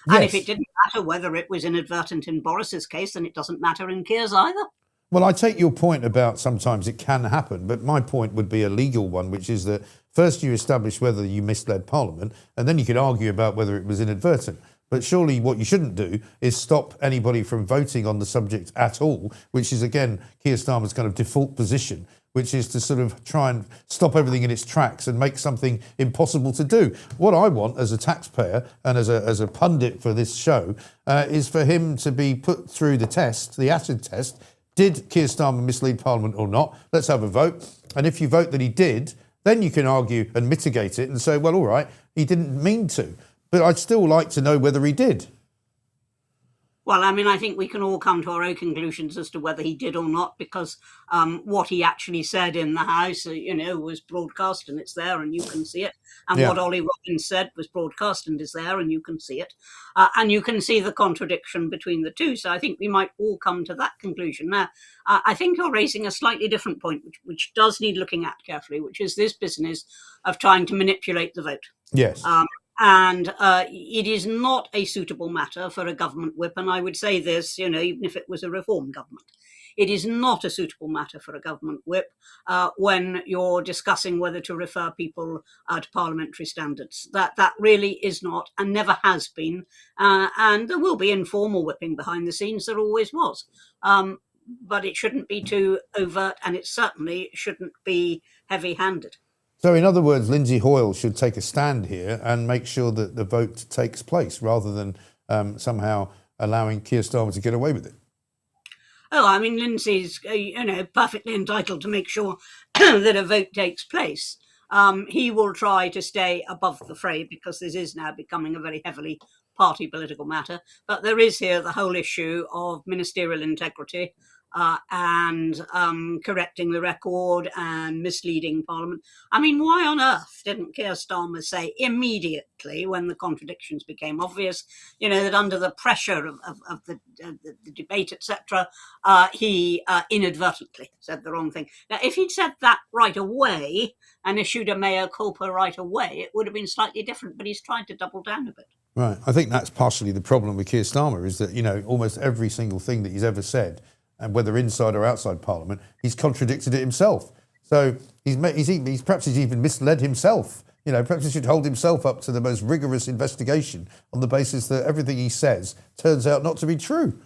Yes. And if it didn't matter whether it was inadvertent in Boris's case, then it doesn't matter in Keir's either. Well, I take your point about sometimes it can happen, but my point would be a legal one, which is that first you establish whether you misled Parliament, and then you could argue about whether it was inadvertent. But surely what you shouldn't do is stop anybody from voting on the subject at all, which is, again, Keir Starmer's kind of default position, which is to sort of try and stop everything in its tracks and make something impossible to do. What I want as a taxpayer and as a pundit for this show is for him to be put through the test, the acid test. Did Keir Starmer mislead Parliament or not? Let's have a vote. And if you vote that he did, then you can argue and mitigate it and say, well, all right, he didn't mean to. But I'd still like to know whether he did. Well, I mean, I think we can all come to our own conclusions as to whether he did or not, because what he actually said in the House, was broadcast and it's there and you can see it. And what Ollie Robbins said was broadcast and is there and you can see it. And you can see the contradiction between the two. So I think we might all come to that conclusion. Now, I think you're raising a slightly different point, which does need looking at carefully, which is this business of trying to manipulate the vote. Yes. And it is not a suitable matter for a government whip. And I would say this, even if it was a reform government, it is not a suitable matter for a government whip when you're discussing whether to refer people to parliamentary standards. That really is not and never has been. And there will be informal whipping behind the scenes. There always was. But it shouldn't be too overt and it certainly shouldn't be heavy-handed. So in other words, Lindsay Hoyle should take a stand here and make sure that the vote takes place rather than somehow allowing Keir Starmer to get away with it. Oh, I mean, Lindsay's, perfectly entitled to make sure that a vote takes place. He will try to stay above the fray because this is now becoming a very heavily party political matter. But there is here the whole issue of ministerial integrity and correcting the record and misleading Parliament. I mean, why on earth didn't Keir Starmer say immediately when the contradictions became obvious, that under the pressure of the debate, etc., he inadvertently said the wrong thing? Now, if he'd said that right away and issued a mea culpa right away, it would have been slightly different, but he's tried to double down a bit. Right. I think that's partially the problem with Keir Starmer is that, almost every single thing that he's ever said, and whether inside or outside Parliament, he's contradicted it himself. So he's perhaps even misled himself. Perhaps he should hold himself up to the most rigorous investigation on the basis that everything he says turns out not to be true.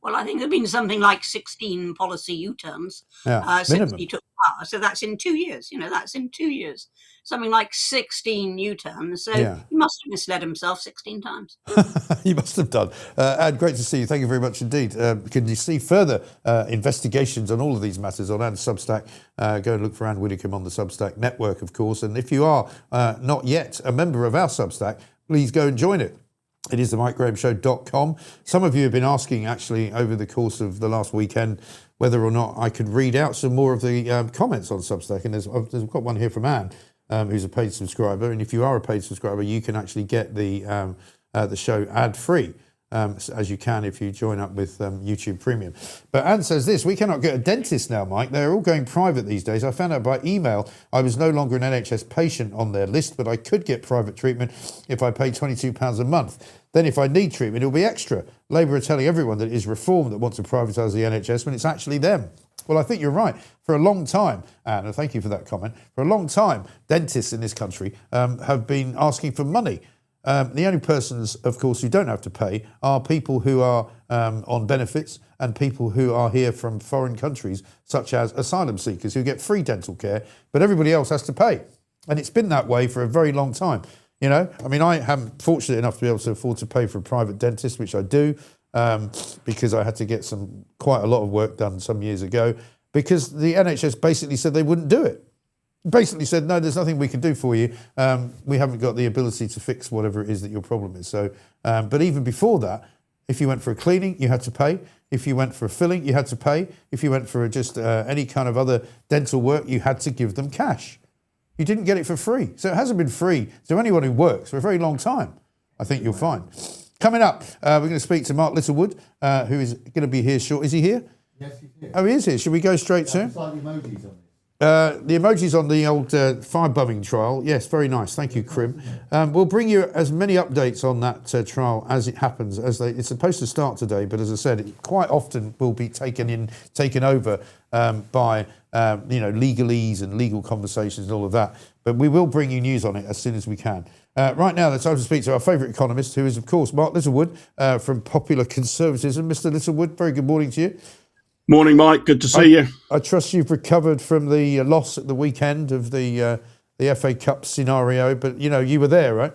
Well, I think there have been something like 16 policy U-turns since he took power. So that's in 2 years. That's in 2 years. Something like 16 U-turns. So he must have misled himself 16 times. You must have done. Anne, great to see you. Thank you very much indeed. Can you see further investigations on all of these matters on Anne's Substack? Go and look for Anne Widdicombe on the Substack network, of course. And if you are not yet a member of our Substack, please go and join it. It is themikegrahamshow.com. Some of you have been asking, actually, over the course of the last weekend, whether or not I could read out some more of the comments on Substack. And I've got one here from Anne, who's a paid subscriber. And if you are a paid subscriber, you can actually get the show ad-free, as you can if you join up with YouTube Premium. But Anne says this: we cannot get a dentist now, Mike. They're all going private these days. I found out by email I was no longer an NHS patient on their list, but I could get private treatment if I paid £22 a month. Then if I need treatment, it'll be extra. Labour are telling everyone that it is Reform that wants to privatise the NHS when it's actually them. Well, I think you're right. For a long time, Anne, and thank you for that comment, for a long time, dentists in this country have been asking for money. The only persons, of course, who don't have to pay are people who are on benefits and people who are here from foreign countries, such as asylum seekers who get free dental care, but everybody else has to pay. And it's been that way for a very long time. I mean, I am fortunate enough to be able to afford to pay for a private dentist, which I do, because I had to get quite a lot of work done some years ago, because the NHS basically said they wouldn't do it. Basically said, no, there's nothing we can do for you. We haven't got the ability to fix whatever it is that your problem is. So, but even before that, if you went for a cleaning, you had to pay. If you went for a filling, you had to pay. If you went for just any kind of other dental work, you had to give them cash. You didn't get it for free. So it hasn't been free to anyone who works for a very long time, I think you'll find. Coming up, we're going to speak to Mark Littlewood, who is going to be here short. Is he here? Yes, he's here. Oh, he is here. Should we go straight to him? Slightly emojis on this. The emojis on the old fire-bombing trial. Yes, very nice. Thank you, Krim. We'll bring you as many updates on that trial as it happens. It's supposed to start today, but as I said, it quite often will be taken over by legalese and legal conversations and all of that. But we will bring you news on it as soon as we can. Right now, it's time to speak to our favourite economist, who is, of course, Mark Littlewood from Popular Conservatism. Mr. Littlewood, very good morning to you. Morning, Mike. Good to see you. I trust you've recovered from the loss at the weekend of the FA Cup scenario, but you were there, right?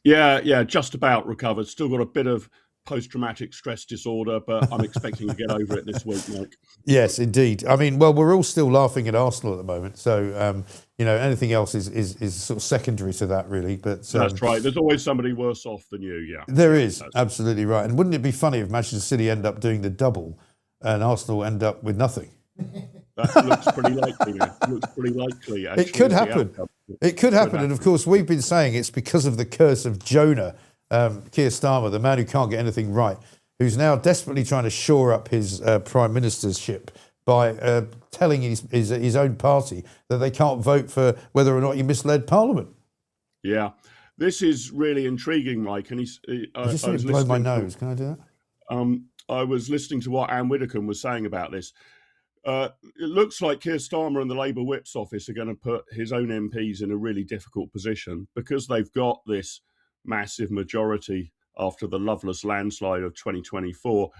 Yeah, just about recovered. Still got a bit of post-traumatic stress disorder, but I'm expecting to get over it this week, Mike. Yes, indeed. I mean, well, we're all still laughing at Arsenal at the moment, so anything else is sort of secondary to that, really. But that's right. There's always somebody worse off than you. Yeah, there is. Absolutely right. And wouldn't it be funny if Manchester City end up doing the double and Arsenal end up with nothing? That looks pretty likely. Looks pretty likely. Actually, it could happen. It could happen. And of course, we've been saying it's because of the curse of Jonah, Keir Starmer, the man who can't get anything right, who's now desperately trying to shore up his prime ministership by telling his own party that they can't vote for whether or not you misled Parliament. Yeah, this is really intriguing, Mike. And I just want to blow my nose. Can I do that? I was listening to what Anne Widdicombe was saying about this. It looks like Keir Starmer and the Labour Whip's office are going to put his own MPs in a really difficult position because they've got this massive majority after the loveless landslide of 2024.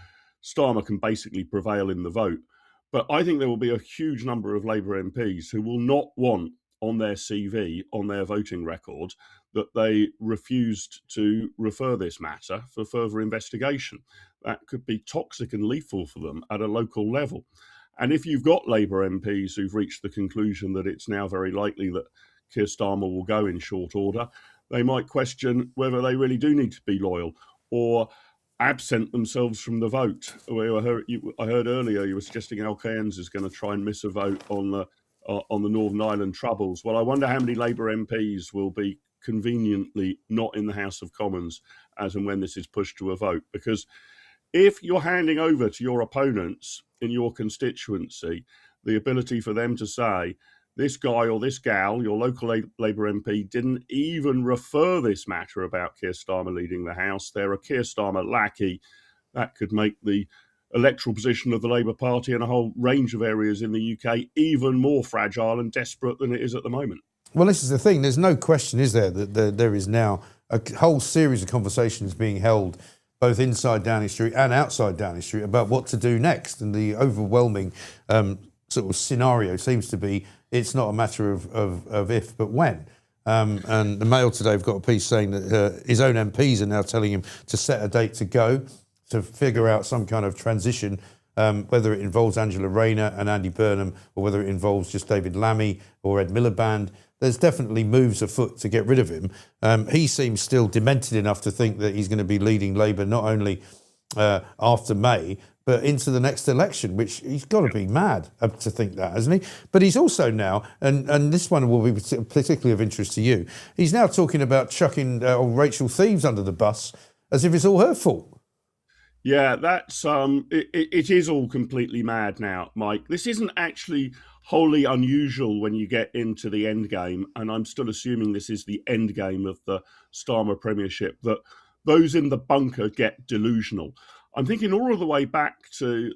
Starmer can basically prevail in the vote. But I think there will be a huge number of Labour MPs who will not want on their CV, on their voting record, that they refused to refer this matter for further investigation. That could be toxic and lethal for them at a local level. And if you've got Labour MPs who've reached the conclusion that it's now very likely that Keir Starmer will go in short order, they might question whether they really do need to be loyal or absent themselves from the vote. I heard earlier you were suggesting Al Cairns is going to try and miss a vote on the Northern Ireland Troubles. Well, I wonder how many Labour MPs will be conveniently not in the House of Commons as and when this is pushed to a vote. Because if you're handing over to your opponents in your constituency the ability for them to say, this guy or this gal, your local Labour MP, didn't even refer this matter about Keir Starmer leading the House, they're a Keir Starmer lackey, that could make the electoral position of the Labour Party in a whole range of areas in the UK even more fragile and desperate than it is at the moment. Well, this is the thing. There's no question, is there, that there is now a whole series of conversations being held both inside Downing Street and outside Downing Street about what to do next. And the overwhelming sort of scenario seems to be it's not a matter of if but when. And the Mail today have got a piece saying that his own MPs are now telling him to set a date to go, to figure out some kind of transition, whether it involves Angela Rayner and Andy Burnham or whether it involves just David Lammy or Ed Miliband. There's definitely moves afoot to get rid of him. He seems still demented enough to think that he's going to be leading Labour not only after May, but into the next election, which he's got to be mad to think that, hasn't he? But he's also now, and this one will be particularly of interest to you, he's now talking about chucking Rachel Thieves under the bus as if it's all her fault. Yeah, that's it is all completely mad now, Mike. This isn't actually wholly unusual when you get into the end game, and I'm still assuming this is the end game of the Starmer premiership, that those in the bunker get delusional. I'm thinking all of the way back to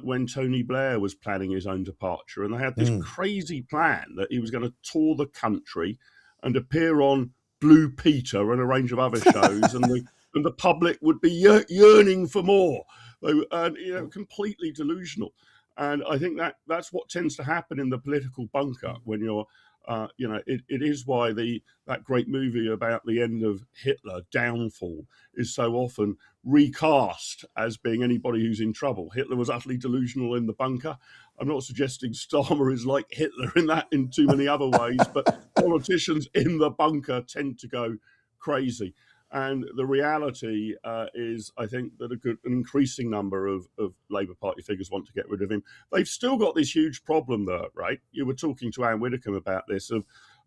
when Tony Blair was planning his own departure, and they had this crazy plan that he was going to tour the country and appear on Blue Peter and a range of other shows, and the public would be yearning for more. And completely delusional. And I think that's what tends to happen in the political bunker when you're, it is why that great movie about the end of Hitler, Downfall, is so often recast as being anybody who's in trouble. Hitler was utterly delusional in the bunker. I'm not suggesting Starmer is like Hitler in too many other ways, but politicians in the bunker tend to go crazy. And the reality is, I think, that an increasing number of Labour Party figures want to get rid of him. They've still got this huge problem, though, right? You were talking to Anne Widdecombe about this, of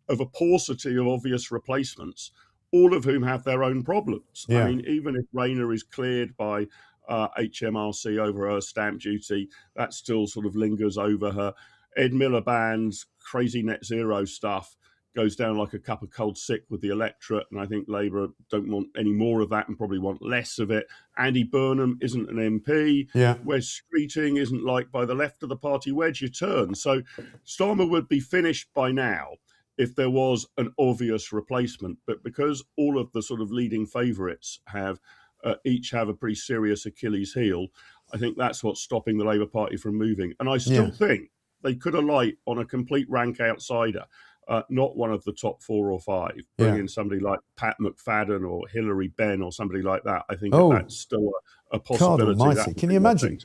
a paucity of obvious replacements, all of whom have their own problems. Yeah. I mean, even if Rayner is cleared by HMRC over her stamp duty, that still sort of lingers over her. Ed Miliband's crazy net zero stuff goes down like a cup of cold sick with the electorate, and I think Labour don't want any more of that and probably want less of it. Andy Burnham isn't an MP. Yeah. Wes Streeting isn't liked by the left of the party. Where'd you turn? So Starmer would be finished by now if there was an obvious replacement. But because all of the sort of leading favourites each have a pretty serious Achilles heel, I think that's what's stopping the Labour Party from moving. And I still think they could alight on a complete rank outsider. Not one of the top 4 or 5. Bring in somebody like Pat McFadden or Hilary Benn or somebody like that. I think that's still a possibility. God almighty. Can you imagine?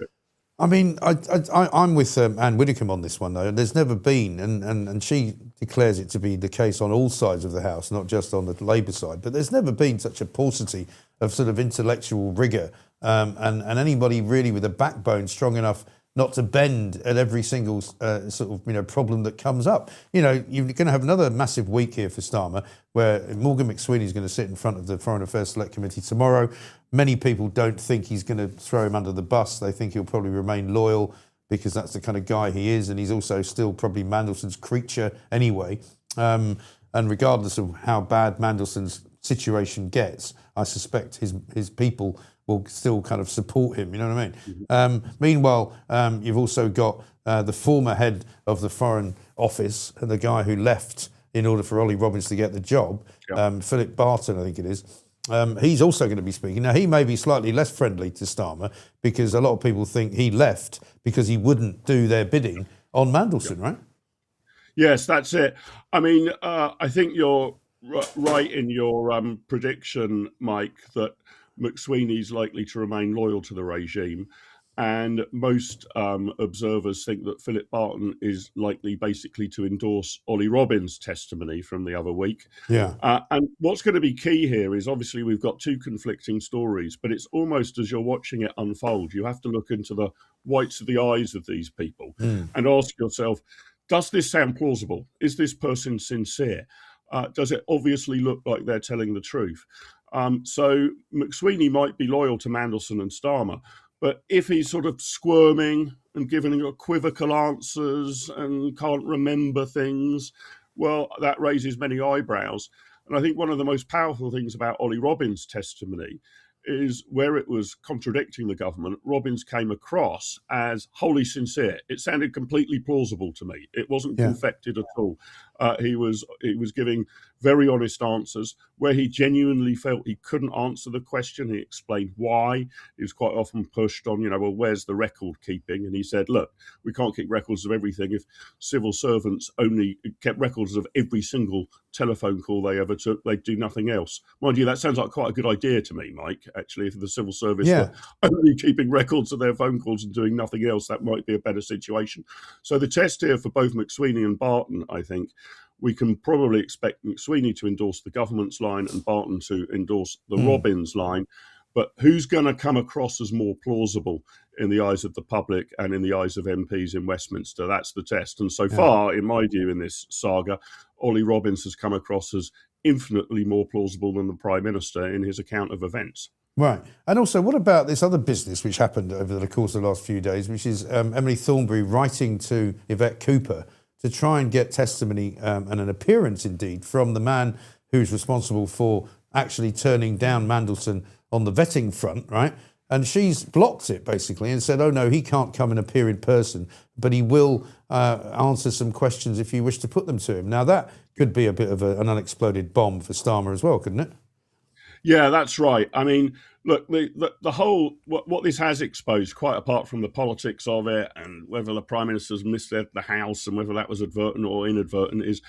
I mean, I'm with Anne Widdecombe on this one, though. There's never been, and she declares it to be the case on all sides of the House, not just on the Labour side, but there's never been such a paucity of sort of intellectual rigour and anybody really with a backbone strong enough not to bend at every single sort of problem that comes up. You're going to have another massive week here for Starmer, where Morgan McSweeney is going to sit in front of the Foreign Affairs Select Committee tomorrow. Many people don't think he's going to throw him under the bus. They think he'll probably remain loyal because that's the kind of guy he is, and he's also still probably Mandelson's creature anyway. And regardless of how bad Mandelson's situation gets, I suspect his people will still kind of support him, you know what I mean? Meanwhile, you've also got the former head of the Foreign Office, and the guy who left in order for Ollie Robbins to get the job, Philip Barton, I think it is. He's also going to be speaking. Now, he may be slightly less friendly to Starmer because a lot of people think he left because he wouldn't do their bidding on Mandelson, right? Yes, that's it. I mean, I think you're right in your prediction, Mike, that McSweeney's likely to remain loyal to the regime. And most observers think that Philip Barton is likely basically to endorse Ollie Robbins' testimony from the other week. Yeah. And what's going to be key here is obviously we've got 2 conflicting stories, but it's almost as you're watching it unfold, you have to look into the whites of the eyes of these people and ask yourself, does this sound plausible? Is this person sincere? Does it obviously look like they're telling the truth? So McSweeney might be loyal to Mandelson and Starmer, but if he's sort of squirming and giving equivocal answers and can't remember things, well, that raises many eyebrows. And I think one of the most powerful things about Ollie Robbins' testimony is where it was contradicting the government, Robbins came across as wholly sincere. It sounded completely plausible to me. It wasn't confected at all. He was giving very honest answers. Where he genuinely felt he couldn't answer the question, he explained why. He was quite often pushed on, well, where's the record keeping? And he said, look, we can't keep records of everything. If civil servants only kept records of every single telephone call they ever took, they'd do nothing else. Mind you, that sounds like quite a good idea to me, Mike, actually. If the civil service were only keeping records of their phone calls and doing nothing else, that might be a better situation. So the test here for both McSweeney and Barton, I think, we can probably expect McSweeney to endorse the government's line and Barton to endorse the Robbins line. But who's going to come across as more plausible in the eyes of the public and in the eyes of MPs in Westminster? That's the test. And so far, in my view, in this saga, Ollie Robbins has come across as infinitely more plausible than the Prime Minister in his account of events. Right. And also, what about this other business which happened over the course of the last few days, which is Emily Thornberry writing to Yvette Cooper to try and get testimony and an appearance, indeed, from the man who's responsible for actually turning down Mandelson on the vetting front, right? And she's blocked it, basically, and said, oh, no, he can't come and appear in person, but he will answer some questions if you wish to put them to him. Now, that could be a bit of an unexploded bomb for Starmer as well, couldn't it? Yeah, that's right. I mean, look, the whole, what this has exposed, quite apart from the politics of it and whether the Prime Minister's misled the House and whether that was advertent or inadvertent, is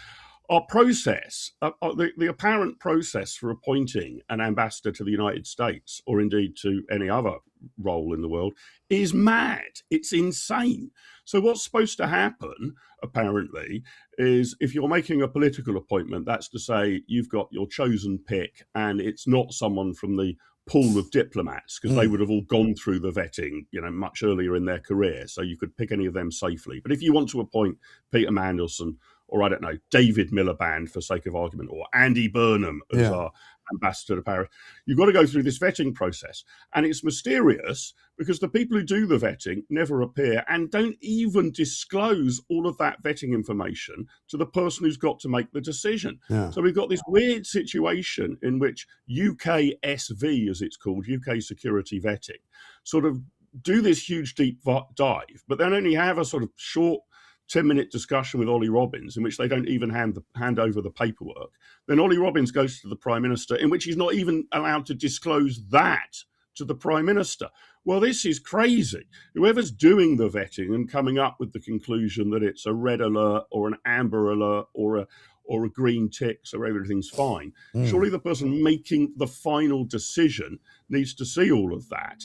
our process, the apparent process for appointing an ambassador to the United States, or indeed to any other role in the world, is mad. It's insane. So what's supposed to happen, apparently, is if you're making a political appointment, that's to say you've got your chosen pick and it's not someone from the pool of diplomats, because they would have all gone through the vetting, much earlier in their career. So you could pick any of them safely. But if you want to appoint Peter Mandelson, or I don't know, David Miliband, for sake of argument, or Andy Burnham as our ambassador to Paris, you've got to go through this vetting process. And it's mysterious because the people who do the vetting never appear and don't even disclose all of that vetting information to the person who's got to make the decision. Yeah. So we've got this weird situation in which UKSV, as it's called, UK Security Vetting, sort of do this huge deep dive, but then only have a sort of short 10-minute discussion with Ollie Robbins in which they don't even hand over the paperwork. Then Ollie Robbins goes to the Prime Minister, in which he's not even allowed to disclose that to the Prime Minister. Well, this is crazy. Whoever's doing the vetting and coming up with the conclusion that it's a red alert or an amber alert or a green tick, so everything's fine, surely the person making the final decision needs to see all of that,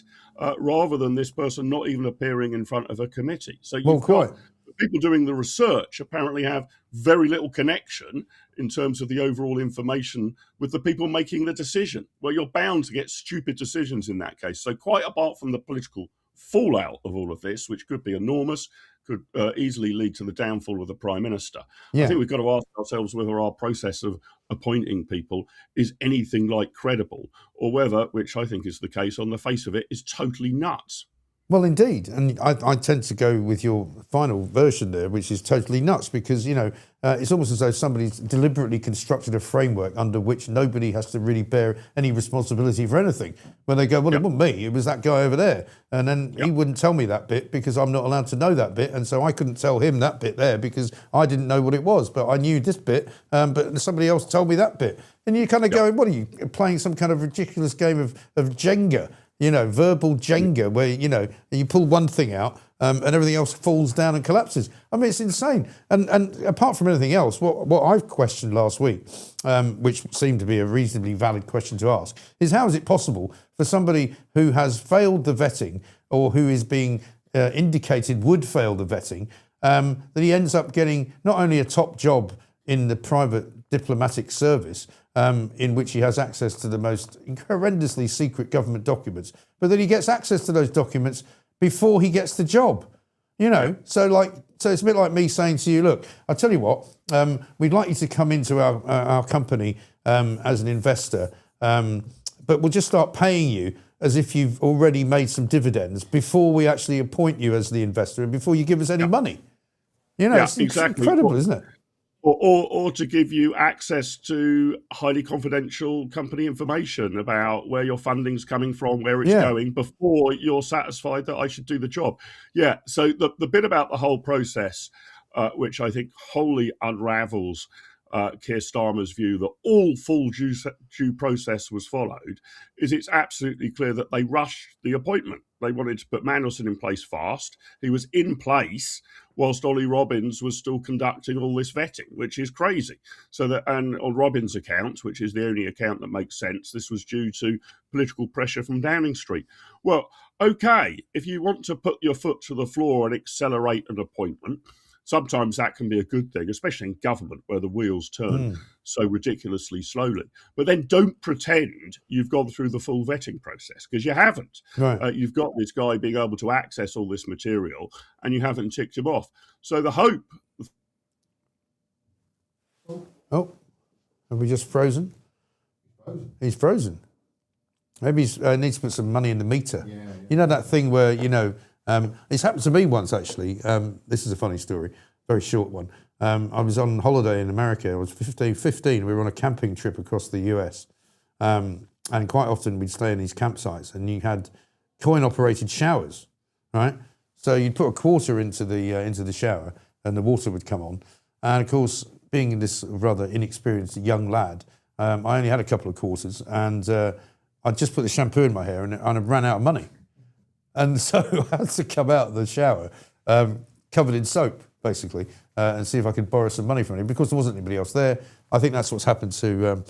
rather than this person not even appearing in front of a committee. So you've got people doing the research apparently have very little connection in terms of the overall information with the people making the decision. Well, you're bound to get stupid decisions in that case. So quite apart from the political fallout of all of this, which could be enormous, could easily lead to the downfall of the Prime Minister. I think we've got to ask ourselves whether our process of appointing people is anything like credible, or whether, which I think is the case on the face of it, is totally nuts. Well, indeed. And I tend to go with your final version there, which is totally nuts, because, it's almost as though somebody's deliberately constructed a framework under which nobody has to really bear any responsibility for anything. When they go, well, it wasn't me, it was that guy over there. And then he wouldn't tell me that bit because I'm not allowed to know that bit. And so I couldn't tell him that bit there because I didn't know what it was. But I knew this bit, but somebody else told me that bit. And you kind of go, what are you, playing some kind of ridiculous game of Jenga? Verbal Jenga, where, you pull one thing out and everything else falls down and collapses. I mean, it's insane. And apart from anything else, what I've questioned last week, which seemed to be a reasonably valid question to ask, is how is it possible for somebody who has failed the vetting, or who is being indicated would fail the vetting, that he ends up getting not only a top job in the private diplomatic service, in which he has access to the most horrendously secret government documents, but that he gets access to those documents before he gets the job. So it's a bit like me saying to you, look, I'll tell you what, we'd like you to come into our company as an investor, but we'll just start paying you as if you've already made some dividends before we actually appoint you as the investor and before you give us any money. It's incredible, isn't it? Or to give you access to highly confidential company information about where your funding's coming from, where it's going, before you're satisfied that I should do the job. Yeah, so the bit about the whole process, which I think wholly unravels Keir Starmer's view that all full due process was followed, is it's absolutely clear that they rushed the appointment. They wanted to put Mandelson in place fast. He was in place whilst Ollie Robbins was still conducting all this vetting, which is crazy. So that, and on Robbins' account, which is the only account that makes sense, this was due to political pressure from Downing Street. Well, okay, if you want to put your foot to the floor and accelerate an appointment, sometimes that can be a good thing, especially in government where the wheels turn so ridiculously slowly. But then don't pretend you've gone through the full vetting process, because you haven't. Right. You've got this guy being able to access all this material and you haven't ticked him off. So the hope... Oh, have we just frozen? He's frozen. Maybe he needs to put some money in the meter. Yeah. You know that thing where, it's happened to me once, actually. This is a funny story, very short one. I was on holiday in America. I was 15. We were on a camping trip across the US. And quite often we'd stay in these campsites and you had coin-operated showers, right? So you'd put a quarter into the shower and the water would come on. And of course, being this rather inexperienced young lad, I only had a couple of quarters and I'd just put the shampoo in my hair and I ran out of money. And so I had to come out of the shower covered in soap, basically, and see if I could borrow some money from him because there wasn't anybody else there. I think that's what's happened to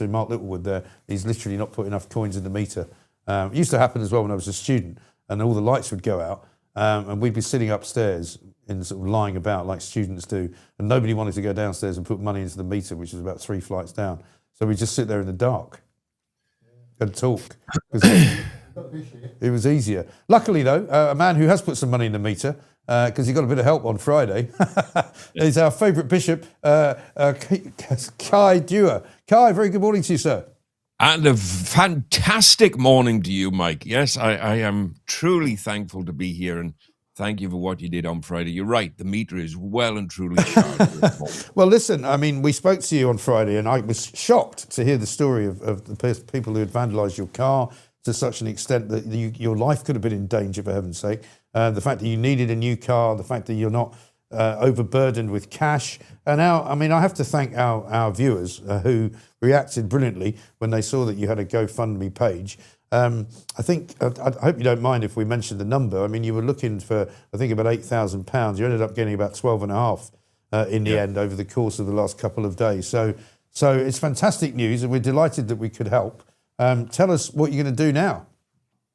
Mark Littlewood there. He's literally not put enough coins in the meter. It used to happen as well when I was a student, and all the lights would go out, and we'd be sitting upstairs and sort of lying about like students do, and nobody wanted to go downstairs and put money into the meter, which was about 3 flights down. So we'd just sit there in the dark and talk. It was easier. Luckily, though, a man who has put some money in the meter, because he got a bit of help on Friday, is our favourite bishop, Kai Dewar. Kai, very good morning to you, sir. And a fantastic morning to you, Mike. Yes, I am truly thankful to be here, and thank you for what you did on Friday. You're right, the meter is well and truly charged. Well, listen, I mean, we spoke to you on Friday, and I was shocked to hear the story of the people who had vandalised your car to such an extent that your life could have been in danger, for heaven's sake. The fact that you needed a new car, the fact that you're not overburdened with cash. And now, I mean, I have to thank our viewers who reacted brilliantly when they saw that you had a GoFundMe page. I hope you don't mind if we mention the number. I mean, you were looking for, I think, about £8,000. You ended up getting about 12.5 in the end over the course of the last couple of days. So it's fantastic news, and we're delighted that we could help. Tell us what you're going to do now.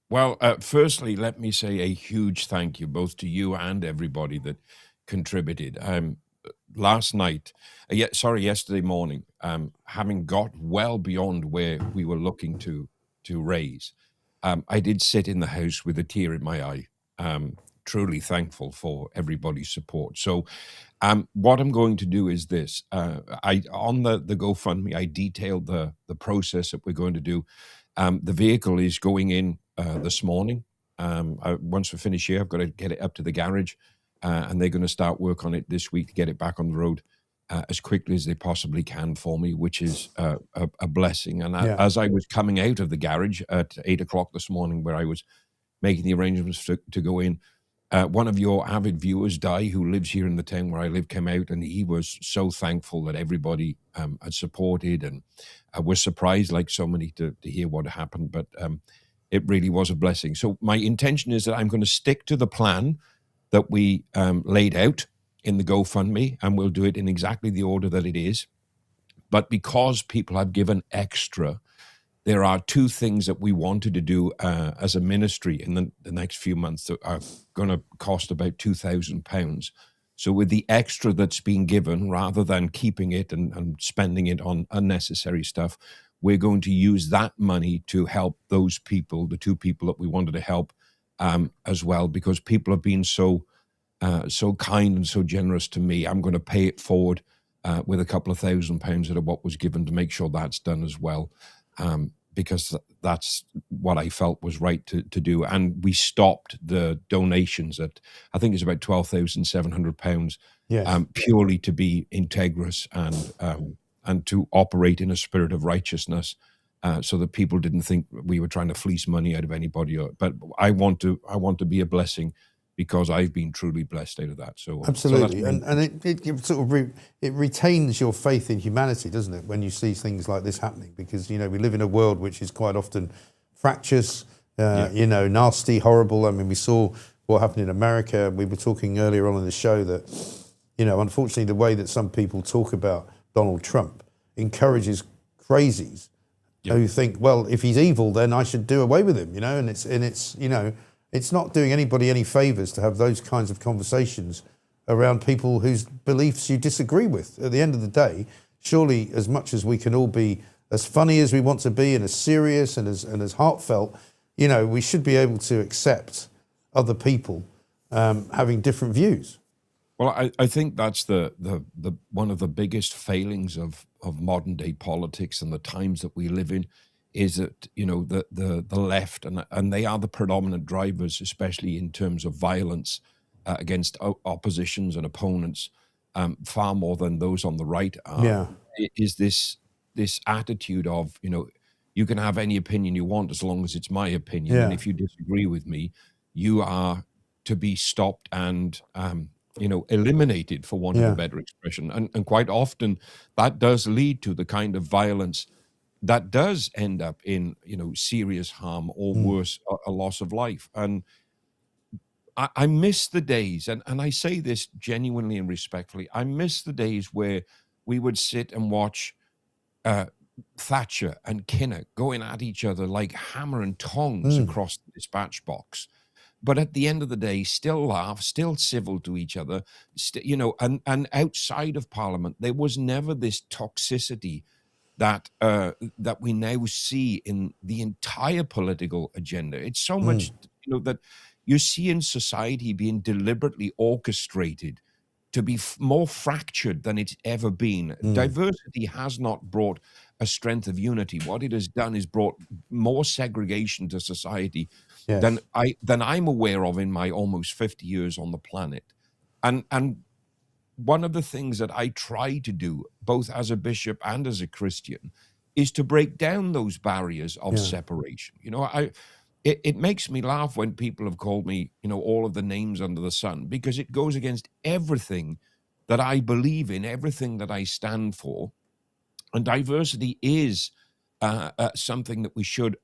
Well, firstly, let me say a huge thank you both to you and everybody that contributed. Yesterday morning, having got well beyond where we were looking to raise, I did sit in the house with a tear in my eye, truly thankful for everybody's support. So what I'm going to do is this. On the GoFundMe, I detailed the process that we're going to do. The vehicle is going in this morning. Once we finish here, I've got to get it up to the garage, and they're going to start work on it this week to get it back on the road as quickly as they possibly can for me, which is a blessing. And as I was coming out of the garage at 8 o'clock this morning, where I was making the arrangements to go in, one of your avid viewers, Di, who lives here in the town where I live, came out, and he was so thankful that everybody had supported, and I was surprised, like so many, to hear what happened, but it really was a blessing. So my intention is that I'm going to stick to the plan that we laid out in the GoFundMe, and we'll do it in exactly the order that it is. But because people have given extra, there are two things that we wanted to do as a ministry in the next few months that are going to cost about £2,000. So with the extra that's being given, rather than keeping it and spending it on unnecessary stuff, we're going to use that money to help those people, the two people that we wanted to help as well, because people have been so kind and so generous to me. I'm going to pay it forward with a couple of £1,000 out of what was given to make sure that's done as well. Because that's what I felt was right to do. And we stopped the donations at, I think it's about £12,700, purely to be integrous and to operate in a spirit of righteousness, so that people didn't think we were trying to fleece money out of anybody. But I want to be a blessing because I've been truly blessed out of that. So absolutely, so and it sort of it retains your faith in humanity, doesn't it, when you see things like this happening? Because we live in a world which is quite often fractious, nasty, horrible. I mean, we saw what happened in America. We were talking earlier on in the show that, unfortunately, the way that some people talk about Donald Trump encourages crazies who think, well, if he's evil, then I should do away with him, and it's not doing anybody any favours to have those kinds of conversations around people whose beliefs you disagree with. At the end of the day, surely as much as we can all be as funny as we want to be and as serious and as heartfelt, we should be able to accept other people having different views. Well, I think that's the one of the biggest failings of modern day politics and the times that we live in, is that the left and they are the predominant drivers, especially in terms of violence against oppositions and opponents, far more than those on the right are. Yeah. Is this attitude of you can have any opinion you want as long as it's my opinion, and if you disagree with me, you are to be stopped and eliminated, for want of a better expression. And quite often that does lead to the kind of violence that does end up in, serious harm or worse, a loss of life. And I miss the days, and I say this genuinely and respectfully, I miss the days where we would sit and watch Thatcher and Kinnock going at each other like hammer and tongs across the dispatch box. But at the end of the day, still laugh, still civil to each other, and outside of Parliament, there was never this toxicity that we now see in the entire political agenda. It's so much, that you see in society being deliberately orchestrated to be more fractured than it's ever been. Diversity has not brought a strength of unity. What it has done is brought more segregation to society than I'm aware of in my almost 50 years on the planet. And one of the things that I try to do, both as a bishop and as a Christian, is to break down those barriers of separation. It makes me laugh when people have called me, all of the names under the sun, because it goes against everything that I believe in, everything that I stand for. And diversity is something that we should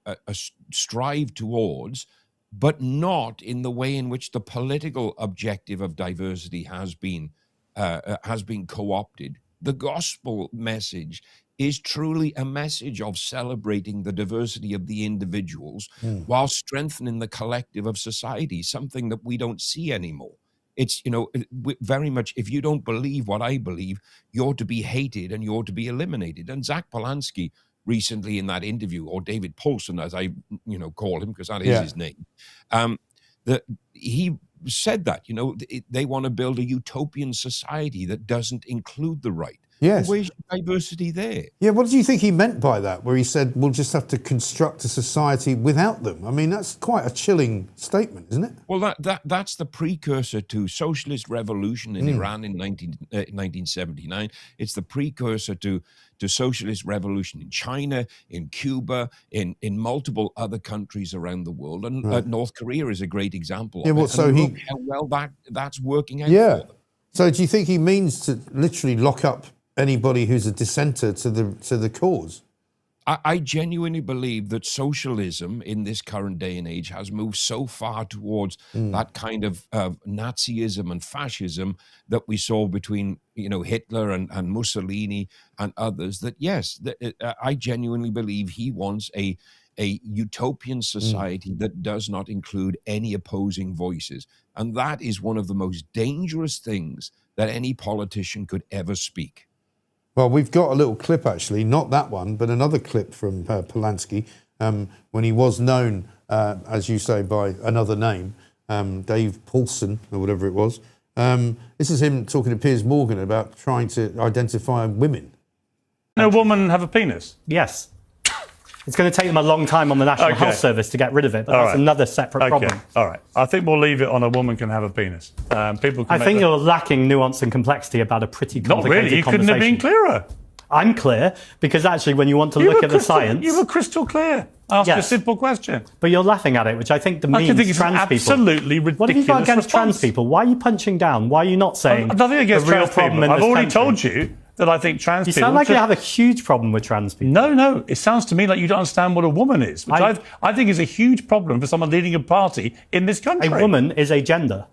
strive towards, but not in the way in which the political objective of diversity has been co-opted. The gospel message is truly a message of celebrating the diversity of the individuals while strengthening the collective of society, something that we don't see anymore. It's, very much, if you don't believe what I believe, you're to be hated and you're to be eliminated. And Zach Polanski recently in that interview, or David Paulson, as I, call him, because that is his name, that he said that, they want to build a utopian society that doesn't include the right. Yes. Where's diversity there? Yeah, what do you think he meant by that, where he said we'll just have to construct a society without them? I mean, that's quite a chilling statement, isn't it? Well, that's the precursor to socialist revolution in Iran in 1979. It's the precursor to socialist revolution in China, in Cuba, in multiple other countries around the world. And North Korea is a great example of it. So and look how well that's working out for them. So do you think he means to literally lock up anybody who's a dissenter to the cause? I genuinely believe that socialism in this current day and age has moved so far towards that kind of Nazism and fascism that we saw between Hitler and Mussolini and others, that yes, I genuinely believe he wants a utopian society that does not include any opposing voices. And that is one of the most dangerous things that any politician could ever speak. Well, we've got a little clip, actually, not that one, but another clip from Polanski, when he was known, as you say, by another name, Dave Paulson, or whatever it was. This is him talking to Piers Morgan about trying to identify women. Can a woman have a penis? Yes. It's going to take them a long time on the National Health Service to get rid of it, but that's another separate problem. All right. I think we'll leave it on a woman can have a penis. People can I think you're lacking nuance and complexity about a pretty complicated Not really. You couldn't have been clearer. I'm clear, because actually when you want to look at the science... You were crystal clear. asked you a Yes. simple question. But you're laughing at it, which I think demeans I think it's trans an people. absolutely ridiculous What have you got against response. trans people? Why are you punching down? Why are you not saying Nothing against the real trans problem people. in I've this already country? told you that I think trans You people... sound like you have a huge problem with trans people. No. It sounds to me like you don't understand what a woman is, which I think is a huge problem for someone leading a party in this country. A woman is a gender.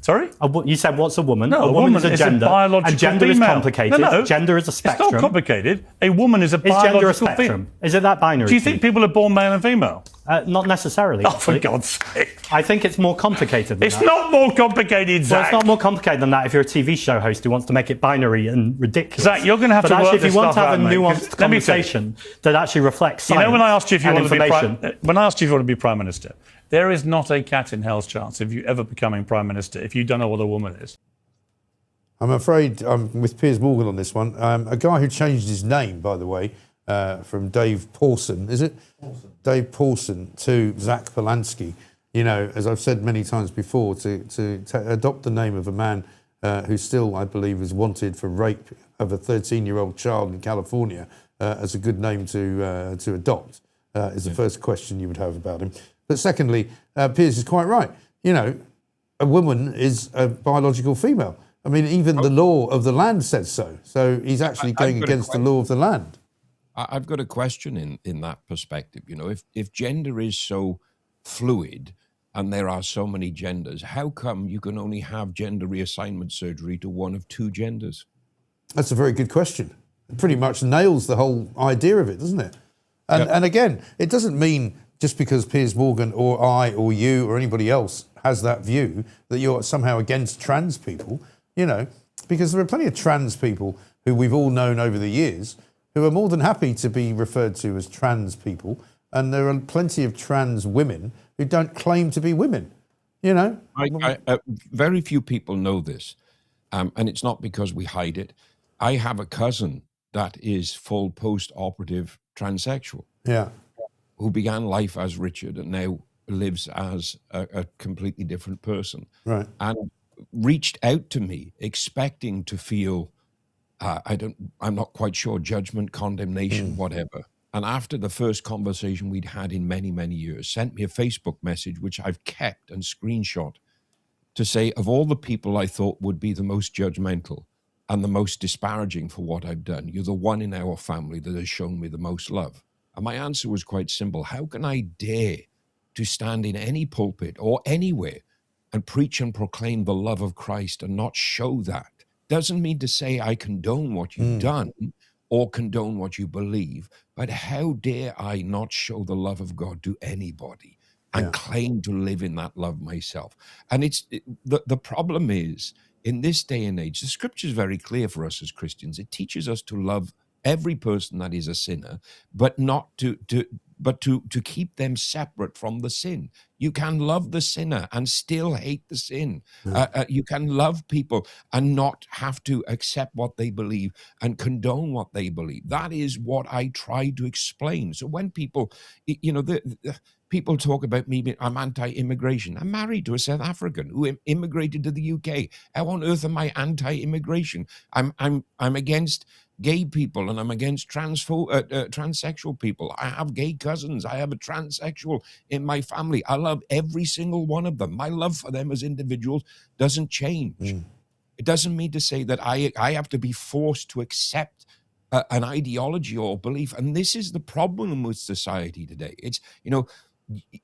Sorry? You said, what's a woman? No, a woman is a is gender. a biological and gender female. is complicated. No. Gender is a spectrum. It's not complicated. A woman is a Is biological gender a spectrum? Is it that binary? Do you to think people are born male and female? Not necessarily. Oh, for actually. God's sake. I think it's more complicated than It's that. not more complicated, Zach. Well, it's not more complicated than that if you're a TV show host who wants to make it binary and ridiculous. Zach, you're going to have but to actually, work if you this want stuff to have out, a mate, 'cause nuanced let me tell you. conversation that actually reflects science when I asked you if you and wanted to be information. when I asked you if you want to be prime minister, there is not a cat in hell's chance of you ever becoming prime minister if you don't know what a woman is. I'm afraid I'm with Piers Morgan on this one. A guy who changed his name, by the way, from Dave Pawson, is it? Dave Pawson to Zach Polanski. You know, as I've said many times before, to adopt the name of a man who still, I believe, is wanted for rape of a 13-year-old child in California as a good name to adopt is the first question you would have about him. But secondly, Piers is quite right. You know, a woman is a biological female. I mean, even the law of the land says so. So he's actually going against the law of the land. I've got a question in that perspective. You know, if gender is so fluid and there are so many genders, how come you can only have gender reassignment surgery to one of two genders? That's a very good question. It pretty much nails the whole idea of it, doesn't it? And again, it doesn't mean just because Piers Morgan or I or you or anybody else has that view that you're somehow against trans people, you know, because there are plenty of trans people who we've all known over the years who are more than happy to be referred to as trans people. And there are plenty of trans women who don't claim to be women, you know? Very few people know this, and it's not because we hide it. I have a cousin that is full post-operative transsexual. Yeah. Who began life as Richard and now lives as a completely different person. Right. And reached out to me expecting to feel, I'm not quite sure, judgment, condemnation, whatever. And after the first conversation we'd had in many, many years, sent me a Facebook message, which I've kept and screenshot, to say, of all the people I thought would be the most judgmental and the most disparaging for what I've done, you're the one in our family that has shown me the most love. And my answer was quite simple. How can I dare to stand in any pulpit or anywhere and preach and proclaim the love of Christ and not show that? Doesn't mean to say I condone what you've done or condone what you believe, but how dare I not show the love of God to anybody and claim to live in that love myself? And the problem is, in this day and age, the scripture is very clear for us as Christians. It teaches us to love every person that is a sinner, but not to keep them separate from the sin. You can love the sinner and still hate the sin. You can love people and not have to accept what they believe and condone what they believe. That is what I try to explain. So when people, you know, people talk about me, I'm anti-immigration. I'm married to a South African who immigrated to the UK. How on earth am I anti-immigration? I'm against gay people and I'm against transsexual people. I have gay cousins. I have a transsexual in my family. I love every single one of them. My love for them as individuals doesn't change. It doesn't mean to say that I have to be forced to accept an ideology or belief. And this is the problem with society today. It's, you know,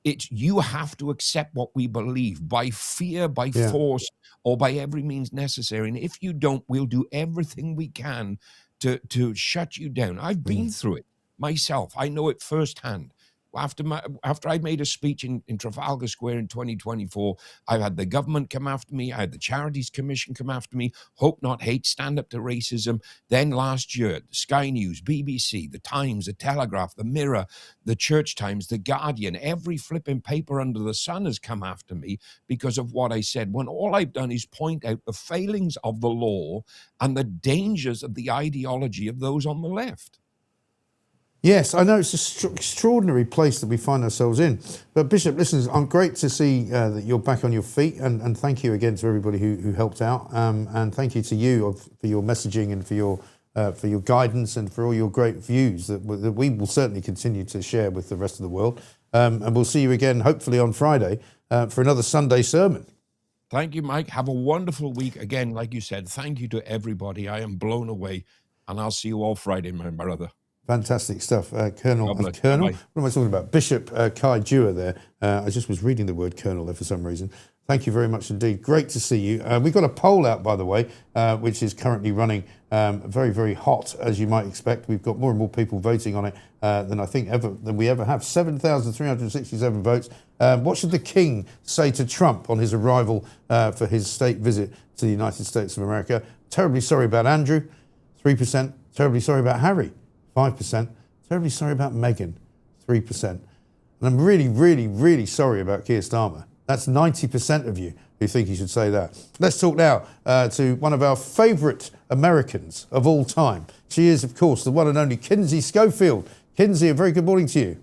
you have to accept what we believe by fear, by force, or by every means necessary. And if you don't, we'll do everything we can to shut you down. I've been through it myself. I know it firsthand. After I made a speech in Trafalgar Square in 2024, I've had the government come after me. I had the Charities Commission come after me. Hope Not Hate, Stand Up to Racism. Then last year, Sky News, BBC, The Times, The Telegraph, The Mirror, The Church Times, The Guardian, every flipping paper under the sun has come after me because of what I said, when all I've done is point out the failings of the law and the dangers of the ideology of those on the left. Yes, I know it's an extraordinary place that we find ourselves in. But Bishop, listen, I'm great to see that you're back on your feet, and thank you again to everybody who helped out. And thank you to you for your messaging and for your for your guidance and for all your great views that we will certainly continue to share with the rest of the world. And we'll see you again, hopefully on Friday, for another Sunday sermon. Thank you, Mike. Have a wonderful week. Again, like you said, thank you to everybody. I am blown away. And I'll see you all Friday, my brother. Fantastic stuff. Colonel, God bless. Colonel, Bye-bye. what am I talking about? Bishop Kai Dewar there. I just was reading the word Colonel there for some reason. Thank you very much indeed. Great to see you. We've got a poll out, by the way, which is currently running very, very hot, as you might expect. We've got more and more people voting on it than I think than we ever have. 7,367 votes. What should the King say to Trump on his arrival for his state visit to the United States of America? Terribly sorry about Andrew, 3%. Terribly sorry about Harry, 5%. Terribly sorry about Meghan, 3%. And I'm really, really, really sorry about Keir Starmer. That's 90% of you who think he should say that. Let's talk now to one of our favourite Americans of all time. She is, of course, the one and only Kinsey Schofield. Kinsey, a very good morning to you.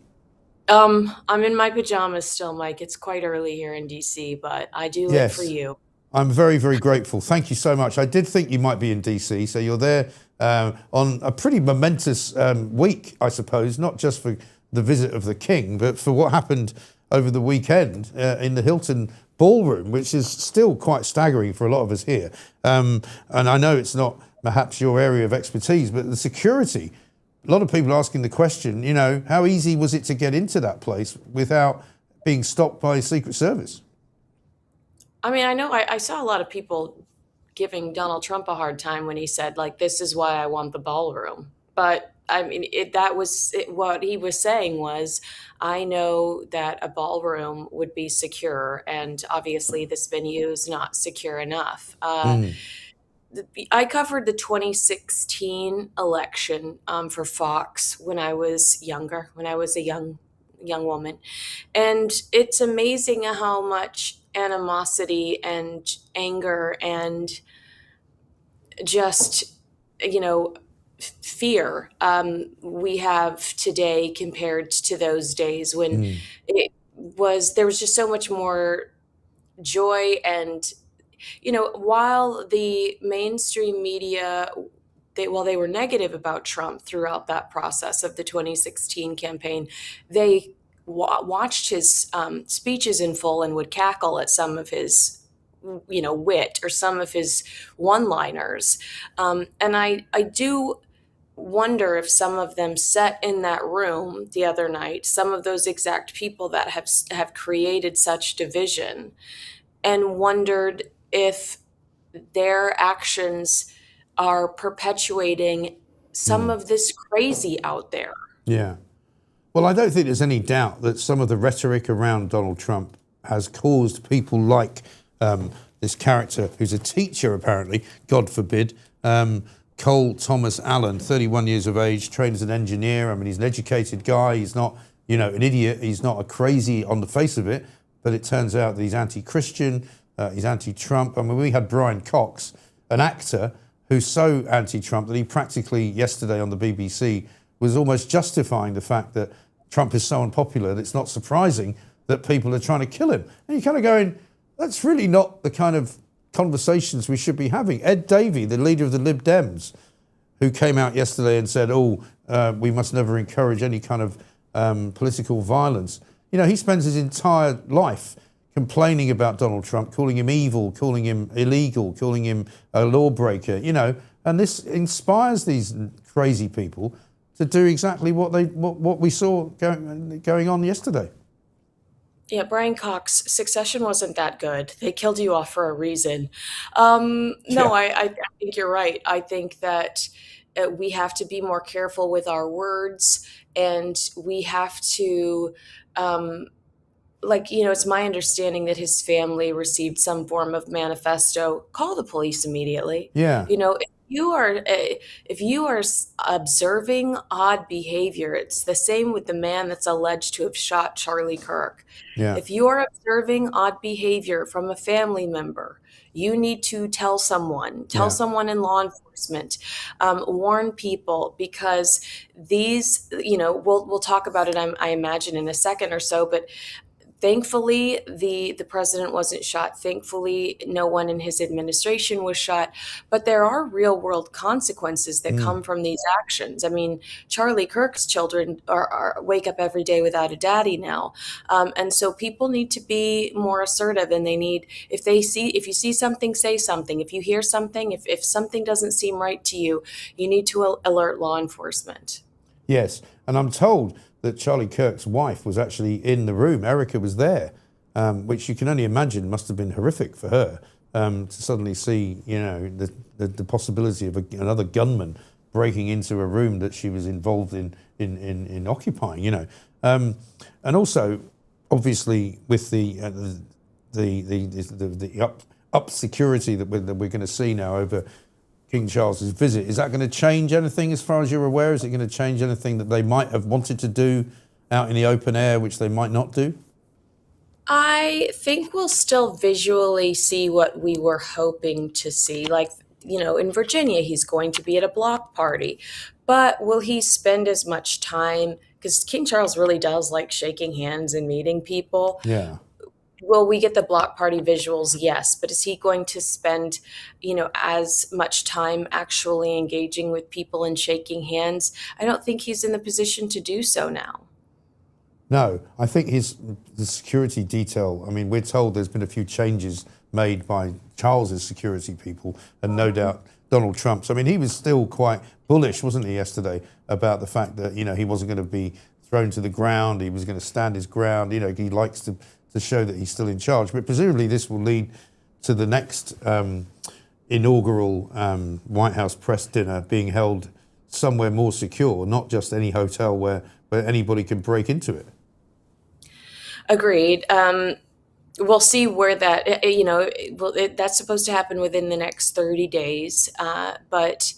I'm in my pajamas still, Mike. It's quite early here in DC, but I do live for you. I'm very, very grateful. Thank you so much. I did think you might be in DC, so you're there on a pretty momentous week, I suppose, not just for the visit of the King, but for what happened over the weekend in the Hilton Ballroom, which is still quite staggering for a lot of us here. And I know it's not perhaps your area of expertise, but the security, a lot of people asking the question, you know, how easy was it to get into that place without being stopped by Secret Service? I mean, I know I saw a lot of people giving Donald Trump a hard time when he said, like, this is why I want the ballroom. But I mean, what he was saying was, I know that a ballroom would be secure, and obviously this venue is not secure enough. I covered the 2016 election for Fox when I was younger, when I was a young woman. And it's amazing how much animosity and anger and just, you know, fear we have today compared to those days when there was just so much more joy. And, you know, while the mainstream media, they were negative about Trump throughout that process of the 2016 campaign, they watched his speeches in full and would cackle at some of his, you know, wit or some of his one-liners. And I do wonder if some of them sat in that room the other night, some of those exact people that have created such division, and wondered if their actions are perpetuating some of this crazy out there. Yeah. Well, I don't think there's any doubt that some of the rhetoric around Donald Trump has caused people like this character who's a teacher, apparently, God forbid, Cole Thomas Allen, 31 years of age, trained as an engineer. I mean, he's an educated guy. He's not, you know, an idiot. He's not a crazy on the face of it. But it turns out that he's anti-Christian. He's anti-Trump. I mean, we had Brian Cox, an actor who's so anti-Trump that he practically yesterday on the BBC was almost justifying the fact that Trump is so unpopular that it's not surprising that people are trying to kill him. And you're kind of going, that's really not the kind of conversations we should be having. Ed Davey, the leader of the Lib Dems, who came out yesterday and said, we must never encourage any kind of political violence. You know, he spends his entire life complaining about Donald Trump, calling him evil, calling him illegal, calling him a lawbreaker, you know, and this inspires these crazy people to do exactly what we saw going on yesterday. Yeah, Brian Cox, Succession wasn't that good. They killed you off for a reason. No, I think you're right. I think that we have to be more careful with our words, and we have to, it's my understanding that his family received some form of manifesto. Call the police immediately. Yeah. You know, if you are observing odd behavior, it's the same with the man that's alleged to have shot Charlie Kirk. Yeah. If you are observing odd behavior from a family member, you need to tell someone in law enforcement, warn people, because these, you know, we'll talk about it, I imagine, in a second or so, but Thankfully, the president wasn't shot. Thankfully, no one in his administration was shot. But there are real world consequences that come from these actions. I mean, Charlie Kirk's children wake up every day without a daddy now, and so people need to be more assertive. And they need, if you see something, say something. If you hear something, if something doesn't seem right to you, you need to alert law enforcement. Yes, and I'm told that Charlie Kirk's wife was actually in the room. Erica was there, which you can only imagine must have been horrific for her to suddenly see, the possibility of another gunman breaking into a room that she was involved in occupying. And also, obviously, with the up security that we're going to see now over King Charles's visit, is that going to change anything as far as you're aware? Is it going to change anything that they might have wanted to do out in the open air, which they might not do? I think we'll still visually see what we were hoping to see. Like, in Virginia, he's going to be at a block party. But will he spend as much time? Because King Charles really does like shaking hands and meeting people. Yeah. Will we get the block party visuals? Yes. But is he going to spend, as much time actually engaging with people and shaking hands? I don't think he's in the position to do so now. No, I think the security detail, I mean, we're told there's been a few changes made by Charles's security people, and no doubt Donald Trump's. I mean, he was still quite bullish, wasn't he, yesterday, about the fact that, he wasn't going to be thrown to the ground, he was going to stand his ground, he likes to show that he's still in charge. But presumably this will lead to the next inaugural White House press dinner being held somewhere more secure, not just any hotel where anybody can break into it. Agreed. We'll see where that, that's supposed to happen within the next 30 days. But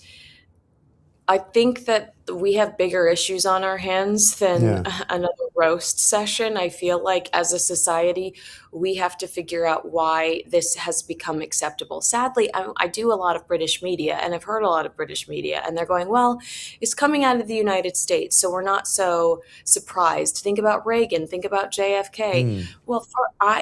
I think that we have bigger issues on our hands than another roast session. I feel like as a society, we have to figure out why this has become acceptable. Sadly, I do a lot of British media, and I've heard a lot of British media, and they're going, well, it's coming out of the United States, so we're not so surprised. Think about Reagan, think about JFK. Well,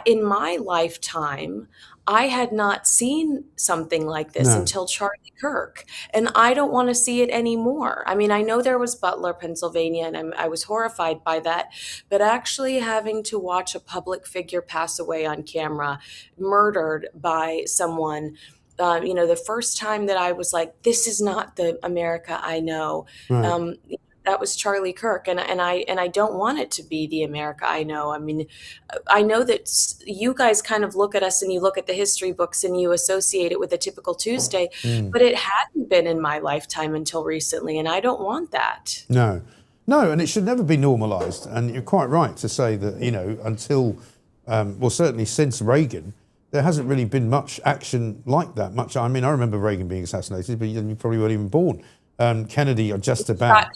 in my lifetime, I had not seen something like this until Charlie Kirk, and I don't want to see it anymore. I mean, I know there was Butler, Pennsylvania, and I was horrified by that, but actually having to watch a public figure pass away on camera, murdered by someone, the first time that I was like, this is not the America I know. Right. That was Charlie Kirk, and I don't want it to be the America I know. I mean, I know that you guys kind of look at us and you look at the history books and you associate it with a typical Tuesday, but it hadn't been in my lifetime until recently, and I don't want that. No, and it should never be normalised. And you're quite right to say that, until, certainly since Reagan, there hasn't really been much action like that. I mean, I remember Reagan being assassinated, but you probably weren't even born. Kennedy or just about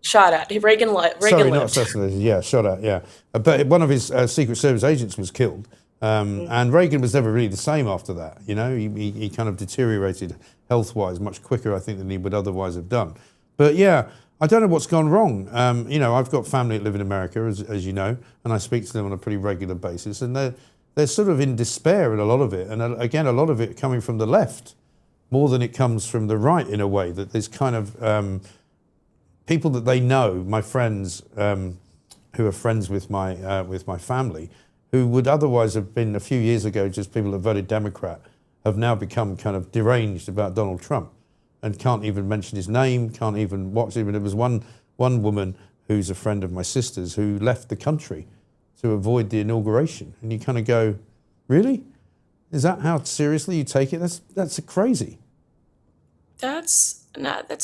shot at. Reagan lived. Not assassinated. Yeah, shot at. Yeah, but one of his Secret Service agents was killed, and Reagan was never really the same after that. He kind of deteriorated health-wise much quicker, I think, than he would otherwise have done. But yeah, I don't know what's gone wrong. I've got family that live in America, as you know, and I speak to them on a pretty regular basis, and they're sort of in despair in a lot of it, and again, a lot of it coming from the left, more than it comes from the right, in a way, that there's kind of people that they know, my friends who are friends with my family, who would otherwise have been a few years ago just people that voted Democrat, have now become kind of deranged about Donald Trump and can't even mention his name, can't even watch him. And there was one woman who's a friend of my sister's who left the country to avoid the inauguration. And you kind of go, really? Is that how seriously you take it? That's crazy. That's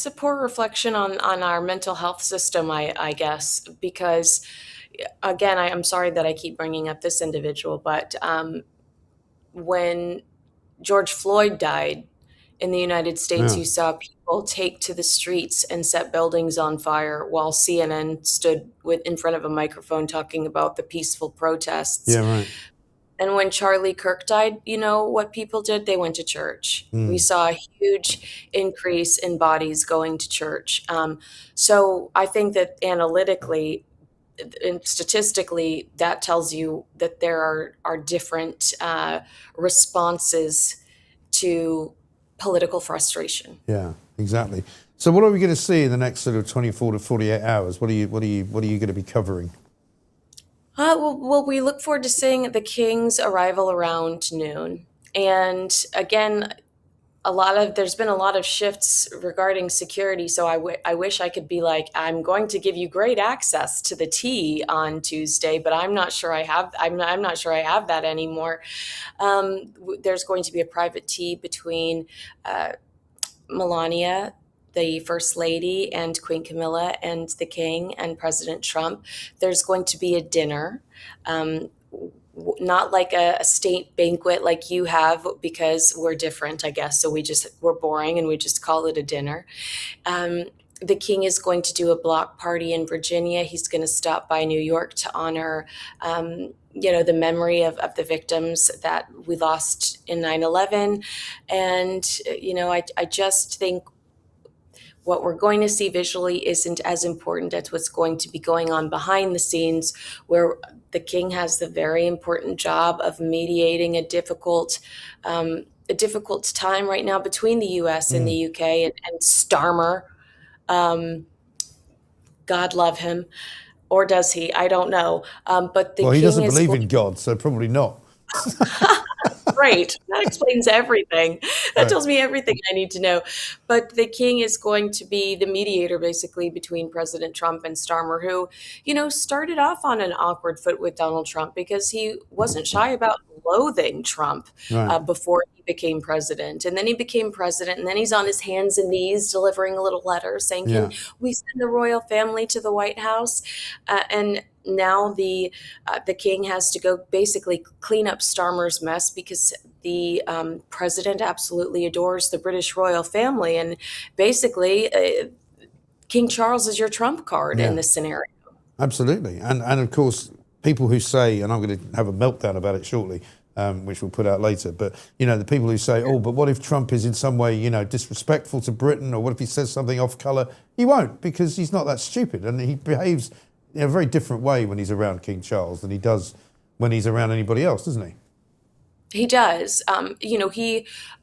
a poor reflection on our mental health system, I guess, because, again, I'm sorry that I keep bringing up this individual, but when George Floyd died in the United States, you saw people take to the streets and set buildings on fire while CNN stood in front of a microphone talking about the peaceful protests. Yeah, right. And when Charlie Kirk died, what people did? They went to church. We saw a huge increase in bodies going to church. So I think that analytically, and statistically, that tells you that there are different responses to political frustration. Yeah, exactly. So what are we going to see in the next sort of 24 to 48 hours? What are you going to be covering? Well, we look forward to seeing the King's arrival around noon. And again, there's been a lot of shifts regarding security. So I wish I could be like, I'm going to give you great access to the tea on Tuesday, but I'm not sure I have that anymore. There's going to be a private tea between Melania, the First Lady, and Queen Camilla, and the King, and President Trump. There's going to be a dinner, not like a state banquet like you have, because we're different, I guess. So we're boring and we just call it a dinner. The King is going to do a block party in Virginia. He's going to stop by New York to honor the memory of the victims that we lost in 9/11. And, I just think what we're going to see visually isn't as important as what's going to be going on behind the scenes, where the King has the very important job of mediating a difficult time right now between the U.S. and the UK, and Starmer. God love him. Or does he? I don't know. But the King he doesn't believe in God, so probably not. Great. That explains everything. That tells me everything I need to know. But the King is going to be the mediator, basically, between President Trump and Starmer, who, started off on an awkward foot with Donald Trump because he wasn't shy about loathing Trump before he became president. And then he became president, and then he's on his hands and knees delivering a little letter saying, can we send the royal family to the White House? And now the King has to go basically clean up Starmer's mess, because the president absolutely adores the British royal family, and basically King Charles is your trump card in this scenario. Absolutely, and of course people who say, and I'm going to have a meltdown about it shortly, which we'll put out later, but the people who say, oh, but what if Trump is in some way disrespectful to Britain, or what if he says something off colour? He won't, because he's not that stupid, and he behaves in a very different way when he's around King Charles than he does when he's around anybody else, doesn't he? He does.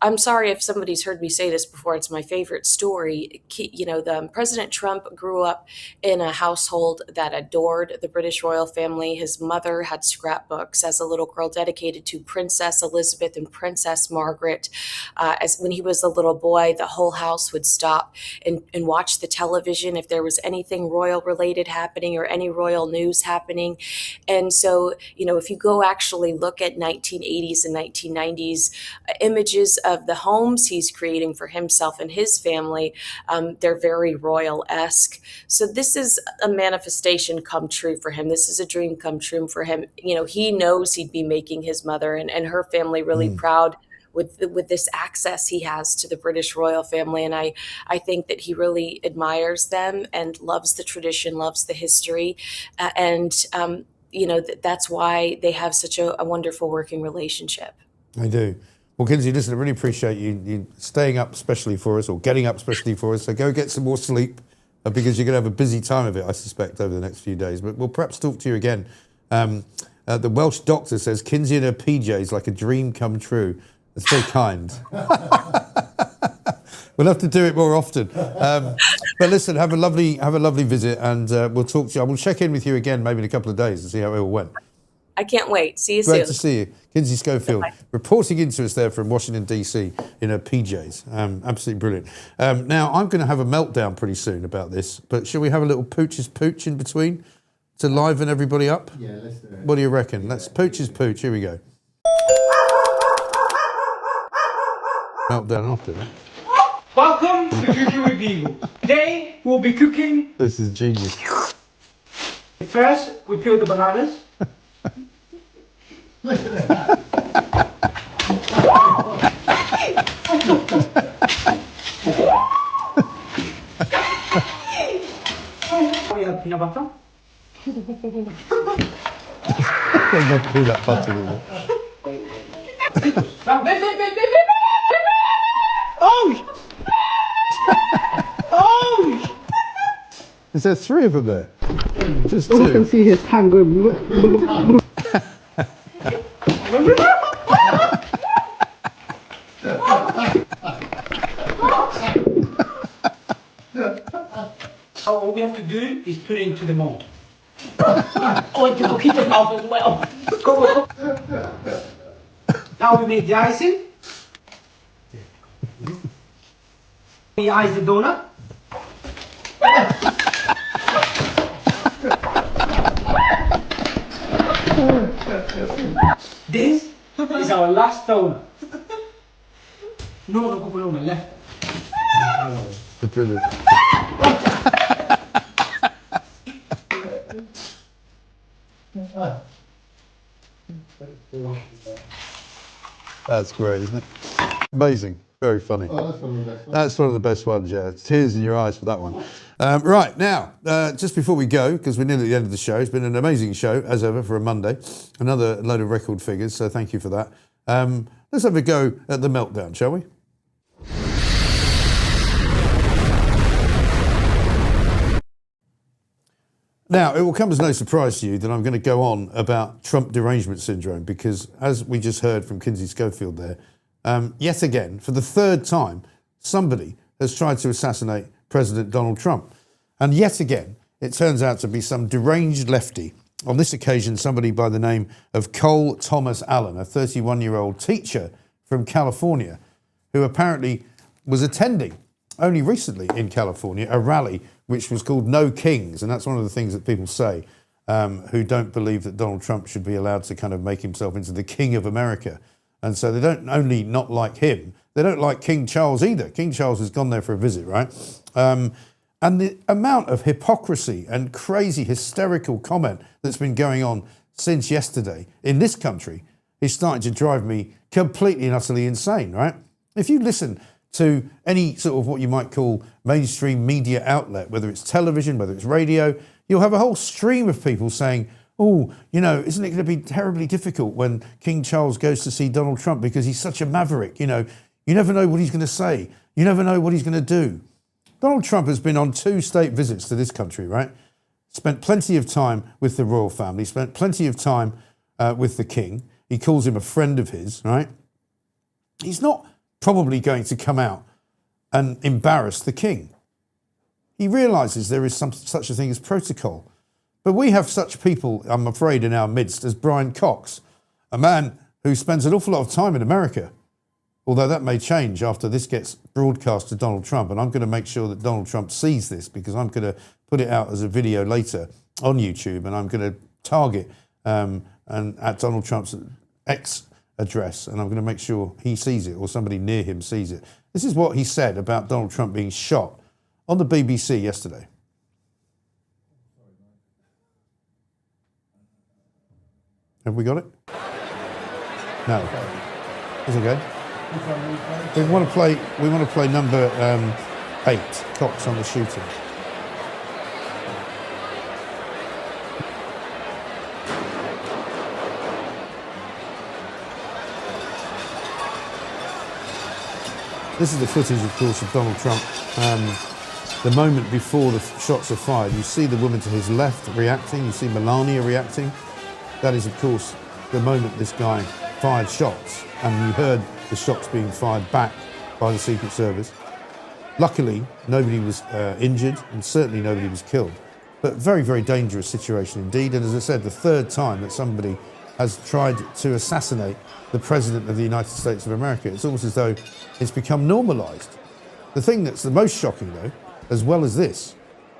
I'm sorry if somebody's heard me say this before, it's my favorite story. The President Trump grew up in a household that adored the British royal family. His mother had scrapbooks as a little girl dedicated to Princess Elizabeth and Princess Margaret. As when he was a little boy, the whole house would stop and watch the television if there was anything royal related happening or any royal news happening. And so, if you go actually look at 1980s and 1990s images of the homes he's creating for himself and his family, they're very royal-esque. So this is a manifestation come true for him. This is a dream come true for him. He knows he'd be making his mother and her family really proud with this access he has to the British royal family. And I think that he really admires them and loves the tradition, loves the history, that's why they have such a wonderful working relationship. I do. Well, Kinsey, listen, I really appreciate you staying up especially for us, or getting up especially for us. So go get some more sleep, because you're going to have a busy time of it, I suspect, over the next few days. But we'll perhaps talk to you again. The Welsh doctor says, Kinsey in her PJs like a dream come true. That's very kind. We'll have to do it more often. But listen, have a lovely visit, and we'll talk to you. I will check in with you again maybe in a couple of days to see how it all went. I can't wait. See you soon. Great to see you. Kinsey Schofield, reporting into us there from Washington, D.C. in her PJs. Absolutely brilliant. Now, I'm going to have a meltdown pretty soon about this, but shall we have a little Pooch's Pooch in between to liven everybody up? Yeah, let's do it. What do you reckon? Let's Pooch's Pooch. Here we go. Meltdown after that. Welcome to Cooking with Beagle. Today we'll be cooking. This is genius. First, we peel the bananas. Look at that. We have peanut butter. They never do that butter, do they? Oh! Oh! Is there three of them there? Just two. You can see his tongue going. All we have to do is put it into the mold. Oh, you keep it out as well. Go. Now we make the icing. We ice the donut. This is our last donut. No, go on the left. That's great, isn't it? Amazing. Very funny. Oh, that's one of the best ones. That's one of the best ones, yeah. Tears in your eyes for that one. Right, now, just before we go, because we're nearly at the end of the show, it's been an amazing show, as ever, for a Monday. Another load of record figures, so thank you for that. Let's have a go at the meltdown, shall we? Now, it will come as no surprise to you that I'm going to go on about Trump derangement syndrome because, as we just heard from Kinsey Schofield there, yet again, for the third time, somebody has tried to assassinate President Donald Trump. And yet again, it turns out to be some deranged lefty. On this occasion, somebody by the name of Cole Thomas Allen, a 31-year-old teacher from California, who apparently was attending only recently in California a rally which was called No Kings. And that's one of the things that people say who don't believe that Donald Trump should be allowed to kind of make himself into the king of America. And so they don't only not like him, they don't like King Charles either. King Charles has gone there for a visit, right? And the amount of hypocrisy and crazy hysterical comment that's been going on since yesterday in this country is starting to drive me completely and utterly insane, right? If you listen to any sort of what you might call mainstream media outlet, whether it's television, whether it's radio, you'll have a whole stream of people saying, oh, you know, isn't it going to be terribly difficult when King Charles goes to see Donald Trump because he's such a maverick? You know, you never know what he's going to say. You never know what he's going to do. Donald Trump has been on 2 state visits to this country, right? Spent plenty of time with the royal family, spent plenty of time with the king. He calls him a friend of his, right? He's not probably going to come out and embarrass the king. He realises there is such a thing as protocol. But we have such people, I'm afraid, in our midst as Brian Cox, a man who spends an awful lot of time in America, although that may change after this gets broadcast to Donald Trump. And I'm going to make sure that Donald Trump sees this because I'm going to put it out as a video later on YouTube and I'm going to target and at Donald Trump's X address and I'm going to make sure he sees it or somebody near him sees it. This is what he said about Donald Trump being shot on the BBC yesterday. Have we got it? No. It's okay. We want to play number 8, Cox on the shooting. This is the footage, of course, of Donald Trump. The moment before the shots are fired, you see the woman to his left reacting, you see Melania reacting. That is, of course, the moment this guy fired shots, and you heard the shots being fired back by the Secret Service. Luckily, nobody was injured, and certainly nobody was killed. But very, very dangerous situation indeed. And as I said, the third time that somebody has tried to assassinate the President of the United States of America. It's almost as though it's become normalised. The thing that's the most shocking, though, as well as this,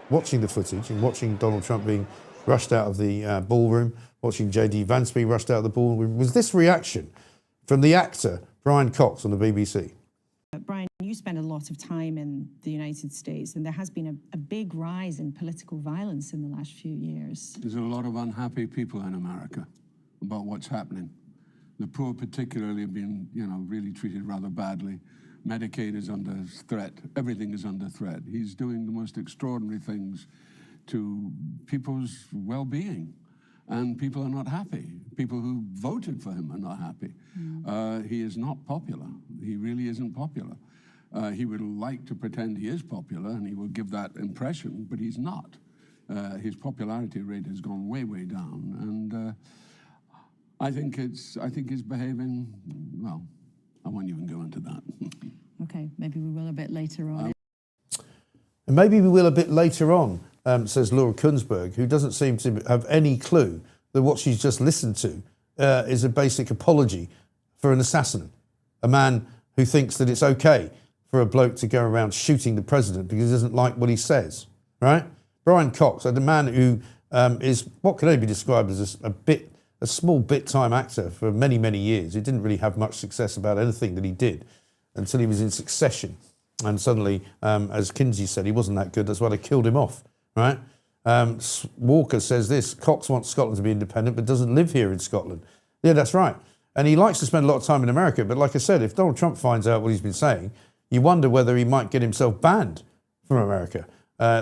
watching the footage and watching Donald Trump being rushed out of the ballroom, watching J.D. Vance be rushed out of the ballroom, was this reaction from the actor Brian Cox on the BBC. Brian, you spend a lot of time in the United States, and there has been a big rise in political violence in the last few years. There's a lot of unhappy people in America about what's happening. The poor particularly have been, really treated rather badly. Medicaid is under threat. Everything is under threat. He's doing the most extraordinary things to people's well-being. And people are not happy. People who voted for him are not happy. He is not popular. He really isn't popular. He would like to pretend he is popular, and he will give that impression, but he's not. his popularity rate has gone way, way down, and I think it's behaving well. I won't even go into that. Okay, maybe we will a bit later on. And maybe we will a bit later on, says Laura Kunsberg, who doesn't seem to have any clue that what she's just listened to is a basic apology for an assassin, a man who thinks that it's okay for a bloke to go around shooting the president because he doesn't like what he says, right? Brian Cox, a man who is what can only be described as a small bit-time actor for many, many years. He didn't really have much success about anything that he did until he was in Succession. And suddenly, as Kinsey said, he wasn't that good. That's why they killed him off, right? Walker says this, Cox wants Scotland to be independent but doesn't live here in Scotland. Yeah, that's right. And he likes to spend a lot of time in America. But like I said, if Donald Trump finds out what he's been saying, you wonder whether he might get himself banned from America.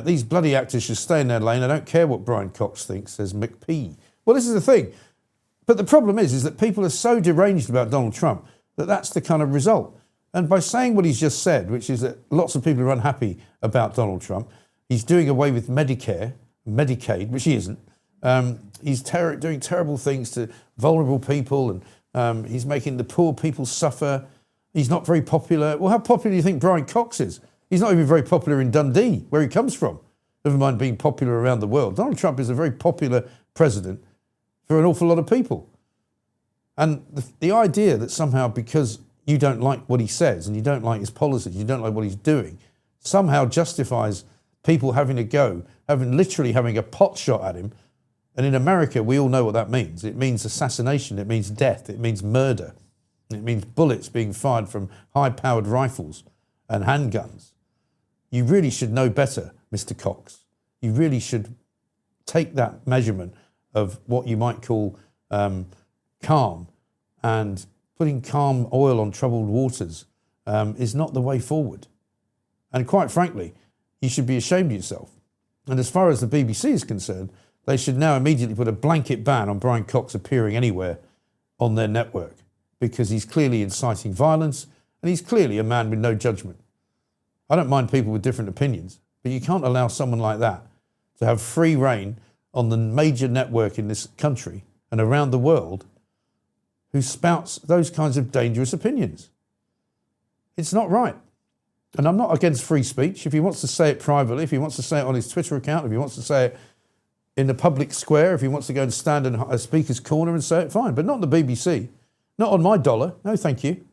These bloody actors should stay in their lane. I don't care what Brian Cox thinks, says McP. Well, this is the thing. But the problem is that people are so deranged about Donald Trump that that's the kind of result. And by saying what he's just said, which is that lots of people are unhappy about Donald Trump, he's doing away with Medicare, Medicaid, which he isn't. He's doing terrible things to vulnerable people, and he's making the poor people suffer. He's not very popular. Well, how popular do you think Brian Cox is? He's not even very popular in Dundee, where he comes from, never mind being popular around the world. Donald Trump is a very popular president for an awful lot of people. And the idea that somehow because you don't like what he says and you don't like his policies, you don't like what he's doing, somehow justifies people having a go, literally having a pot shot at him. And in America, we all know what that means. It means assassination, it means death, it means murder. It means bullets being fired from high-powered rifles and handguns. You really should know better, Mr. Cox. You really should take that measurement of what you might call calm, and putting calm oil on troubled waters is not the way forward. And quite frankly, you should be ashamed of yourself. And as far as the BBC is concerned, they should now immediately put a blanket ban on Brian Cox appearing anywhere on their network, because he's clearly inciting violence and he's clearly a man with no judgment. I don't mind people with different opinions, but you can't allow someone like that to have free reign on the major network in this country and around the world who spouts those kinds of dangerous opinions. It's not right. And I'm not against free speech. If he wants to say it privately, if he wants to say it on his Twitter account, if he wants to say it in the public square, if he wants to go and stand in a speaker's corner and say it, fine. But not on the BBC. Not on my dollar. No, thank you.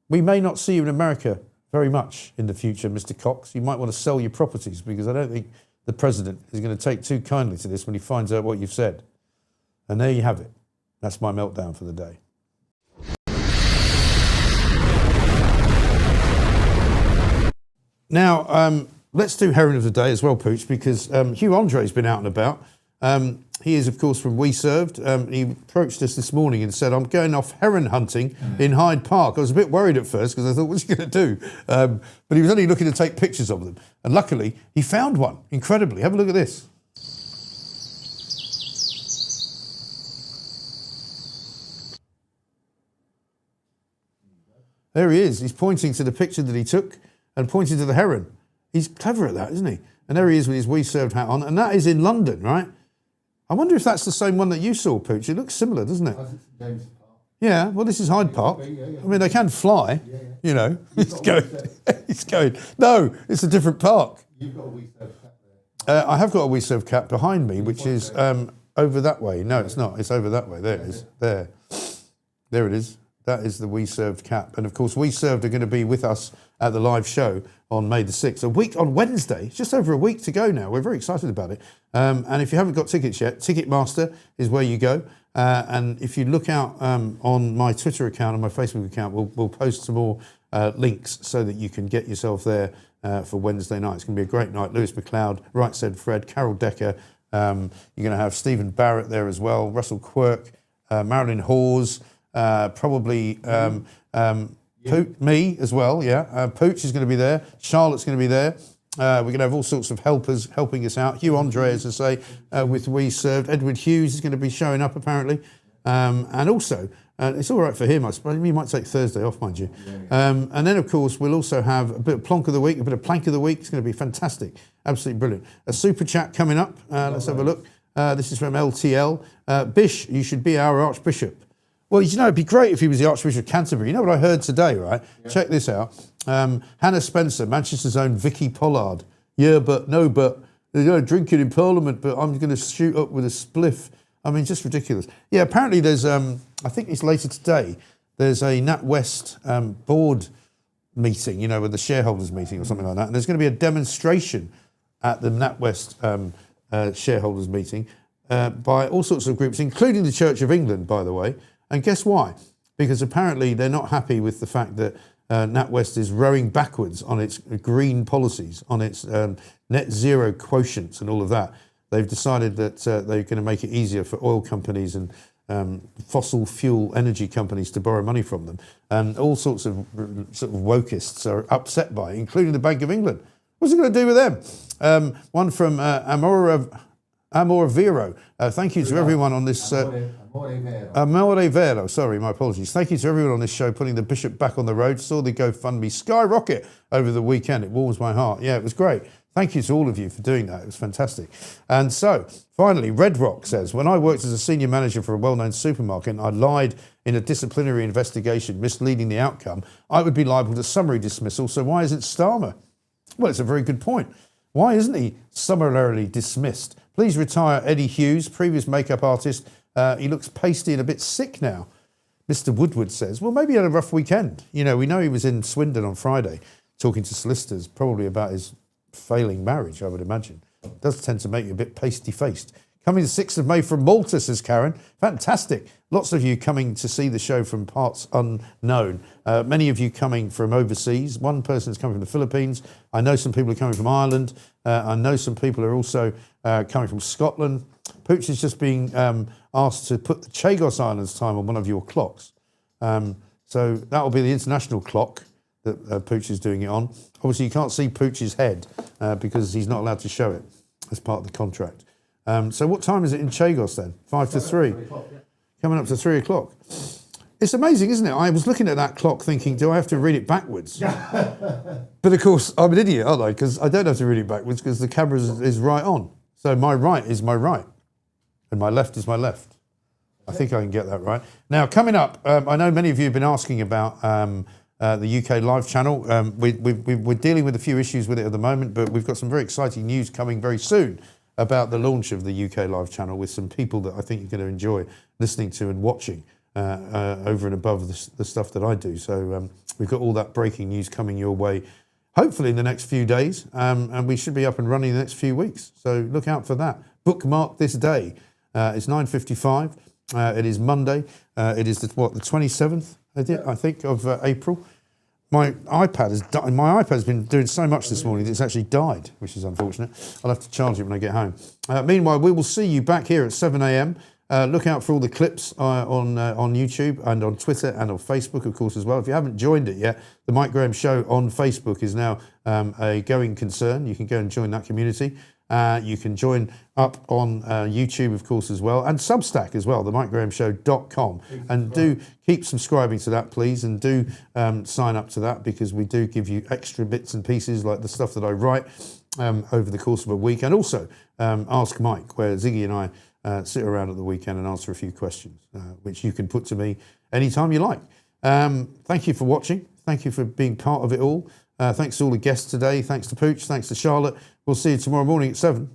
We may not see you in America very much in the future, Mr. Cox. You might want to sell your properties, because I don't think the president is going to take too kindly to this when he finds out what you've said. And there you have it. That's my meltdown for the day. Now, let's do Heron of the Day as well, Pooch, because Hugh Andre's been out and about. He is, of course, from We Served. He approached us this morning and said, I'm going off heron hunting in Hyde Park. I was a bit worried at first because I thought, what's he going to do? But he was only looking to take pictures of them. And luckily, he found one, incredibly. Have a look at this. There he is. He's pointing to the picture that he took and pointing to the heron. He's clever at that, isn't he? And there he is with his We Served hat on. And that is in London, right? I wonder if that's the same one that you saw, Pooch. It looks similar, doesn't it? Yeah, well, this is Hyde Park. I mean, they can fly, you know. He's going. No, it's a different park. You've got a We Served cap there. I have got a We Served cap behind me, which is over that way. No, it's not. It's over that way. There it is. There it is. That is the We Served cap. And of course, We Served are going to be with us at the live show on May the 6th. A week on Wednesday. It's just over a week to go now. We're very excited about it. And if you haven't got tickets yet, Ticketmaster is where you go. And if you look out on my Twitter account and my Facebook account, we'll post some more links so that you can get yourself there for Wednesday night. It's going to be a great night. Lewis McLeod, Right Said Fred, Carol Decker. You're going to have Stephen Barrett there as well, Russell Quirk, Marilyn Hawes, probably me as well, yeah. Pooch is going to be there. Charlotte's going to be there. We're going to have all sorts of helpers helping us out. Hugh Andre, as I say, with We Served. Edward Hughes is going to be showing up, apparently. And also, It's all right for him, I suppose. He might take Thursday off, mind you. And then, of course, we'll also have a bit of plonk of the week, a bit of plank of the week. It's going to be fantastic. Absolutely brilliant. A super chat coming up. Let's have a look. This is from LTL. Bish, you should be our Archbishop. Well, you know, it'd be great if he was the Archbishop of Canterbury. You know what I heard today, right? Yeah. Check this out. Hannah Spencer, Manchester's own Vicky Pollard. Yeah, but they're going to drink it in Parliament, but I'm going to shoot up with a spliff. I mean, just ridiculous. Yeah, apparently there's, I think it's later today, there's a NatWest board meeting, you know, with the shareholders meeting or something like that. And there's going to be a demonstration at the NatWest shareholders meeting by all sorts of groups, including the Church of England, by the way. And guess why? Because apparently they're not happy with the fact that NatWest is rowing backwards on its green policies, on its net zero quotients and all of that. They've decided that they're going to make it easier for oil companies and fossil fuel energy companies to borrow money from them. And all sorts of sort of wokists are upset by it, including the Bank of England. What's it going to do with them? One from Amor Vero. Thank you to everyone on this. Amore Vero, sorry, my apologies. Thank you to everyone on this show putting the Bishop back on the road. Saw the GoFundMe skyrocket over the weekend. It warms my heart. Yeah, it was great. Thank you to all of you for doing that. It was fantastic. And so, finally, Red Rock says, when I worked as a senior manager for a well-known supermarket and I lied in a disciplinary investigation, misleading the outcome, I would be liable to summary dismissal. So why isn't Starmer? Well, it's a very good point. Why isn't he summarily dismissed? Please retire Eddie Hughes, previous makeup artist. He looks pasty and a bit sick now. Mr. Woodward says, well, maybe he had a rough weekend. You know, we know he was in Swindon on Friday talking to solicitors, probably about his failing marriage, I would imagine. It does tend to make you a bit pasty-faced. Coming the 6th of May from Malta, says Karen. Fantastic. Lots of you coming to see the show from parts unknown. Many of you coming from overseas. One person's coming from the Philippines. I know some people are coming from Ireland. I know some people are also coming from Scotland. Pooch is just being asked to put the Chagos Islands time on one of your clocks. So that will be the international clock that Pooch is doing it on. Obviously, you can't see Pooch's head because he's not allowed to show it as part of the contract. So what time is it in Chagos then? 5 to 3? Coming up to 3 o'clock. It's amazing, isn't it? I was looking at that clock thinking, do I have to read it backwards? But of course, I'm an idiot, aren't I? Because I don't have to read it backwards because the camera is right on. So my right is my right and my left is my left. I think I can get that right. Now, coming up, I know many of you have been asking about the UK Live channel. We're dealing with a few issues with it at the moment, but we've got some very exciting news coming very soon about the launch of the UK Live channel with some people that I think you're going to enjoy listening to and watching over and above the stuff that I do. So we've got all that breaking news coming your way, hopefully in the next few days, and we should be up and running in the next few weeks. So look out for that. Bookmark this day. It's 9:55. It is Monday. It is the 27th, I think, of April. My iPad has died. My iPad's been doing so much this morning that it's actually died, which is unfortunate. I'll have to charge it when I get home. Meanwhile, we will see you back here at 7 a.m. Look out for all the clips on YouTube and on Twitter and on Facebook, of course, as well. If you haven't joined it yet, the Mike Graham Show on Facebook is now a going concern. You can go and join that community. You can join up on YouTube, of course, as well, and Substack as well, themikegrahamshow.com. And do keep subscribing to that, please, and do sign up to that because we do give you extra bits and pieces like the stuff that I write over the course of a week. And also Ask Mike, where Ziggy and I sit around at the weekend and answer a few questions, which you can put to me anytime you like. Thank you for watching. Thank you for being part of it all. Thanks to all the guests today. Thanks to Pooch. Thanks to Charlotte. We'll see you tomorrow morning at 7.